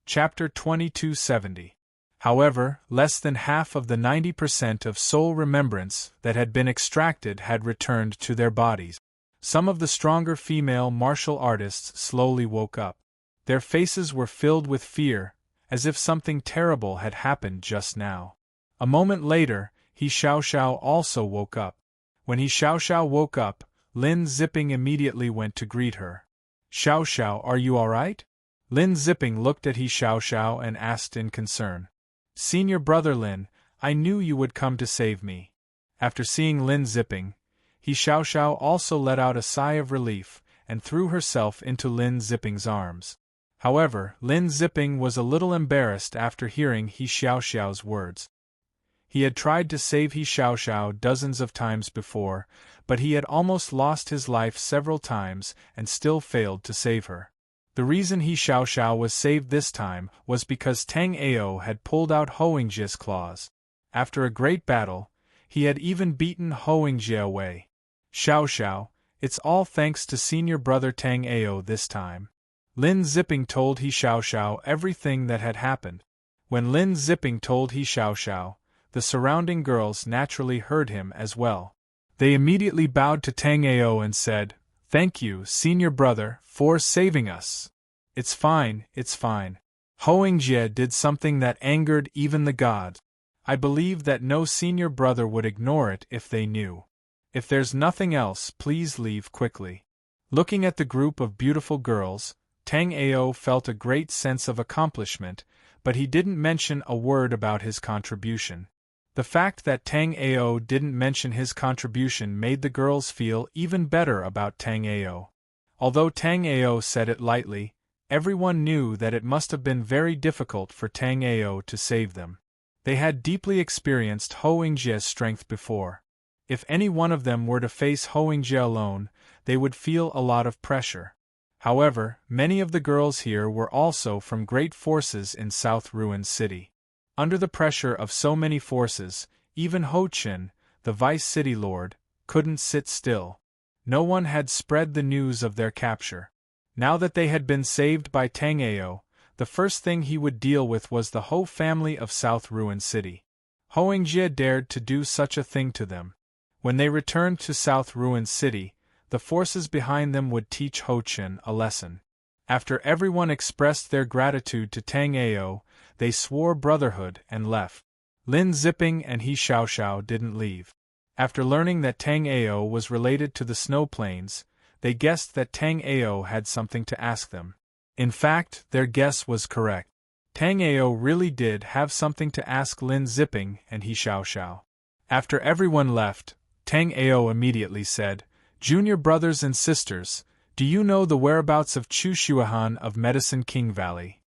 Chapter 2270. However, less than half of the 90% of soul remembrance that had been extracted had returned to their bodies. Some of the stronger female martial artists slowly woke up. Their faces were filled with fear, as if something terrible had happened just now. A moment later, He Xiaoxiao also woke up. When He Xiaoxiao woke up, Lin Zipping immediately went to greet her. "Xiaoxiao, are you alright?" Lin Zipping looked at He Xiaoxiao and asked in concern. "Senior brother Lin, I knew you would come to save me." After seeing Lin Zipping, He Xiaoxiao also let out a sigh of relief and threw herself into Lin Zipping's arms. However, Lin Zipping was a little embarrassed after hearing He Xiaoxiao's words. He had tried to save He Xiaoxiao dozens of times before, but he had almost lost his life several times and still failed to save her. The reason He Xiaoxiao was saved this time was because Tang Ao had pulled out Hoingjie's claws. After a great battle, he had even beaten Hoingjie away. "Xiaoxiao, it's all thanks to senior brother Tang Ao this time." Lin Zipping told He Xiaoxiao everything that had happened. When Lin Zipping told He Xiaoxiao, the surrounding girls naturally heard him as well. They immediately bowed to Tang Ao and said, "Thank you, senior brother, for saving us. It's fine, it's fine. Hoingjie did something that angered even the gods. I believe that no senior brother would ignore it if they knew. If there's nothing else, please leave quickly." Looking at the group of beautiful girls, Tang Ao felt a great sense of accomplishment, but he didn't mention a word about his contribution. The fact that Tang Ao didn't mention his contribution made the girls feel even better about Tang Ao. Although Tang Ao said it lightly, everyone knew that it must have been very difficult for Tang Ao to save them. They had deeply experienced Hoingjie's strength before. If any one of them were to face Hoingjie alone, they would feel a lot of pressure. However, many of the girls here were also from great forces in South Ruin City. Under the pressure of so many forces, even Ho Chin, the Vice City Lord, couldn't sit still. No one had spread the news of their capture. Now that they had been saved by Tang Ao, the first thing he would deal with was the Ho family of South Ruin City. Hoingjie dared to do such a thing to them. When they returned to South Ruin City, the forces behind them would teach Ho Chin a lesson. After everyone expressed their gratitude to Tang Ao, they swore brotherhood and left. Lin Zipping and He Xiaoxiao didn't leave. After learning that Tang Ao was related to the Snow Plains, they guessed that Tang Ao had something to ask them. In fact, their guess was correct. Tang Ao really did have something to ask Lin Zipping and He Xiaoxiao. After everyone left, Tang Ao immediately said, "Junior brothers and sisters, do you know the whereabouts of Chu Shuahan of Medicine King Valley?"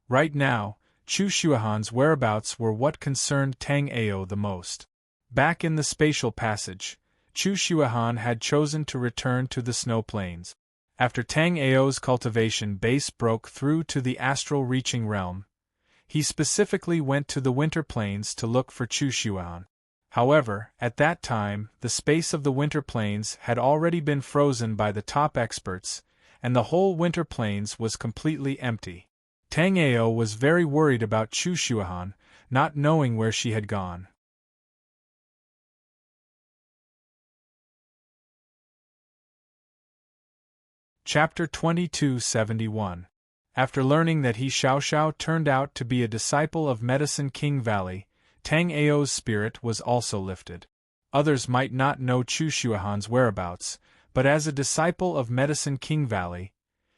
Right now, Chu Shuahan's whereabouts were what concerned Tang Ao the most. Back in the spatial passage, Chu Shuahan had chosen to return to the Snow Plains. After Tang Ao's cultivation base broke through to the astral reaching realm, he specifically went to the Winter Plains to look for Chu Shuahan. However, at that time, the space of the Winter Plains had already been frozen by the top experts, and the whole Winter Plains was completely empty. Tang Ao was very worried about Chu Shuahan, not knowing where she had gone. Chapter 2271. After learning that He Xiaoxiao turned out to be a disciple of Medicine King Valley, Tang Ao's spirit was also lifted. Others might not know Chu Shuahan's whereabouts, but as a disciple of Medicine King Valley,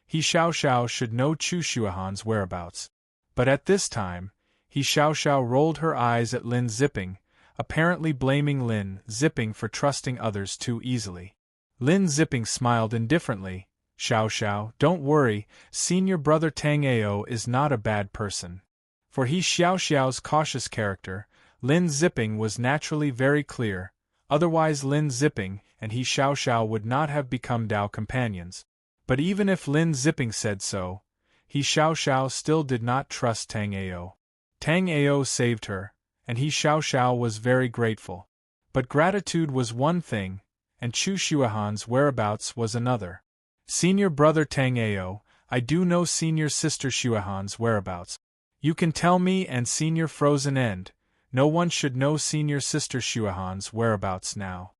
He Xiaoxiao should know Chu Shuahan's whereabouts. But at this time, He Xiaoxiao rolled her eyes at Lin Zipping, apparently blaming Lin Zipping for trusting others too easily. Lin Zipping smiled indifferently. "Xiaoxiao, don't worry, senior brother Tang Ao is not a bad person." For He Xiaoxiao's cautious character, Lin Zipping was naturally very clear, otherwise Lin Zipping and He Xiaoxiao would not have become Dao companions. But even if Lin Zipping said so, He Xiaoxiao still did not trust Tang Ao. Tang Ao saved her, and He Xiaoxiao was very grateful. But gratitude was one thing, and Chu Shuahan's whereabouts was another. "Senior brother Tang Ao, I do know senior sister Shuahan's whereabouts. You can tell me and senior Frozen End, no one should know senior sister Shuahan's whereabouts now."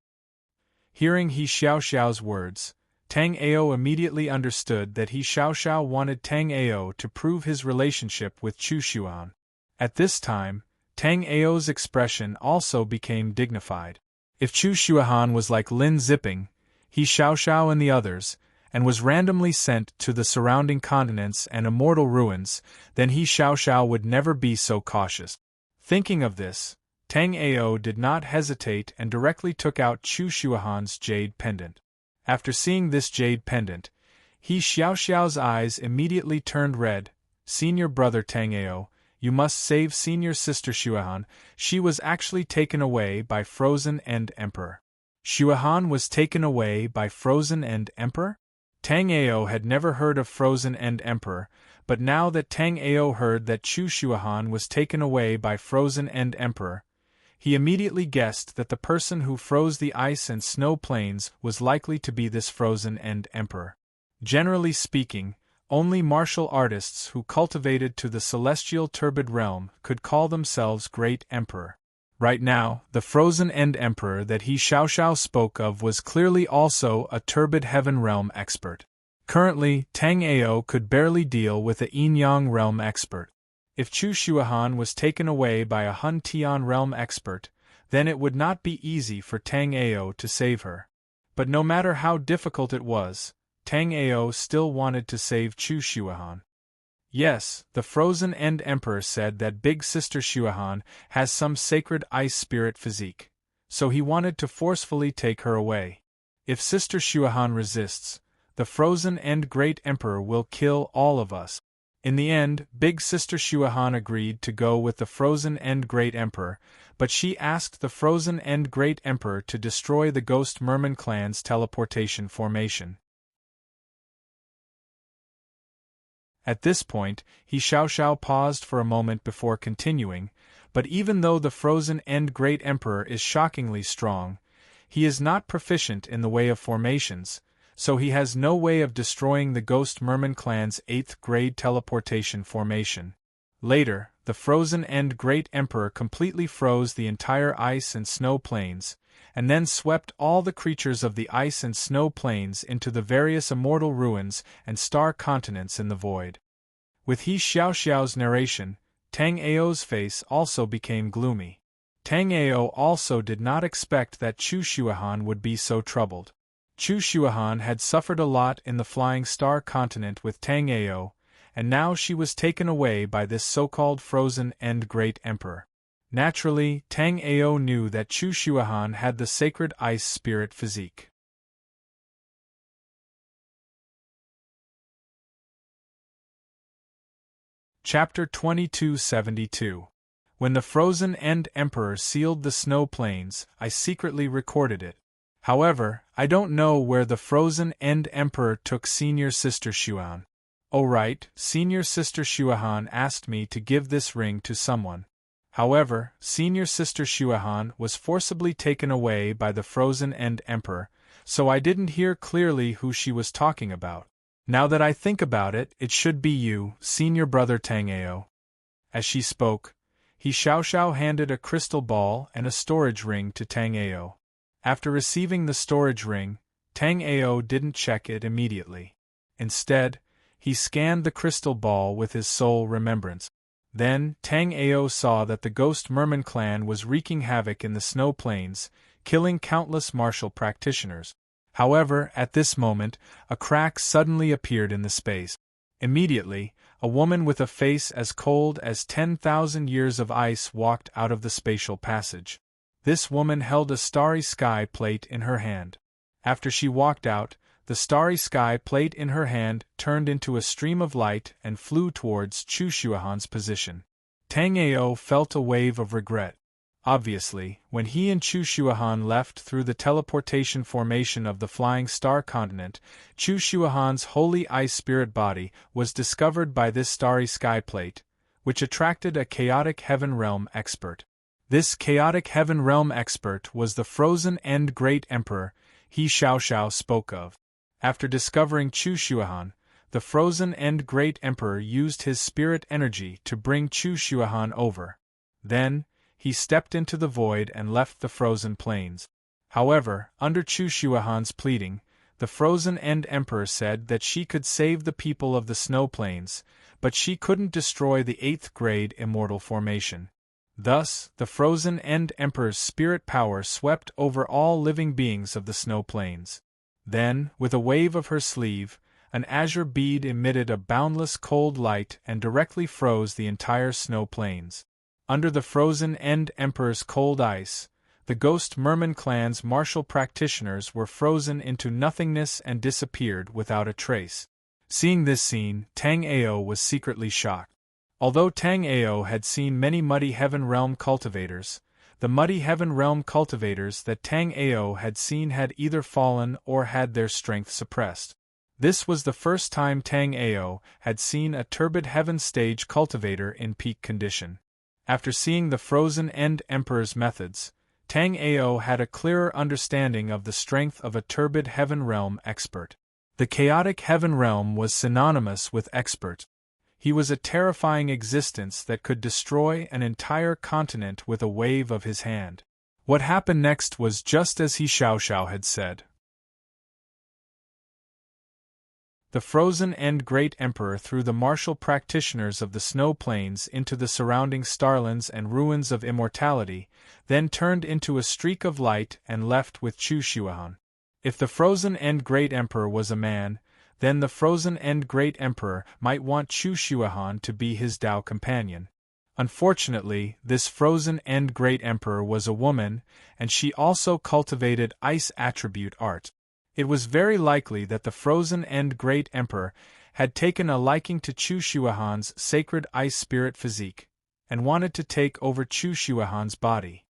Hearing He Xiaoxiao's words, Tang Ao immediately understood that He Xiaoxiao wanted Tang Ao to prove his relationship with Chu Shuan. At this time, Tang Ao's expression also became dignified. If Chu Shuahan was like Lin Zipping, He Xiaoxiao and the others, and was randomly sent to the surrounding continents and immortal ruins, then He Xiaoxiao would never be so cautious. Thinking of this, Tang Ao did not hesitate and directly took out Chu Shuahan's jade pendant. After seeing this jade pendant, He Xiaoxiao's eyes immediately turned red. "Senior brother Tang Ao, you must save senior sister Shuahan. She was actually taken away by Frozen End Emperor." Shuahan was taken away by Frozen End Emperor? Tang Ao had never heard of Frozen End Emperor, but now that Tang Ao heard that Chu Shuahan was taken away by Frozen End Emperor, he immediately guessed that the person who froze the ice and snow plains was likely to be this Frozen End Emperor. Generally speaking, only martial artists who cultivated to the celestial turbid realm could call themselves Great Emperor. Right now, the Frozen End Emperor that He Xiaoxiao spoke of was clearly also a turbid heaven realm expert. Currently, Tang Ao could barely deal with a Yin-Yang realm expert. If Chu Shuahan was taken away by a Hun Tian realm expert, then it would not be easy for Tang Ao to save her. But no matter how difficult it was, Tang Ao still wanted to save Chu Shuahan. Yes, the Frozen End Emperor said that Big Sister Shuahan has some sacred ice spirit physique, so he wanted to forcefully take her away. If Sister Shuahan resists, the Frozen End Great Emperor will kill all of us. In the end, Big Sister Shuahan agreed to go with the Frozen End Great Emperor, but she asked the Frozen End Great Emperor to destroy the Ghost Merman clan's teleportation formation. At this point, He Xiaoxiao paused for a moment before continuing, but even though the Frozen End Great Emperor is shockingly strong, he is not proficient in the way of formations, so he has no way of destroying the Ghost Merman clan's 8th grade teleportation formation. Later, the Frozen End Great Emperor completely froze the entire ice and snow plains, and then swept all the creatures of the ice and snow plains into the various immortal ruins and star continents in the void. With He Xiaoxiao's narration, Tang Ao's face also became gloomy. Tang Ao also did not expect that Chu Shuahan would be so troubled. Chu Shuahan had suffered a lot in the Flying Star continent with Tang Ao, and now she was taken away by this so-called Frozen End Great Emperor. Naturally, Tang Ao knew that Chu Shuahan had the sacred ice spirit physique. Chapter 2272. When the Frozen End Emperor sealed the snow plains, I secretly recorded it. However, I don't know where the Frozen End Emperor took Senior Sister Shuan. Oh right, Senior Sister Shuahan asked me to give this ring to someone. However, Senior Sister Shuahan was forcibly taken away by the Frozen End Emperor, so I didn't hear clearly who she was talking about. Now that I think about it, it should be you, Senior Brother Tang Ao. As she spoke, He Xiaoxiao handed a crystal ball and a storage ring to Tang Ao. After receiving the storage ring, Tang Ao didn't check it immediately. Instead, he scanned the crystal ball with his soul remembrance. Then, Tang Ao saw that the Ghost Merman clan was wreaking havoc in the snow plains, killing countless martial practitioners. However, at this moment, a crack suddenly appeared in the space. Immediately, a woman with a face as cold as 10,000 years of ice walked out of the spatial passage. This woman held a starry sky plate in her hand. After she walked out, the starry sky plate in her hand turned into a stream of light and flew towards Chu Shuahan's position. Tang Ao felt a wave of regret. Obviously, when he and Chu Shuahan left through the teleportation formation of the Flying Star continent, Chu Shuahan's holy ice spirit body was discovered by this starry sky plate, which attracted a chaotic heaven realm expert. This chaotic heaven realm expert was the Frozen End Great Emperor He Xiaoxiao spoke of. After discovering Chu Shuahan, the Frozen End Great Emperor used his spirit energy to bring Chu Shuahan over. Then, he stepped into the void and left the frozen plains. However, under Chu Shuahan's pleading, the Frozen End Emperor said that she could save the people of the snow plains, but she couldn't destroy the 8th grade immortal formation. Thus, the Frozen End Emperor's spirit power swept over all living beings of the snow plains. Then, with a wave of her sleeve, an azure bead emitted a boundless cold light and directly froze the entire snow plains. Under the Frozen End Emperor's cold ice, the Ghost Merman clan's martial practitioners were frozen into nothingness and disappeared without a trace. Seeing this scene, Tang Ao was secretly shocked. Although Tang Ao had seen many Muddy Heaven Realm cultivators, the Muddy Heaven Realm cultivators that Tang Ao had seen had either fallen or had their strength suppressed. This was the first time Tang Ao had seen a turbid heaven stage cultivator in peak condition. After seeing the Frozen End Emperor's methods, Tang Ao had a clearer understanding of the strength of a turbid heaven realm expert. The chaotic heaven realm was synonymous with expert. He was a terrifying existence that could destroy an entire continent with a wave of his hand. What happened next was just as He Xiaoxiao had said. The Frozen End Great Emperor threw the martial practitioners of the snow plains into the surrounding starlands and ruins of immortality, then turned into a streak of light and left with Chu Shuahan. If the Frozen End Great Emperor was a man, then the Frozen End Great Emperor might want Chu Shuahan to be his Tao companion. Unfortunately, this Frozen End Great Emperor was a woman, and she also cultivated ice attribute art. It was very likely that the Frozen End Great Emperor had taken a liking to Chu Xuehan's sacred ice spirit physique, and wanted to take over Chu Xuehan's body.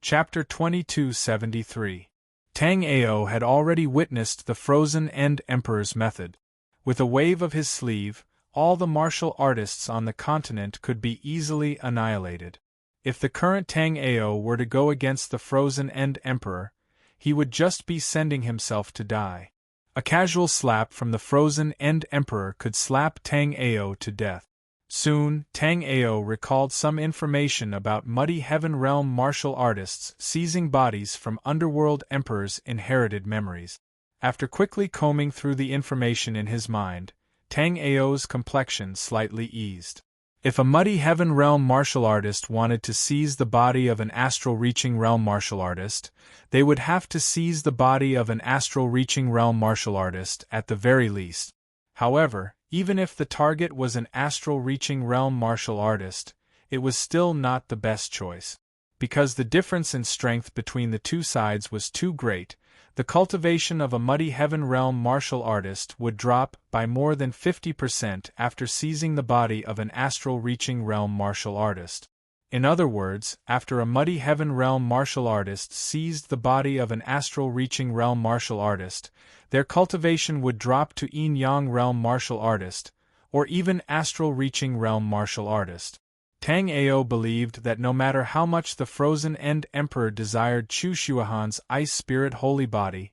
Chapter 2273. Tang Ao had already witnessed the Frozen End Emperor's method. With a wave of his sleeve, all the martial artists on the continent could be easily annihilated. If the current Tang Ao were to go against the Frozen End Emperor, he would just be sending himself to die. A casual slap from the Frozen End Emperor could slap Tang Ao to death. Soon, Tang Ao recalled some information about Muddy Heaven Realm martial artists seizing bodies from Underworld Emperors' inherited memories. After quickly combing through the information in his mind, Tang Ao's complexion slightly eased. If a Muddy Heaven Realm martial artist wanted to seize the body of an Astral Reaching Realm martial artist, they would have to seize the body of an Astral Reaching Realm martial artist at the very least. However, even if the target was an Astral Reaching Realm martial artist, it was still not the best choice. Because the difference in strength between the two sides was too great, the cultivation of a Muddy Heaven Realm martial artist would drop by more than 50% after seizing the body of an Astral Reaching Realm martial artist. In other words, after a Muddy Heaven Realm martial artist seized the body of an Astral Reaching Realm martial artist, their cultivation would drop to Yin Yang Realm martial artist, or even Astral Reaching Realm martial artist. Tang Ao believed that no matter how much the Frozen End Emperor desired Chu Xuehan's ice spirit holy body,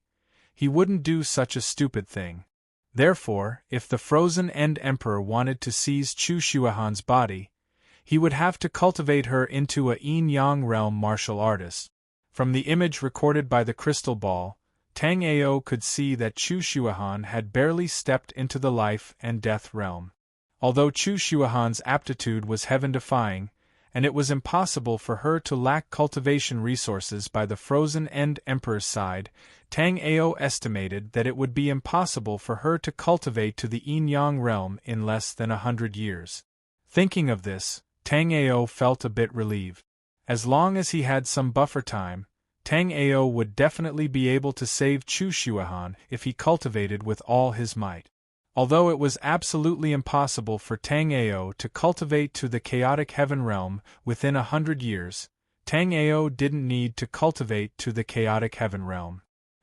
he wouldn't do such a stupid thing. Therefore, if the Frozen End Emperor wanted to seize Chu Xuehan's body, he would have to cultivate her into a Yin Yang Realm martial artist. From the image recorded by the crystal ball, Tang Ao could see that Chu Xuehan had barely stepped into the life and death realm. Although Chu Xuehan's aptitude was heaven-defying, and it was impossible for her to lack cultivation resources by the Frozen End Emperor's side, Tang Ao estimated that it would be impossible for her to cultivate to the Yin Yang realm in less than 100 years. Thinking of this, Tang Ao felt a bit relieved. As long as he had some buffer time, Tang Ao would definitely be able to save Chu Xuehan if he cultivated with all his might. Although it was absolutely impossible for Tang Ao to cultivate to the chaotic heaven realm within 100 years, Tang Ao didn't need to cultivate to the chaotic heaven realm.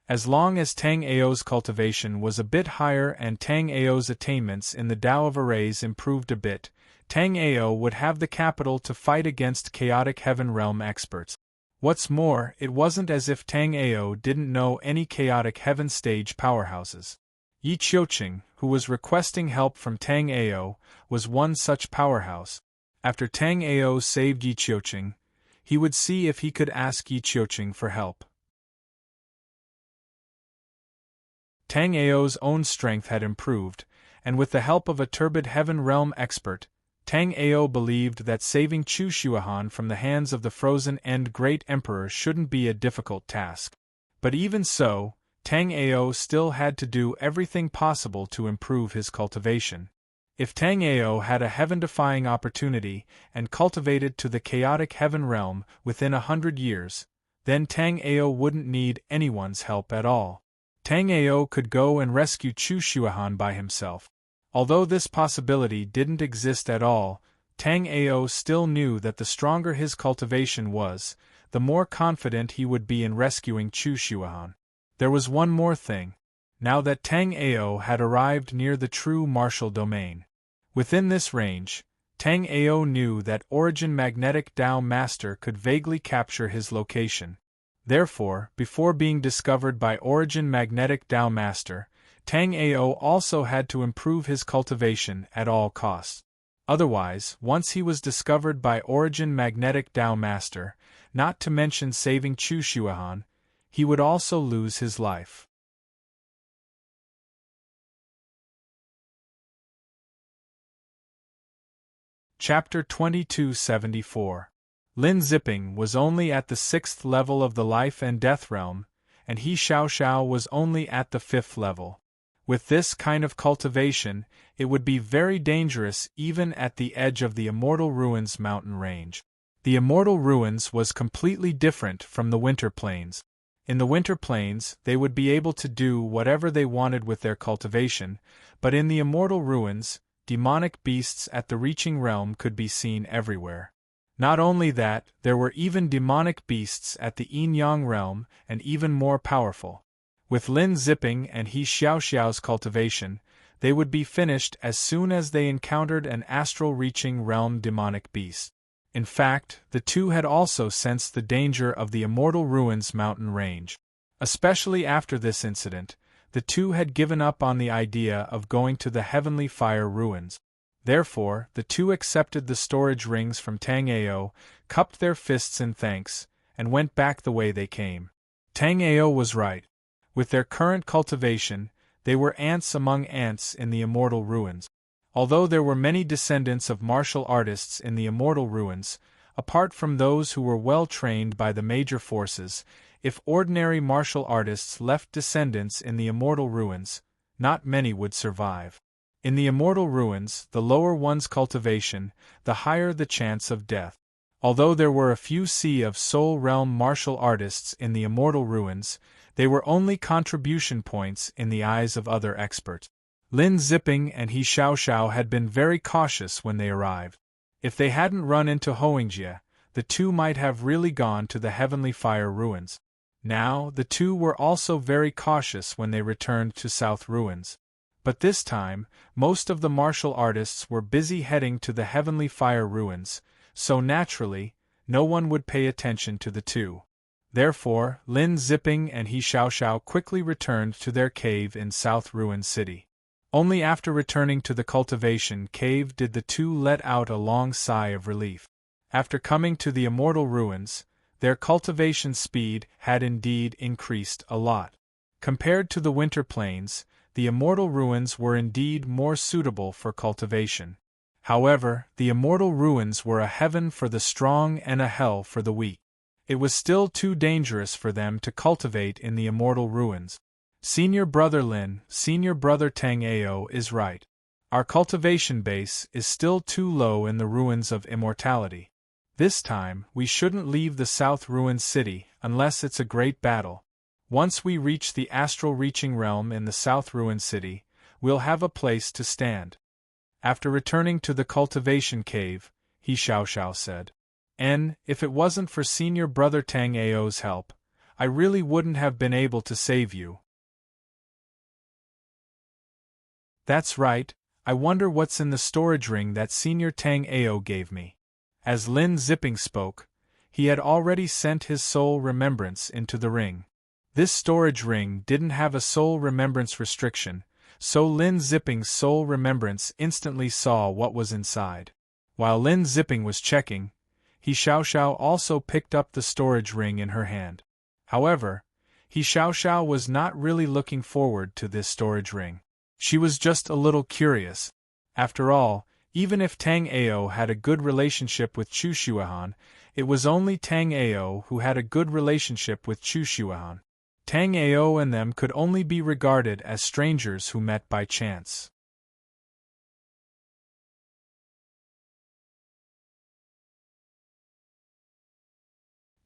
As long as Tang Ao's cultivation was a bit higher and Tang Ao's attainments in the Tao of Arrays improved a bit, Tang Ao would have the capital to fight against chaotic heaven realm experts. What's more, it wasn't as if Tang Ao didn't know any chaotic heaven stage powerhouses. Yi Qiuqing, who was requesting help from Tang Ao, was one such powerhouse. After Tang Ao saved Yi Qiuqing, he would see if he could ask Yi Qiuqing for help. Tang Ao's own strength had improved, and with the help of a turbid heaven realm expert, Tang Ao believed that saving Chu Xuehan from the hands of the Frozen End Great Emperor shouldn't be a difficult task. But even so, Tang Ao still had to do everything possible to improve his cultivation. If Tang Ao had a heaven-defying opportunity and cultivated to the chaotic heaven realm within 100 years, then Tang Ao wouldn't need anyone's help at all. Tang Ao could go and rescue Chu Xuehan by himself. Although this possibility didn't exist at all, Tang Ao still knew that the stronger his cultivation was, the more confident he would be in rescuing Chu Xuehan. There was one more thing. Now that Tang Ao had arrived near the true martial domain. Within this range, Tang Ao knew that Origin Magnetic Tao Master could vaguely capture his location. Therefore, before being discovered by Origin Magnetic Tao Master, Tang Ao also had to improve his cultivation at all costs. Otherwise, once he was discovered by Origin Magnetic Tao Master, not to mention saving Chu Xuehan, he would also lose his life. Chapter 2274. Lin Zipping was only at the 6th level of the life and death realm, and He Xiaoxiao was only at the 5th level. With this kind of cultivation, it would be very dangerous even at the edge of the Immortal Ruins mountain range. The immortal ruins was completely different from the winter plains. In the winter plains, they would be able to do whatever they wanted with their cultivation, but in the immortal ruins, demonic beasts at the reaching realm could be seen everywhere. Not only that, there were even demonic beasts at the yin-yang realm, and even more powerful. With Lin Zipping and He Xiaoxiao's cultivation, they would be finished as soon as they encountered an astral reaching realm demonic beast. In fact, the two had also sensed the danger of the Immortal Ruins mountain range. Especially after this incident, the two had given up on the idea of going to the Heavenly Fire Ruins. Therefore, the two accepted the storage rings from Tang Ao, cupped their fists in thanks, and went back the way they came. Tang Ao was right. With their current cultivation, they were ants among ants in the Immortal Ruins. Although there were many descendants of martial artists in the Immortal Ruins, apart from those who were well trained by the major forces, if ordinary martial artists left descendants in the Immortal Ruins, not many would survive. In the Immortal Ruins, the lower one's cultivation, the higher the chance of death. Although there were a few Sea of Soul Realm martial artists in the Immortal Ruins, they were only contribution points in the eyes of other experts. Lin Zipping and He Xiaoxiao had been very cautious when they arrived. If they hadn't run into Hoengjie, the two might have really gone to the Heavenly Fire Ruins. Now, the two were also very cautious when they returned to South Ruins. But this time, most of the martial artists were busy heading to the Heavenly Fire Ruins, so naturally, no one would pay attention to the two. Therefore, Lin Zipping and He Xiaoxiao quickly returned to their cave in South Ruin City. Only after returning to the cultivation cave did the two let out a long sigh of relief. After coming to the Immortal Ruins, their cultivation speed had indeed increased a lot. Compared to the Winter Plains, the Immortal Ruins were indeed more suitable for cultivation. However, the Immortal Ruins were a heaven for the strong and a hell for the weak. It was still too dangerous for them to cultivate in the Immortal Ruins. Senior Brother Lin, Senior Brother Tang Ao is right. Our cultivation base is still too low in the ruins of immortality. This time, we shouldn't leave the South Ruin City unless it's a great battle. Once we reach the astral reaching realm in the South Ruin City, we'll have a place to stand. After returning to the cultivation cave, He Xiaoxiao said, If it wasn't for Senior Brother Tang Ao's help, I really wouldn't have been able to save you. That's right, I wonder what's in the storage ring that Senior Tang Ao gave me. As Lin Zipping spoke, he had already sent his soul remembrance into the ring. This storage ring didn't have a soul remembrance restriction, so Lin Zipping's soul remembrance instantly saw what was inside. While Lin Zipping was checking, He Xiaoxiao also picked up the storage ring in her hand. However, He Xiaoxiao was not really looking forward to this storage ring. She was just a little curious. After all, even if Tang Ao had a good relationship with Chu Xuehan, it was only Tang Ao who had a good relationship with Chu Xuehan. Tang Ao and them could only be regarded as strangers who met by chance.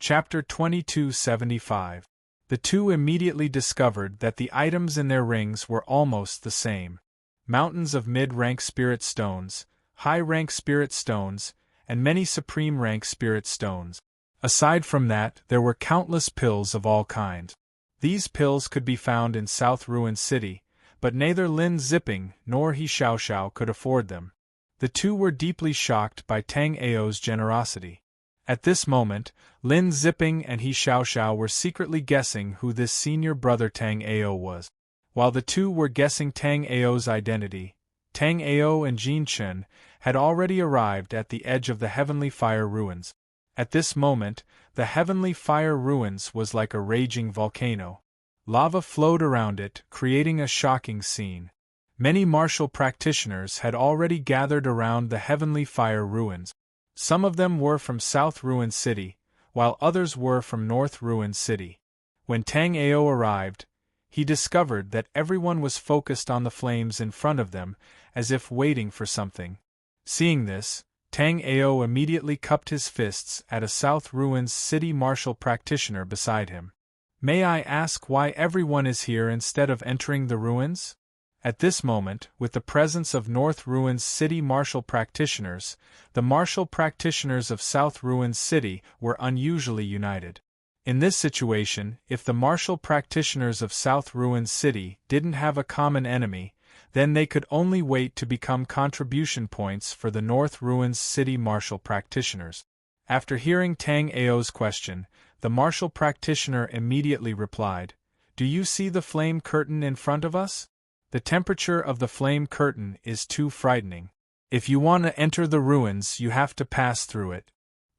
Chapter 2275. The two immediately discovered that the items in their rings were almost the same. Mountains of mid-rank spirit stones, high-rank spirit stones, and many supreme-rank spirit stones. Aside from that, there were countless pills of all kinds. These pills could be found in South Ruin City, but neither Lin Zipping nor He Xiaoxiao could afford them. The two were deeply shocked by Tang Ao's generosity. At this moment, Lin Zipping and He Xiaoxiao were secretly guessing who this Senior Brother Tang Ao was. While the two were guessing Tang Ao's identity, Tang Ao and Jin Chen had already arrived at the edge of the Heavenly Fire Ruins. At this moment, the Heavenly Fire Ruins was like a raging volcano. Lava flowed around it, creating a shocking scene. Many martial practitioners had already gathered around the Heavenly Fire Ruins. Some of them were from South Ruin City, while others were from North Ruin City. When Tang Ao arrived, he discovered that everyone was focused on the flames in front of them, as if waiting for something. Seeing this, Tang Ao immediately cupped his fists at a South Ruins city marshal practitioner beside him. May I ask why everyone is here instead of entering the ruins? At this moment, with the presence of North Ruins city marshal practitioners, the marshal practitioners of South Ruins city were unusually united. In this situation, if the martial practitioners of South Ruins City didn't have a common enemy, then they could only wait to become contribution points for the North Ruins City martial practitioners. After hearing Tang Ao's question, the martial practitioner immediately replied, "Do you see the flame curtain in front of us? The temperature of the flame curtain is too frightening. If you want to enter the ruins, you have to pass through it."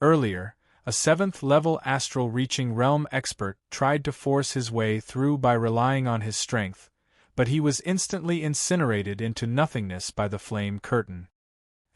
Earlier, a 7th-level astral-reaching realm expert tried to force his way through by relying on his strength, but he was instantly incinerated into nothingness by the flame curtain.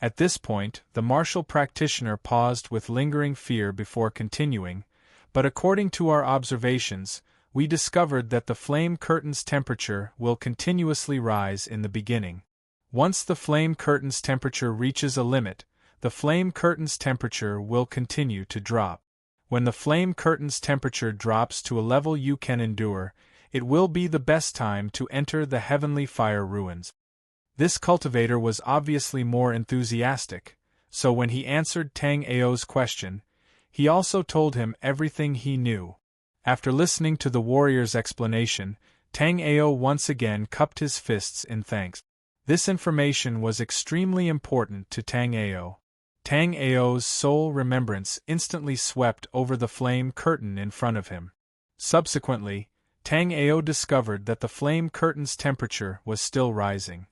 At this point, the martial practitioner paused with lingering fear before continuing, but according to our observations, we discovered that the flame curtain's temperature will continuously rise in the beginning. Once the flame curtain's temperature reaches a limit, the flame curtain's temperature will continue to drop. When the flame curtain's temperature drops to a level you can endure, it will be the best time to enter the heavenly fire ruins. This cultivator was obviously more enthusiastic, so when he answered Tang Ao's question, he also told him everything he knew. After listening to the warrior's explanation, Tang Ao once again cupped his fists in thanks. This information was extremely important to Tang Ao. Tang Ao's soul remembrance instantly swept over the flame curtain in front of him. Subsequently, Tang Ao discovered that the flame curtain's temperature was still rising.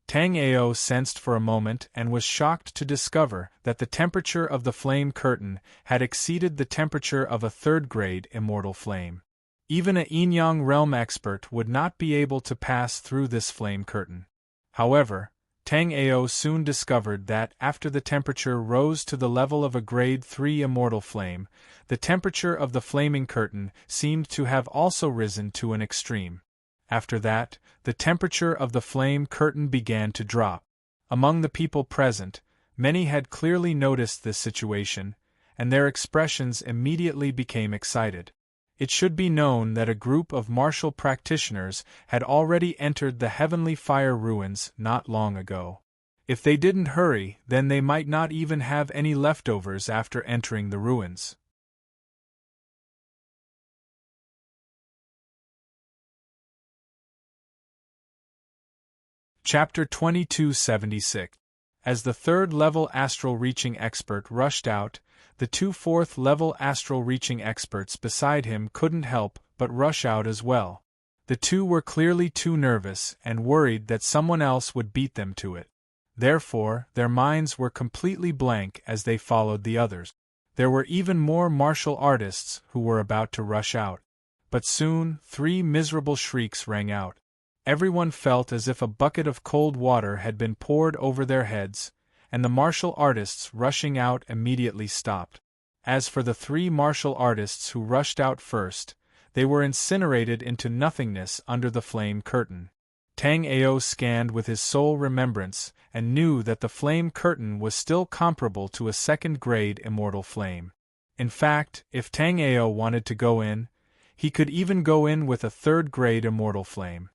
Tang Ao sensed for a moment and was shocked to discover that the temperature of the flame curtain had exceeded the temperature of a 3rd-grade immortal flame. Even a yin-yang realm expert would not be able to pass through this flame curtain. However, Tang Ao soon discovered that after the temperature rose to the level of a grade 3 immortal flame, the temperature of the flaming curtain seemed to have also risen to an extreme. After that, the temperature of the flame curtain began to drop. Among the people present, many had clearly noticed this situation, and their expressions immediately became excited. It should be known that a group of martial practitioners had already entered the heavenly fire ruins not long ago. If they didn't hurry, then they might not even have any leftovers after entering the ruins. Chapter 2276. As the 3rd-level astral-reaching expert rushed out, the 2 4th-level astral-reaching experts beside him couldn't help but rush out as well. The two were clearly too nervous and worried that someone else would beat them to it. Therefore, their minds were completely blank as they followed the others. There were even more martial artists who were about to rush out. But soon, 3 miserable shrieks rang out. Everyone felt as if a bucket of cold water had been poured over their heads, and the martial artists rushing out immediately stopped. As for the 3 martial artists who rushed out first, they were incinerated into nothingness under the flame curtain. Tang Ao scanned with his soul remembrance and knew that the flame curtain was still comparable to a 2nd-grade immortal flame. In fact, if Tang Ao wanted to go in, he could even go in with a 3rd-grade immortal flame.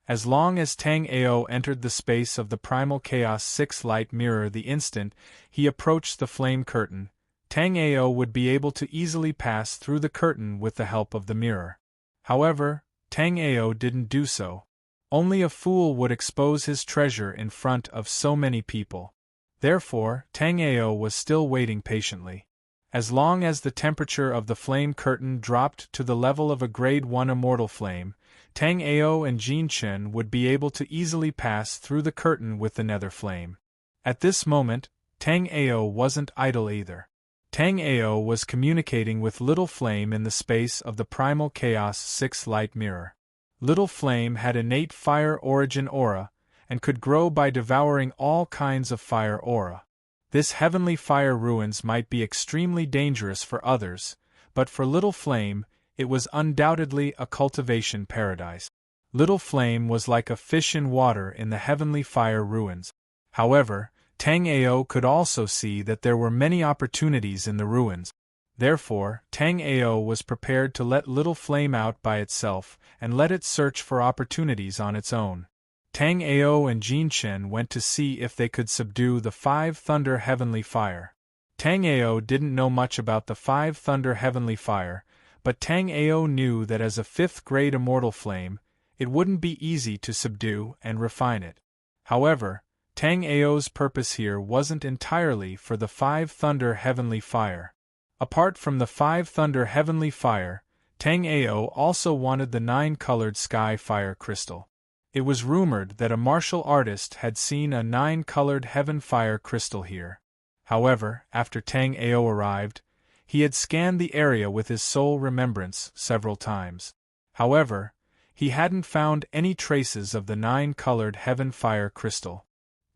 As long as Tang Ao entered the space of the Primal Chaos 6 light mirror the instant he approached the flame curtain, Tang Ao would be able to easily pass through the curtain with the help of the mirror. However, Tang Ao didn't do so. Only a fool would expose his treasure in front of so many people. Therefore, Tang Ao was still waiting patiently. As long as the temperature of the flame curtain dropped to the level of a grade 1 immortal flame, Tang Ao and Jin Chen would be able to easily pass through the curtain with the nether flame. At this moment, Tang Ao wasn't idle either. Tang Ao was communicating with Little Flame in the space of the Primal Chaos 6 light mirror. Little Flame had innate fire origin aura, and could grow by devouring all kinds of fire aura. This heavenly fire ruins might be extremely dangerous for others, but for Little Flame, it was undoubtedly a cultivation paradise. Little Flame was like a fish in water in the heavenly fire ruins. However, Tang Ao could also see that there were many opportunities in the ruins. Therefore, Tang Ao was prepared to let little flame out by itself and let it search for opportunities on its own. Tang Ao and Jin Chen went to see if they could subdue the 5 Thunder Heavenly Fire. Tang Ao didn't know much about the 5 Thunder Heavenly Fire, but Tang Ao knew that as a 5th grade immortal flame, it wouldn't be easy to subdue and refine it. However, Tang Ao's purpose here wasn't entirely for the 5 Thunder Heavenly Fire. Apart from the 5 Thunder Heavenly Fire, Tang Ao also wanted the 9-colored Sky Fire Crystal. It was rumored that a martial artist had seen a 9-colored Heaven Fire Crystal here. However, after Tang Ao arrived, he had scanned the area with his soul remembrance several times. However, he hadn't found any traces of the 9-colored Heaven Fire Crystal.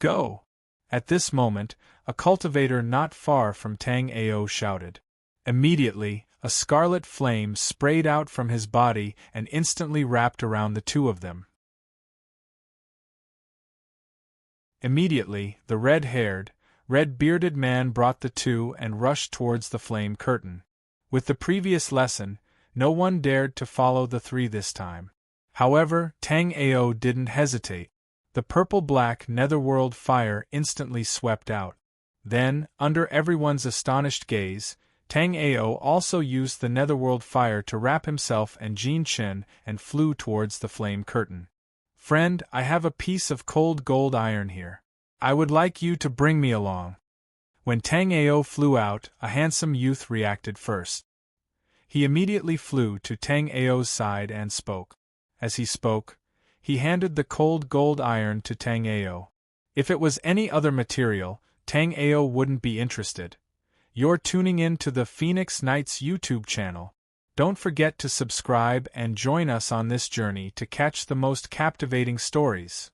Go! At this moment, a cultivator not far from Tang Ao shouted. Immediately, a scarlet flame sprayed out from his body and instantly wrapped around the two of them. Immediately, the red-haired, red-bearded man brought the two and rushed towards the flame curtain. With the previous lesson, no one dared to follow the 3 this time. However, Tang Ao didn't hesitate. The purple-black netherworld fire instantly swept out. Then, under everyone's astonished gaze, Tang Ao also used the netherworld fire to wrap himself and Jin Chen and flew towards the flame curtain. Friend, I have a piece of cold gold iron here. I would like you to bring me along. When Tang Ao flew out, a handsome youth reacted first. He immediately flew to Tang Ao's side and spoke. As he spoke, he handed the cold gold iron to Tang Ao. If it was any other material, Tang Ao wouldn't be interested. You're tuning in to the Phoenix Knights YouTube channel. Don't forget to subscribe and join us on this journey to catch the most captivating stories.